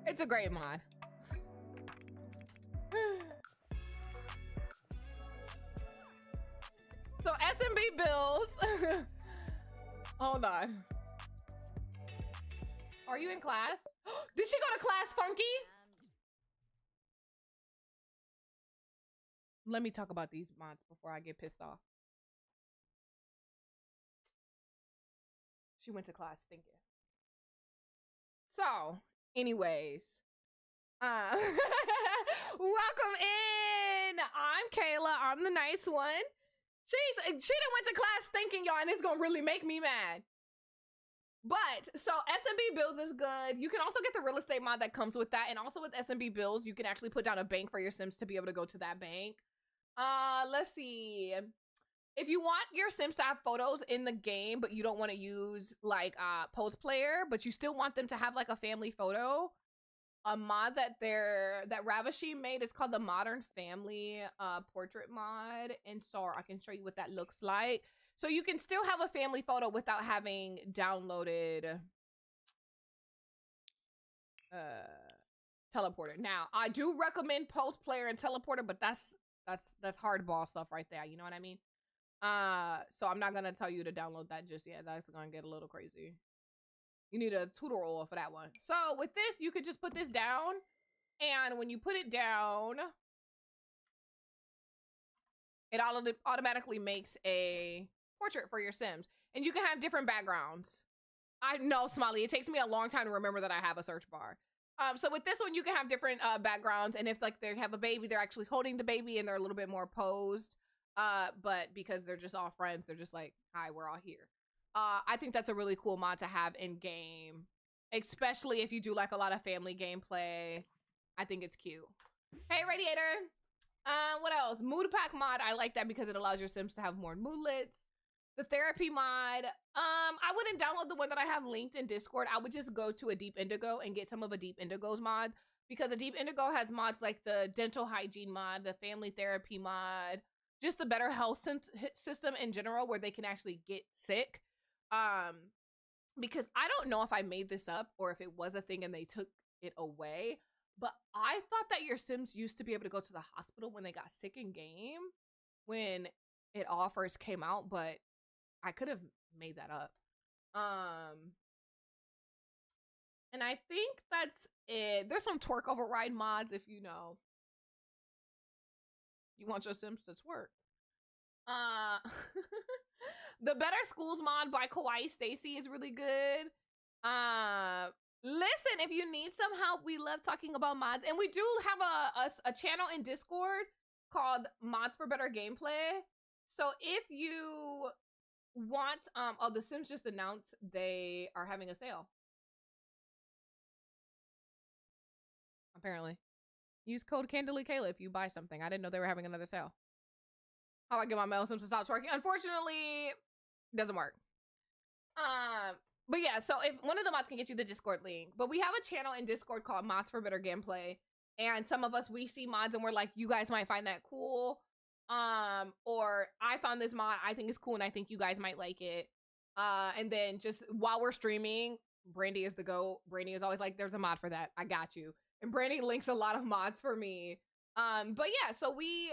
it's a great mod. So SMB bills. Hold on. Are you in class? Did she go to class, Funky? Let me talk about these mods before I get pissed off. She went to class thinking. So, anyways, welcome in. I'm Kayla. I'm the nice one. She done went to class thinking, y'all, and it's gonna really make me mad. But so SMB bills is good. You can also get the real estate mod that comes with that, and also with SMB bills, you can actually put down a bank for your Sims to be able to go to that bank. Let's see. If you want your Sims to have photos in the game, but you don't want to use like post player, but you still want them to have like a family photo, a mod that Ravishing made. It's called the Modern Family Portrait mod. And so I can show you what that looks like. So you can still have a family photo without having downloaded teleporter. Now, I do recommend post player and teleporter, but that's hardball stuff right there. You know what I mean? So I'm not gonna tell you to download that just yet. That's gonna get a little crazy. You need a tutorial for that one. So with this, you could just put this down, and when you put it down, it automatically makes a portrait for your Sims, and you can have different backgrounds. I know, Smiley, it takes me a long time to remember that I have a search bar. So with this one, you can have different backgrounds, and if like they have a baby, they're actually holding the baby and they're a little bit more posed. But because they're just all friends, they're just like, hi, we're all here. I think that's a really cool mod to have in game, especially if you do like a lot of family gameplay. I think it's cute. Hey, Radiator. What else? Mood pack mod. I like that because it allows your Sims to have more moodlets. The therapy mod. I wouldn't download the one that I have linked in Discord. I would just go to a Deep Indigo and get some of a Deep Indigo's mod, because a Deep Indigo has mods like the dental hygiene mod, the family therapy mod, just the better health system in general where they can actually get sick. Because I don't know if I made this up or if it was a thing and they took it away, but I thought that your Sims used to be able to go to the hospital when they got sick in game when it all first came out, but I could have made that up. And I think that's it. There's some twerk override mods if you know. You want your Sims to twerk. The Better Schools mod by Kawaii Stacy is really good. Listen, if you need some help, we love talking about mods. And we do have a channel in Discord called Mods for Better Gameplay. So if you want, oh, The Sims just announced they are having a sale. Apparently. Use code KandidlyKayla if you buy something. I didn't know they were having another sale. How do I get my male Sims to stop twerking? Unfortunately, doesn't work. But yeah, so if one of the mods can get you the Discord link, but we have a channel in Discord called Mods for Better Gameplay, and some of us, we see mods and we're like, you guys might find that cool, or I found this mod, I think it's cool and I think you guys might like it, and then just while we're streaming, Brandy is the GOAT. Brandy is always like, there's a mod for that, I got you, and Brandy links a lot of mods for me. But yeah, so we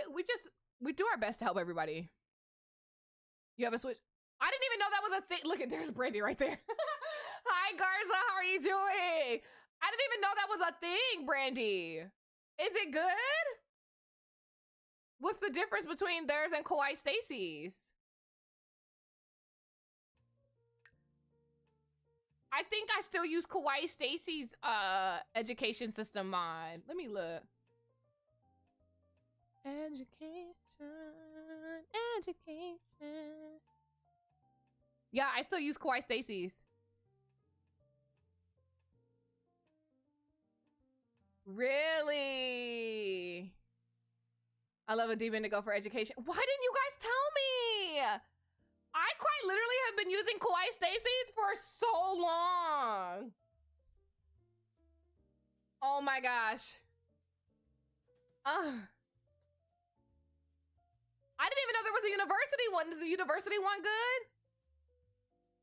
do our best to help everybody. You have a Switch? I didn't even know that was a thing. Look at, there's Brandy right there. Hi, Garza. How are you doing? I didn't even know that was a thing, Brandy. Is it good? What's the difference between theirs and Kawaii Stacy's? I think I still use Kawaii Stacy's education system mod. Let me look. Education. Yeah, I still use Kawaii Stacy's. Really? I love a Deep Indigo for education. Why didn't you guys tell me? I quite literally have been using Kawaii Stacy's for so long. Oh my gosh. I didn't even know there was a university one. Is the university one good?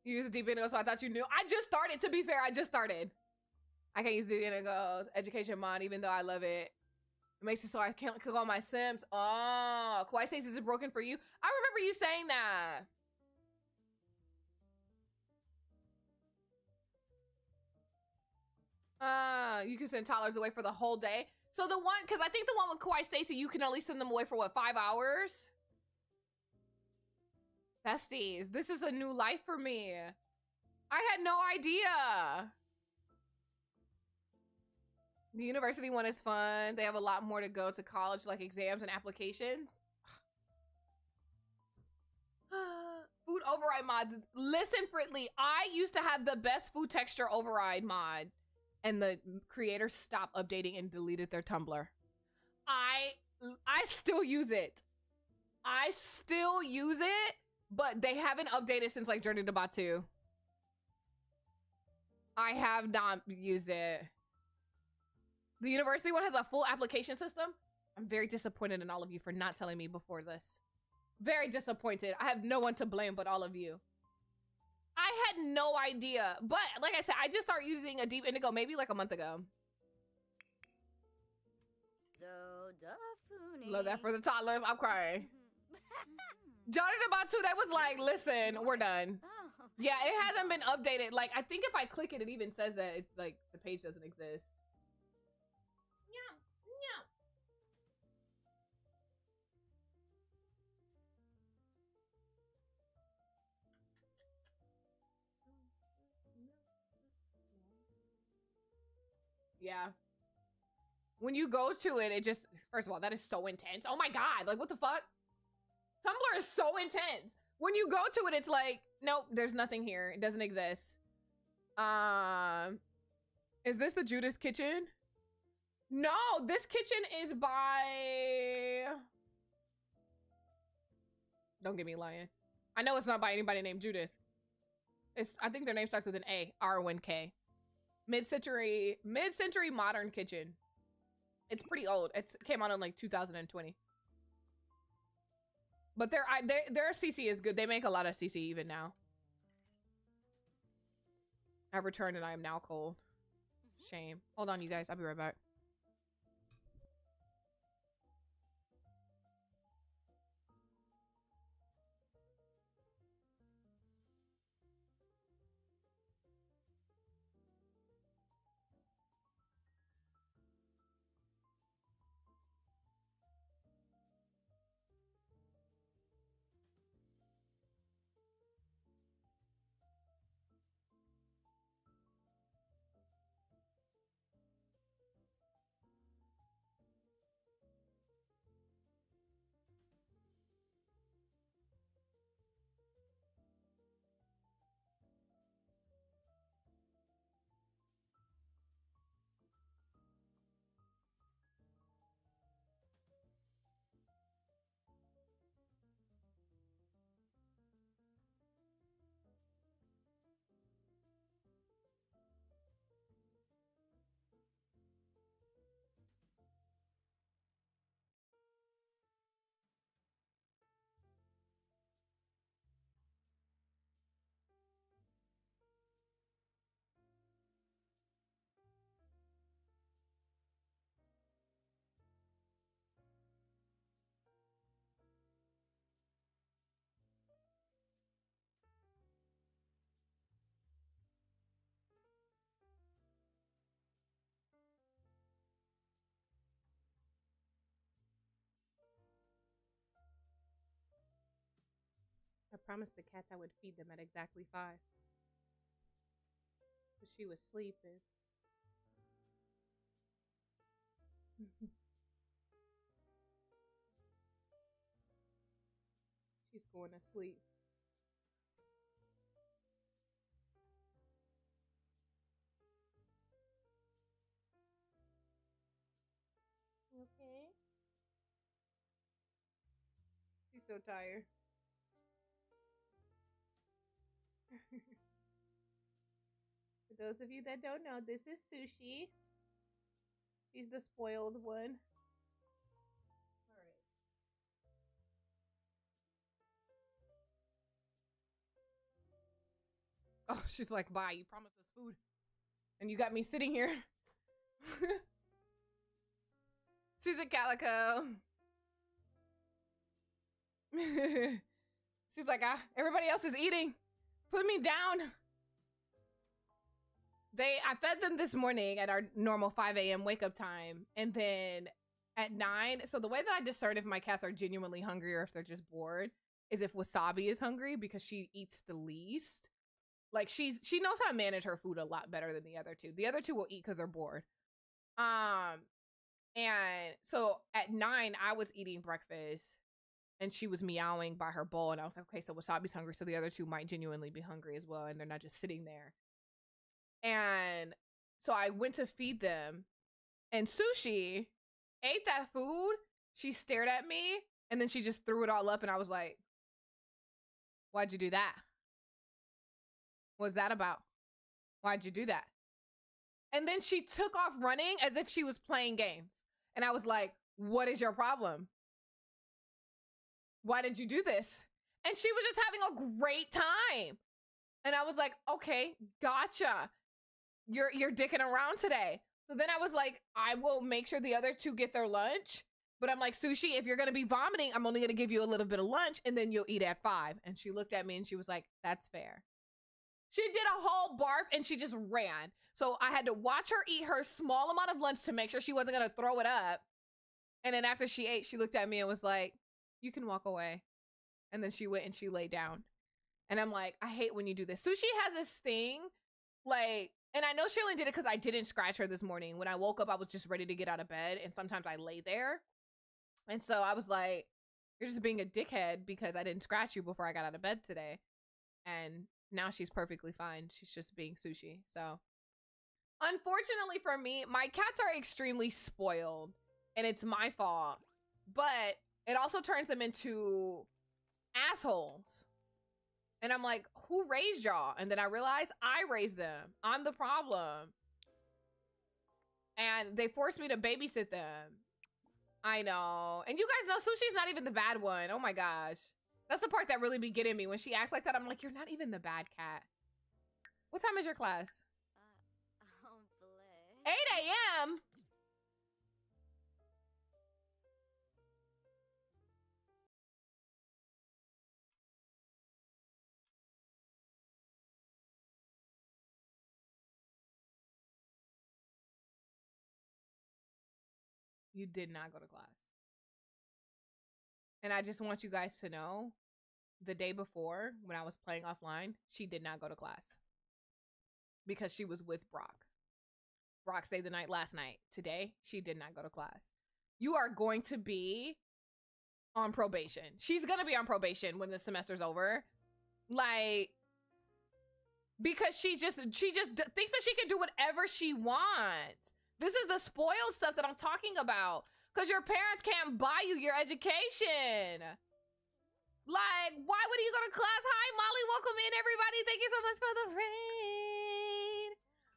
You use a Deep Indigo, so I thought you knew. I just started, to be fair, I just started. I can't use Deep Indigo's education mod, even though I love it. It makes it so I can't click on my Sims. Oh, Kawaii Stacy is broken for you. I remember you saying that. You can send toddlers away for the whole day. So the one, because I think the one with Kawaii Stacy, you can at least send them away for what, 5 hours? Besties, this is a new life for me. I had no idea. The university one is fun. They have a lot more to go to college, like exams and applications. Food override mods. Listen, Fritly, I used to have the best food texture override mod, and the creators stopped updating and deleted their Tumblr. I still use it. I still use it, but they haven't updated since like Journey to Batu. I have not used it. The university one has a full application system. I'm very disappointed in all of you for not telling me before this. Very disappointed. I have no one to blame but all of you. I had no idea. But like I said, I just started using a deep indigo maybe like a month ago. So definitely. Love that for the toddlers. I'm crying. Johnny the Batu, they was like, listen, we're done. Oh. Yeah, it hasn't been updated. Like, I think if I click it, it even says that it's like the page doesn't exist. Yeah, yeah. Yeah. When you go to it, it just, first of all, that is so intense. Oh my God, like what the fuck? Tumblr is so intense. When you go to it, it's like, nope, there's nothing here. It doesn't exist. Is this the Judith kitchen? No, this kitchen is by... Don't get me lying. I know it's not by anybody named Judith. I think their name starts with an A, R-O-N-K. Mid-century modern kitchen. It's pretty old. It came out in like 2020. But their CC is good. They make a lot of CC even now. I returned and I am now cold. Shame. Hold on, you guys. I'll be right back. I promised the cats I would feed them at exactly 5. But she was sleeping. She's going to sleep. Okay. She's so tired. For those of you that don't know, this is Sushi. She's the spoiled one. All right. Oh, she's like, bye, you promised us food. And you got me sitting here. She's a calico. She's like, everybody else is eating. Put me down. I fed them this morning at our normal 5 a.m. wake up time. And then at 9, so the way that I discern if my cats are genuinely hungry or if they're just bored is if Wasabi is hungry, because she eats the least. Like she knows how to manage her food a lot better than the other two. The other two will eat because they're bored. And so at 9, I was eating breakfast and she was meowing by her bowl. And I was like, okay, so Wasabi's hungry. So the other two might genuinely be hungry as well. And they're not just sitting there. And so I went to feed them and Sushi ate that food. She stared at me and then she just threw it all up. And I was like, why'd you do that? What's that about? Why'd you do that? And then she took off running as if she was playing games. And I was like, what is your problem? Why did you do this? And she was just having a great time. And I was like, okay, gotcha. You're dicking around today. So then I was like, I will make sure the other two get their lunch. But I'm like, Sushi, if you're going to be vomiting, I'm only going to give you a little bit of lunch and then you'll eat at 5. And she looked at me and she was like, that's fair. She did a whole barf and she just ran. So I had to watch her eat her small amount of lunch to make sure she wasn't going to throw it up. And then after she ate, she looked at me and was like, you can walk away. And then she went and she laid down. And I'm like, I hate when you do this. Sushi has this thing, like, and I know she only did it because I didn't scratch her this morning. When I woke up, I was just ready to get out of bed. And sometimes I lay there. And so I was like, you're just being a dickhead because I didn't scratch you before I got out of bed today. And now she's perfectly fine. She's just being Sushi. So unfortunately for me, my cats are extremely spoiled and it's my fault. But it also turns them into assholes. And I'm like, who raised y'all? And then I realized I raised them. I'm the problem. And they forced me to babysit them. I know. And you guys know Sushi's not even the bad one. Oh my gosh. That's the part that really be getting me. When she acts like that, I'm like, you're not even the bad cat. What time is your class? 8 a.m.? You did not go to class. And I just want you guys to know, the day before, when I was playing offline, she did not go to class. Because she was with Brock. Brock stayed the night last night. Today, she did not go to class. You are going to be on probation. She's going to be on probation when the semester's over. Like, because she just thinks that she can do whatever she wants. This is the spoiled stuff that I'm talking about. Because your parents can't buy you your education. Like, why would you go to class? Hi, Molly. Welcome in, everybody. Thank you so much for the rain.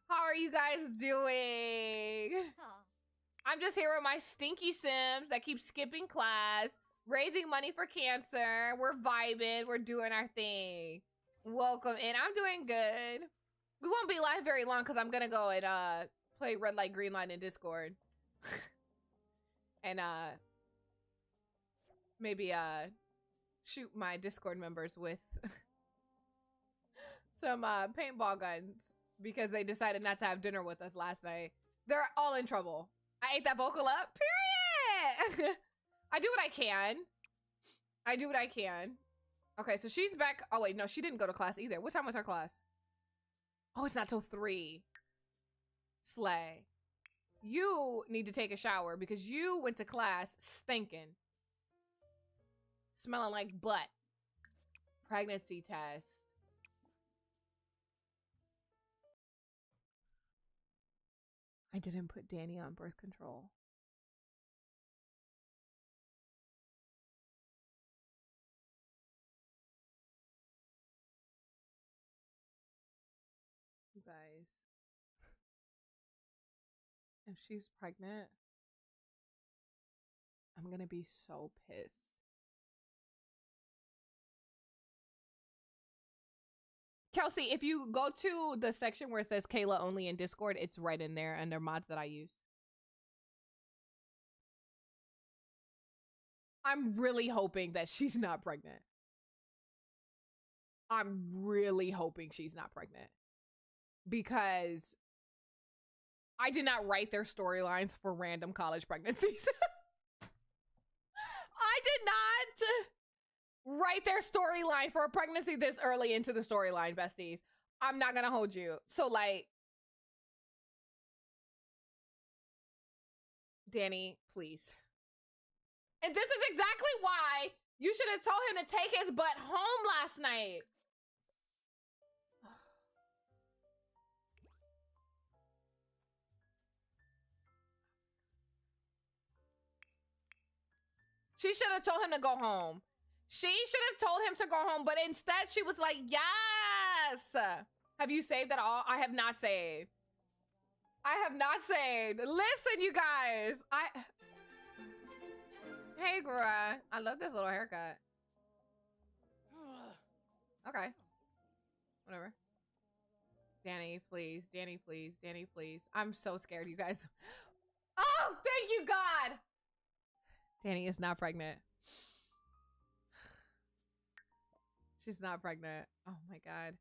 How are you guys doing? I'm just here with my stinky Sims that keep skipping class, raising money for cancer. We're vibing. We're doing our thing. Welcome in. I'm doing good. We won't be live very long because I'm going to go and play red light, green light in Discord. And maybe shoot my Discord members with some paintball guns because they decided not to have dinner with us last night. They're all in trouble. I ate that vocal up, period. I do what I can. I do what I can. Okay, so she's back. Oh wait, no, she didn't go to class either. What time was her class? Oh, it's not till 3. Slay. You need to take a shower because you went to class stinking. Smelling like butt. Pregnancy test. I didn't put Danny on birth control. You guys. If she's pregnant, I'm gonna be so pissed. Kelsey, if you go to the section where it says Kayla only in Discord, it's right in there under mods that I use. I'm really hoping that she's not pregnant. I'm really hoping she's not pregnant. Because I did not write their storylines for random college pregnancies. I did not write their storyline for a pregnancy this early into the storyline, besties. I'm not gonna hold you. So, like, Danny, please. And this is exactly why you should have told him to take his butt home last night. She should have told him to go home. She should have told him to go home, but instead she was like, yes. Have you saved at all? I have not saved. I have not saved. Listen, you guys. Hey, Gura. I love this little haircut. Okay. Whatever. Danny, please. Danny, please. Danny, please. I'm so scared, you guys. Oh, thank you, God. Danny is not pregnant. She's not pregnant. Oh, my God.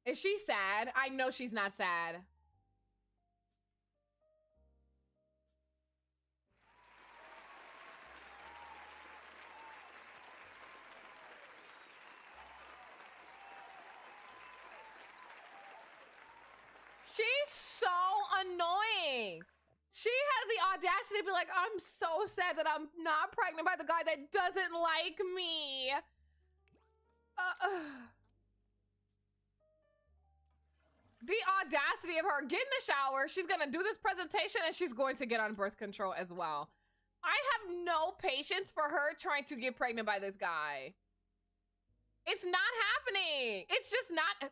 Is she sad? I know she's not sad. She's so annoying. She has the audacity to be like, I'm so sad that I'm not pregnant by the guy that doesn't like me. The audacity of her. Get in the shower. She's going to do this presentation and she's going to get on birth control as well. I have no patience for her trying to get pregnant by this guy. It's not happening. It's just not.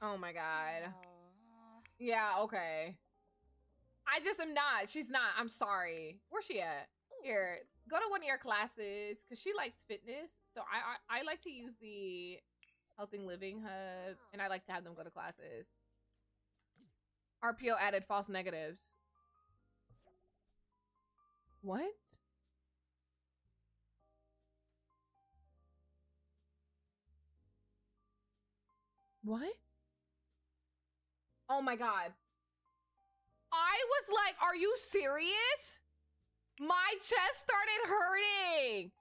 Oh my God. Yeah, okay. I just am not. She's not. I'm sorry. Where's she at? Here, go to one of your classes because she likes fitness. So I like to use the Healthy Living Hub and I like to have them go to classes. RPO added false negatives. What? What? Oh my God. I was like, are you serious? My chest started hurting.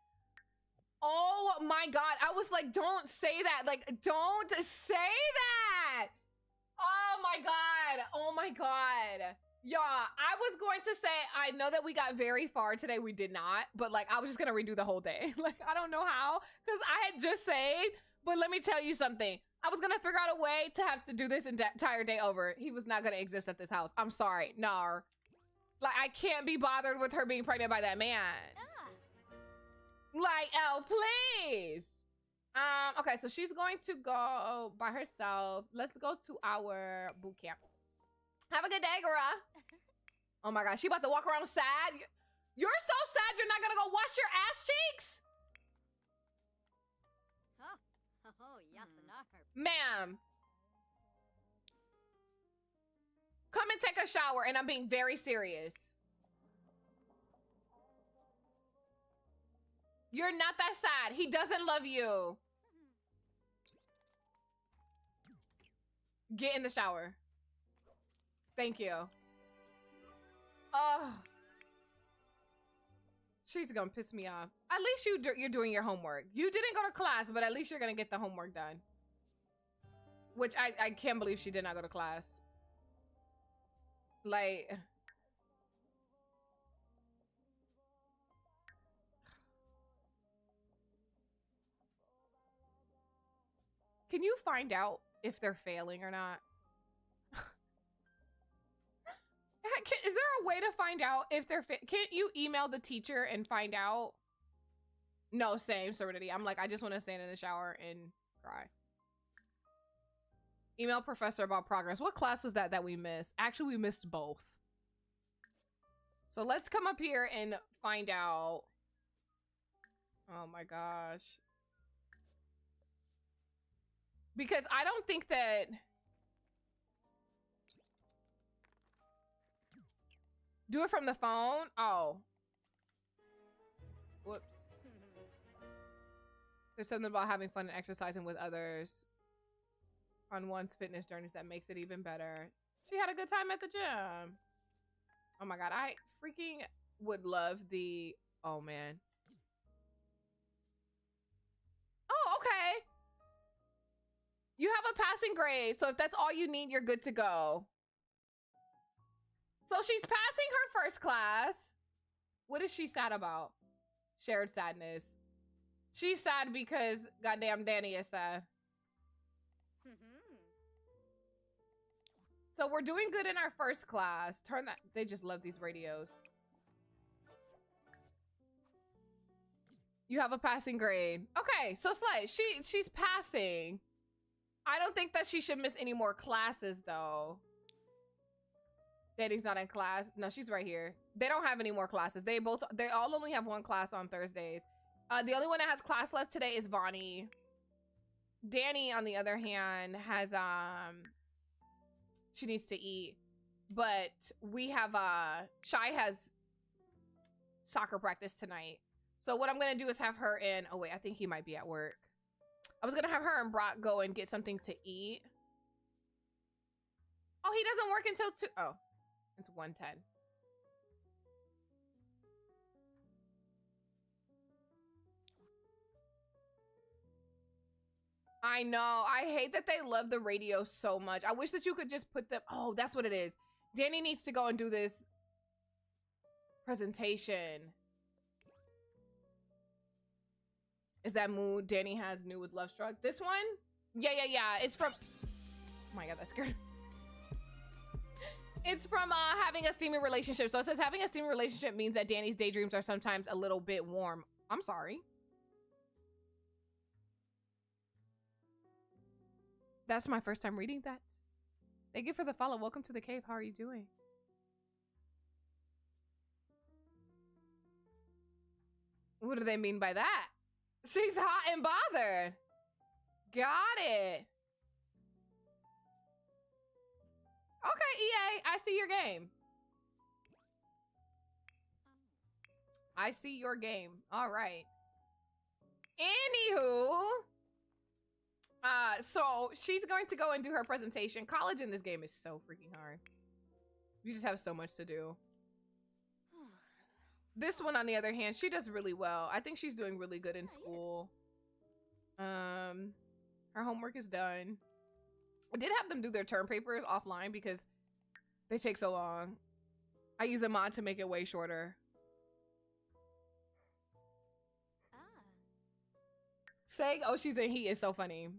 Oh my God. I was like, don't say that. Like, don't say that. Oh my God. Oh my God. Yeah, I was going to say, I know that we got very far today. We did not, but like, I was just going to redo the whole day. Like, I don't know how, because I had just saved, but let me tell you something. I was going to figure out a way to have to do this entire day over. He was not going to exist at this house. I'm sorry. No. Like, I can't be bothered with her being pregnant by that man. Like, oh, please. Okay, so she's going to go by herself. Let's go to our boot camp. Have a good day, girl. Oh my God, she about to walk around sad. You're so sad you're not gonna go wash your ass cheeks? Oh, yes, Ma'am. Come and take a shower, and I'm being very serious. You're not that sad. He doesn't love you. Get in the shower. Thank you. Oh. She's gonna piss me off. At least you're doing your homework. You didn't go to class, but at least you're gonna get the homework done. Which I can't believe she did not go to class. Like... Can you find out if they're failing or not? Is there a way to find out if they're can't you email the teacher and find out? No, same, Serenity. I'm like, I just want to stand in the shower and cry. Email professor about progress. What class was that we missed? Actually, we missed both. So let's come up here and find out. Oh my gosh. Because I don't think that... Do it from the phone? Oh. Whoops. There's something about having fun and exercising with others on one's fitness journeys that makes it even better. She had a good time at the gym. Oh my God, I freaking would love the... Oh man. Oh, okay. You have a passing grade, so if that's all you need, you're good to go. So she's passing her first class. What is she sad about? Shared sadness. She's sad because goddamn Danny is sad. So we're doing good in our first class. Turn that. They just love these radios. You have a passing grade. Okay, so Slay, she's passing. I don't think that she should miss any more classes though. Danny's not in class. No, she's right here. They don't have any more classes. They all only have one class on Thursdays. The only one that has class left today is Vonnie. Danny, on the other hand, has she needs to eat. But we have Shy has soccer practice tonight. So what I'm gonna do is have her in. Oh wait, I think he might be at work. I was gonna have her and Brock go and get something to eat. Oh, he doesn't work until 2. Oh, it's 1:10. I know. I hate that they love the radio so much. I wish that you could just put them. Oh, that's what it is. Danny needs to go and do this presentation. Is that mood Danny has new with Lovestruck? This one? Yeah. It's from... Oh my God, that scared me. It's from having a steamy relationship. So it says having a steamy relationship means that Danny's daydreams are sometimes a little bit warm. I'm sorry. That's my first time reading that. Thank you for the follow. Welcome to the cave. How are you doing? What do they mean by that? She's hot and bothered. Got it. Okay, EA, I see your game. I see your game. All right. Anywho, so she's going to go and do her presentation. College in this game is so freaking hard. You just have so much to do. This one, on the other hand, she does really well. I think she's doing really good in school. Her homework is done. I did have them do their term papers offline because they take so long. I use a mod to make it way shorter. Saying, oh, she's in heat is so funny.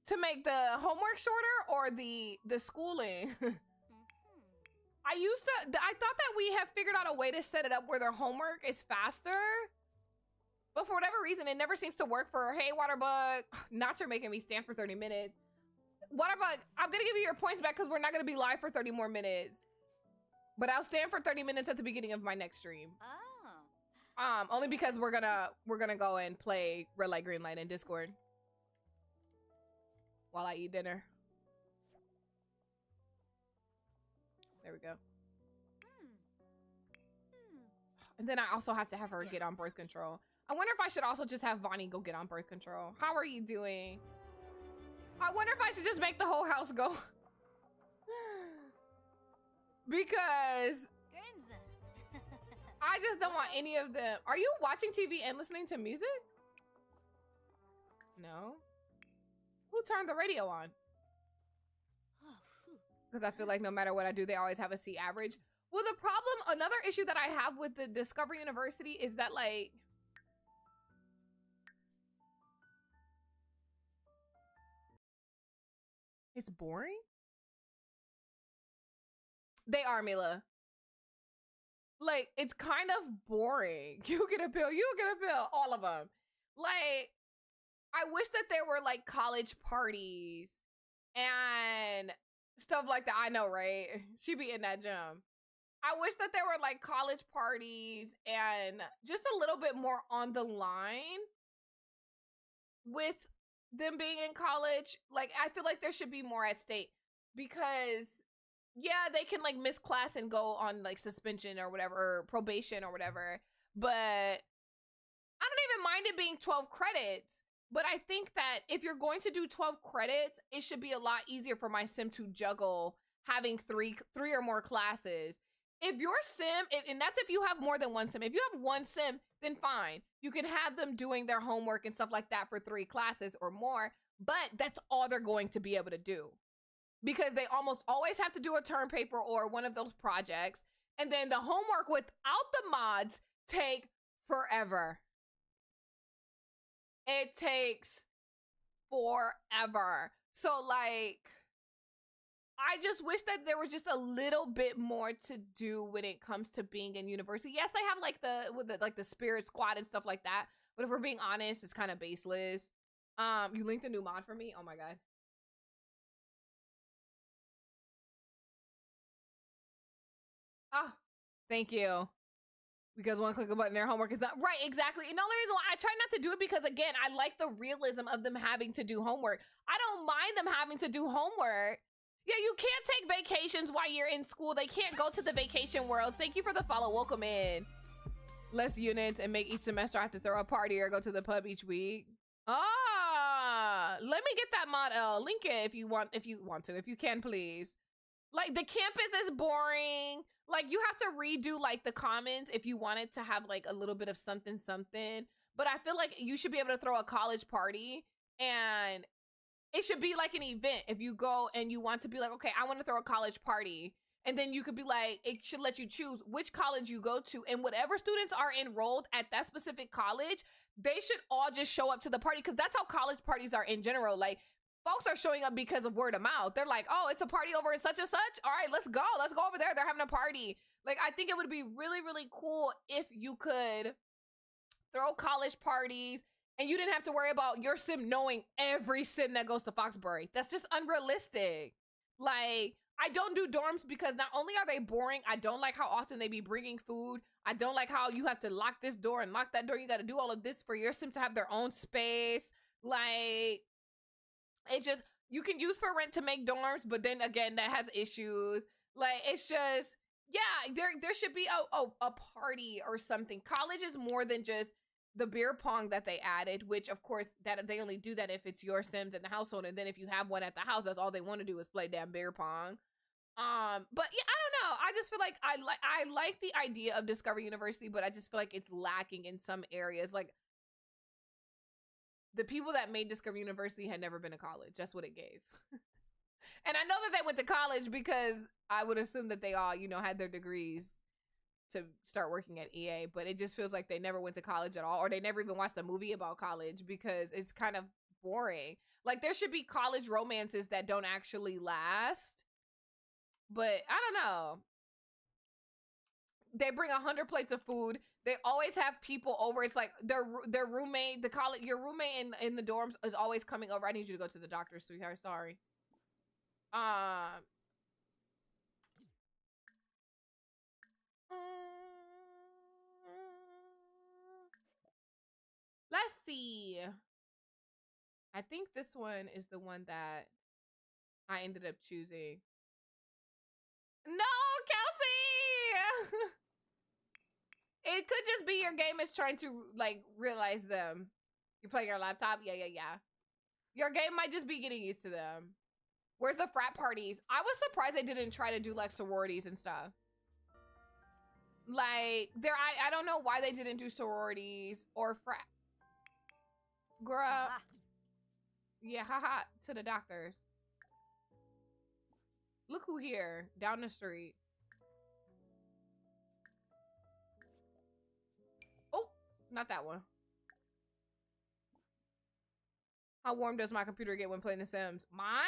To make the homework shorter or the schooling? I thought that we have figured out a way to set it up where their homework is faster. But for whatever reason, it never seems to work for her. Hey, Waterbug. Not you're making me stand for 30 minutes. Waterbug, I'm going to give you your points back because we're not going to be live for 30 more minutes. But I'll stand for 30 minutes at the beginning of my next stream. Oh. Only because we're gonna go and play Red Light, Green Light in Discord. While I eat dinner. There we go. And then I also have to have her get on birth control. I wonder if I should also just have Vonnie go get on birth control. How are you doing? I wonder if I should just make the whole house go. Because I just don't want any of them. Are you watching TV and listening to music? No. Who turned the radio on? Because I feel like no matter what I do, they always have a C average. Well, the problem, another issue that I have with the Discovery University is that, like, it's boring. They are, Mila. Like, it's kind of boring. You get a pill, you get a pill, all of them. Like, I wish that there were, like, college parties and stuff like that. I know, right? She be in that gym. I wish that there were, like, college parties and just a little bit more on the line with them being in college. Like, I feel like there should be more at stake because, yeah, they can, like, miss class and go on, like, suspension or whatever, or probation or whatever. But I don't even mind it being 12 credits. But I think that if you're going to do 12 credits, it should be a lot easier for my sim to juggle having three or more classes. If your sim, and that's if you have more than one sim. If you have one sim, then fine. You can have them doing their homework and stuff like that for 3 classes or more. But that's all they're going to be able to do. Because they almost always have to do a term paper or one of those projects. And then the homework without the mods take forever. It takes forever. So, like, I just wish that there was just a little bit more to do when it comes to being in university. Yes, they have like the spirit squad and stuff like that. But if we're being honest, it's kind of baseless. You linked a new mod for me? Oh my god. Oh, thank you. Because one click a button, their homework is not right. Exactly. And the only reason why I try not to do it because again, I like the realism of them having to do homework. I don't mind them having to do homework. Yeah, you can't take vacations while you're in school. They can't go to the vacation worlds. Thank you for the follow. Welcome in. Less units and make each semester I have to throw a party or go to the pub each week. Ah, let me get that mod L. Link it if you want to. If you can, please. Like the campus is boring. Like you have to redo like the commons if you wanted to have like a little bit of something. But I feel like you should be able to throw a college party and it should be like an event. If you go and you want to be like, okay, I want to throw a college party. And then you could be like, it should let you choose which college you go to. And whatever students are enrolled at that specific college, they should all just show up to the party. Because that's how college parties are in general. Like, folks are showing up because of word of mouth. They're like, oh, it's a party over in such and such. All right, let's go. Let's go over there. They're having a party. Like, I think it would be really, really cool if you could throw college parties and you didn't have to worry about your sim knowing every sim that goes to Foxbury. That's just unrealistic. Like, I don't do dorms because not only are they boring, I don't like how often they be bringing food. I don't like how you have to lock this door and lock that door. You got to do all of this for your sim to have their own space. Like, it's just, you can use for rent to make dorms, but then again, that has issues. Like, it's just, yeah, there should be a party or something. College is more than just the beer pong that they added, which of course that they only do that if it's your sims in the household, and then if you have one at the house, that's all they want to do is play damn beer pong. But yeah, I don't know. I just feel like I like the idea of Discover University, but I just feel like it's lacking in some areas. Like the people that made Discover University had never been to college. That's what it gave. And I know that they went to college because I would assume that they all, you know, had their degrees to start working at EA, but it just feels like they never went to college at all, or they never even watched a movie about college because it's kind of boring. Like there should be college romances that don't actually last, but I don't know. They bring 100 plates of food. They always have people over. It's like their roommate, your roommate in the dorms is always coming over. I need you to go to the doctor, sweetheart. Sorry. Let's see. I think this one is the one that I ended up choosing. No, Kelsey! It could just be your game is trying to like realize them. You're playing your laptop? Yeah. Your game might just be getting used to them. Where's the frat parties? I was surprised they didn't try to do like sororities and stuff. Like I don't know why they didn't do sororities or frat. Girl. Yeah, haha, to the doctors. Look who here, down the street. Oh, not that one. How warm does my computer get when playing The Sims? Mine?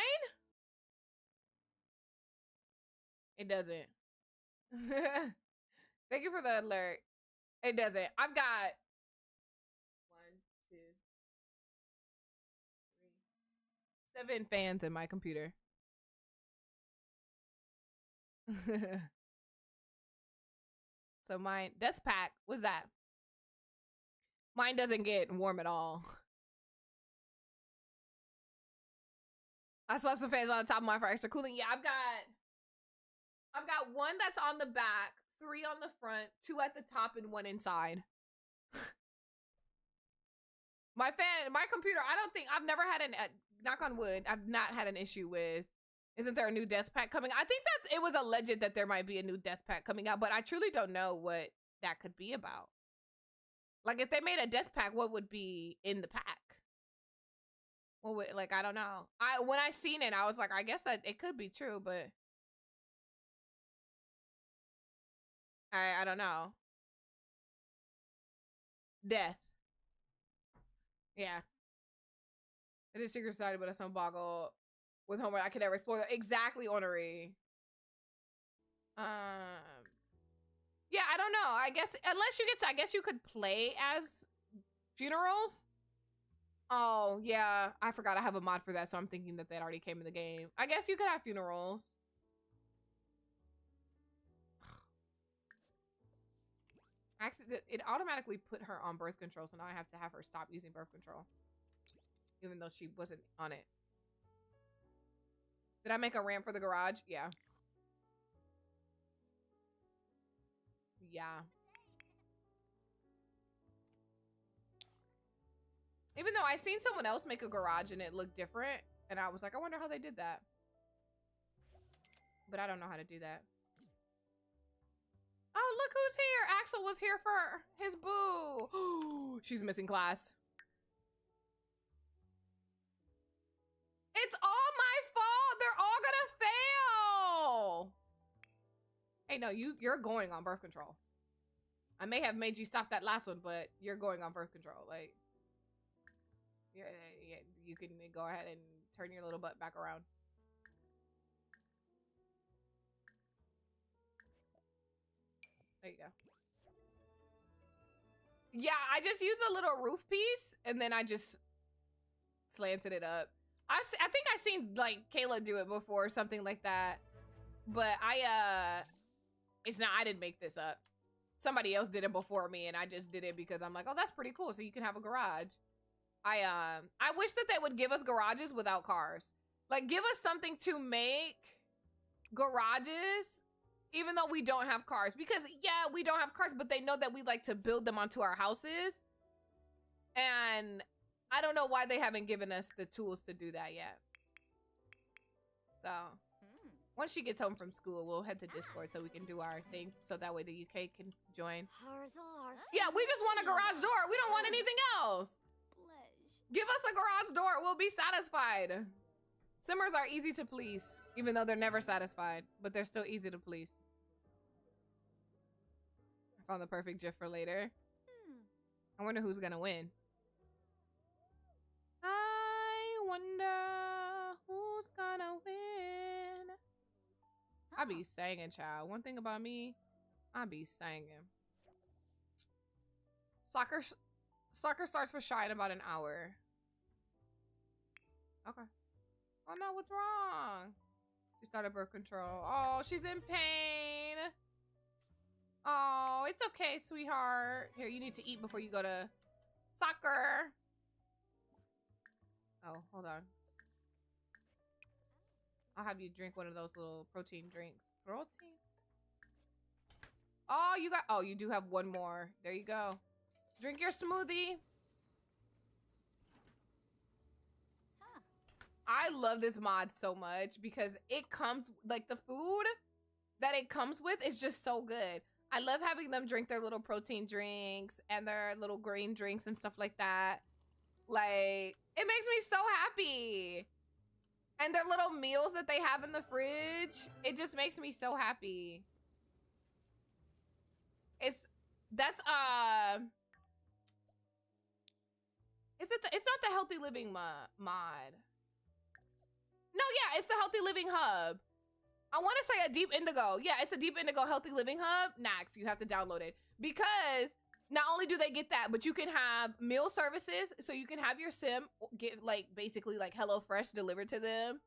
It doesn't. Thank you for the alert. It doesn't. I've got 7 fans in my computer. So mine, Death Pack, what's that? Mine doesn't get warm at all. I still have some fans on the top of mine for extra cooling. Yeah, I've got 1 that's on the back, 3 on the front, 2 at the top, and 1 inside. My computer, I've never had knock on wood, I've not had an issue with, isn't there a new Death Pack coming? I think that it was alleged that there might be a new Death Pack coming out, but I truly don't know what that could be about. Like, if they made a Death Pack, what would be in the pack? What would, like, I don't know. When I seen it, I was like, I guess that it could be true, but I don't know. Death. Yeah. It is Secret Society, but it's some boggle with homework I could never explore. Exactly, Ornery. Yeah, I don't know. I guess unless you get to, I guess you could play as funerals. Oh yeah, I forgot I have a mod for that, so I'm thinking that already came in the game. I guess you could have funerals. It automatically put her on birth control, so now I have to have her stop using birth control. Even though she wasn't on it. Did I make a ramp for the garage? Yeah. Yeah. Even though I seen someone else make a garage and it looked different, and I was like, I wonder how they did that. But I don't know how to do that. Oh, look who's here. Axel was here for his boo. She's missing class. It's all my fault. They're all gonna fail. Hey, no, you're going on birth control. I may have made you stop that last one, but you're going on birth control. Like, yeah, you can go ahead and turn your little butt back around. There you go. Yeah, I just used a little roof piece and then I just slanted it up. I think I seen like Kayla do it before or something like that, but I didn't make this up. Somebody else did it before me and I just did it because I'm like, oh, that's pretty cool. So you can have a garage. I wish that they would give us garages without cars. Like, give us something to make garages even though we don't have cars, because yeah, we don't have cars, but they know that we like to build them onto our houses. And I don't know why they haven't given us the tools to do that yet. So once she gets home from school, we'll head to Discord so we can do our thing. So that way the UK can join. Yeah, we just want a garage door. We don't want anything else. Give us a garage door. We'll be satisfied. Simmers are easy to please, even though they're never satisfied, but they're still easy to please. I found the perfect GIF for later. I wonder who's gonna win. I wonder who's gonna win. I be singing, child. One thing about me, I be singing. Soccer starts for Shy in about an hour. Okay. Oh no, what's wrong? She started birth control. Oh, she's in pain. Oh, it's okay, sweetheart. Here, you need to eat before you go to soccer. Oh, hold on. I'll have you drink one of those little protein drinks. Protein? Oh, you do have one more. There you go. Drink your smoothie. I love this mod so much because it comes, like, the food that it comes with is just so good. I love having them drink their little protein drinks and their little green drinks and stuff like that. Like, it makes me so happy. And their little meals that they have in the fridge, it just makes me so happy. It's not the Healthy Living mod. No, yeah, it's the Healthy Living Hub. I want to say a Deep Indigo. Yeah, it's a Deep Indigo Healthy Living Hub. Next, you have to download it. Because not only do they get that, but you can have meal services. So you can have your sim get, like, basically, like, HelloFresh delivered to them.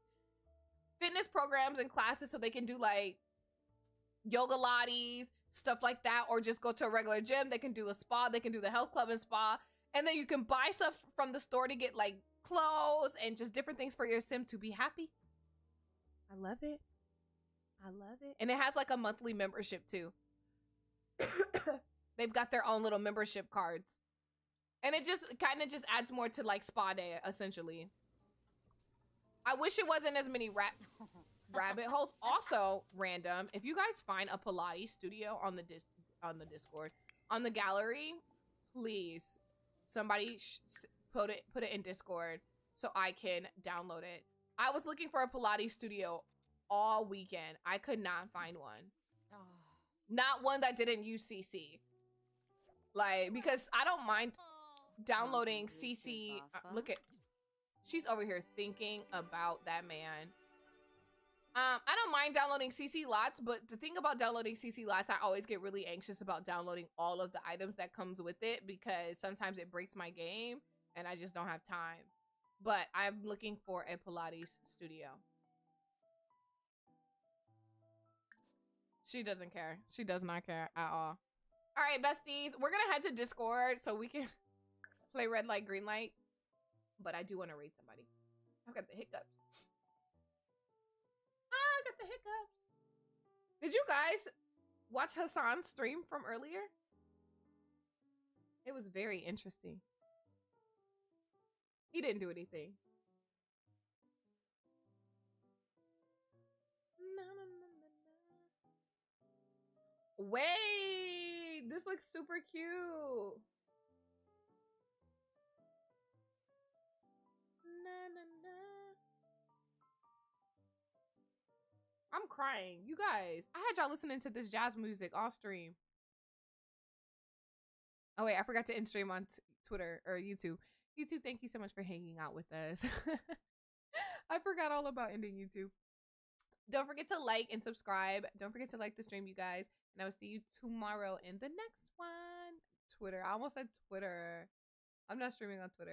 Fitness programs and classes so they can do, like, yoga lattes, stuff like that. Or just go to a regular gym. They can do a spa. They can do the health club and spa. And then you can buy stuff from the store to get, like, clothes and just different things for your sim to be happy. I love it. I love it. And it has like a monthly membership too. They've got their own little membership cards. And it just kind of just adds more to like spa day, essentially. I wish it wasn't as many rabbit holes. Also, random, if you guys find a Pilates studio on the Discord, on the gallery, please, somebody put it in Discord so I can download it. I was looking for a Pilates studio all weekend. I could not find one. Not one that didn't use CC. Like, because I don't mind downloading CC. Look at, she's over here thinking about that man. I don't mind downloading CC lots, but the thing about downloading CC lots, I always get really anxious about downloading all of the items that comes with it because sometimes it breaks my game and I just don't have time. But I'm looking for a Pilates studio. She doesn't care. She does not care at all. All right, besties, we're gonna head to Discord so we can play red light, green light. But I do want to read somebody. I've got the hiccups. I got the hiccups. Did you guys watch Hassan's stream from earlier? It was very interesting. He didn't do anything. Wait, this looks super cute. I'm crying. You guys, I had y'all listening to this jazz music off stream. Oh wait, I forgot to end stream on Twitter or YouTube. YouTube, thank you so much for hanging out with us. I forgot all about ending YouTube. Don't forget to like and subscribe. Don't forget to like the stream, you guys. And I will see you tomorrow in the next one. Twitter. I almost said Twitter. I'm not streaming on Twitter.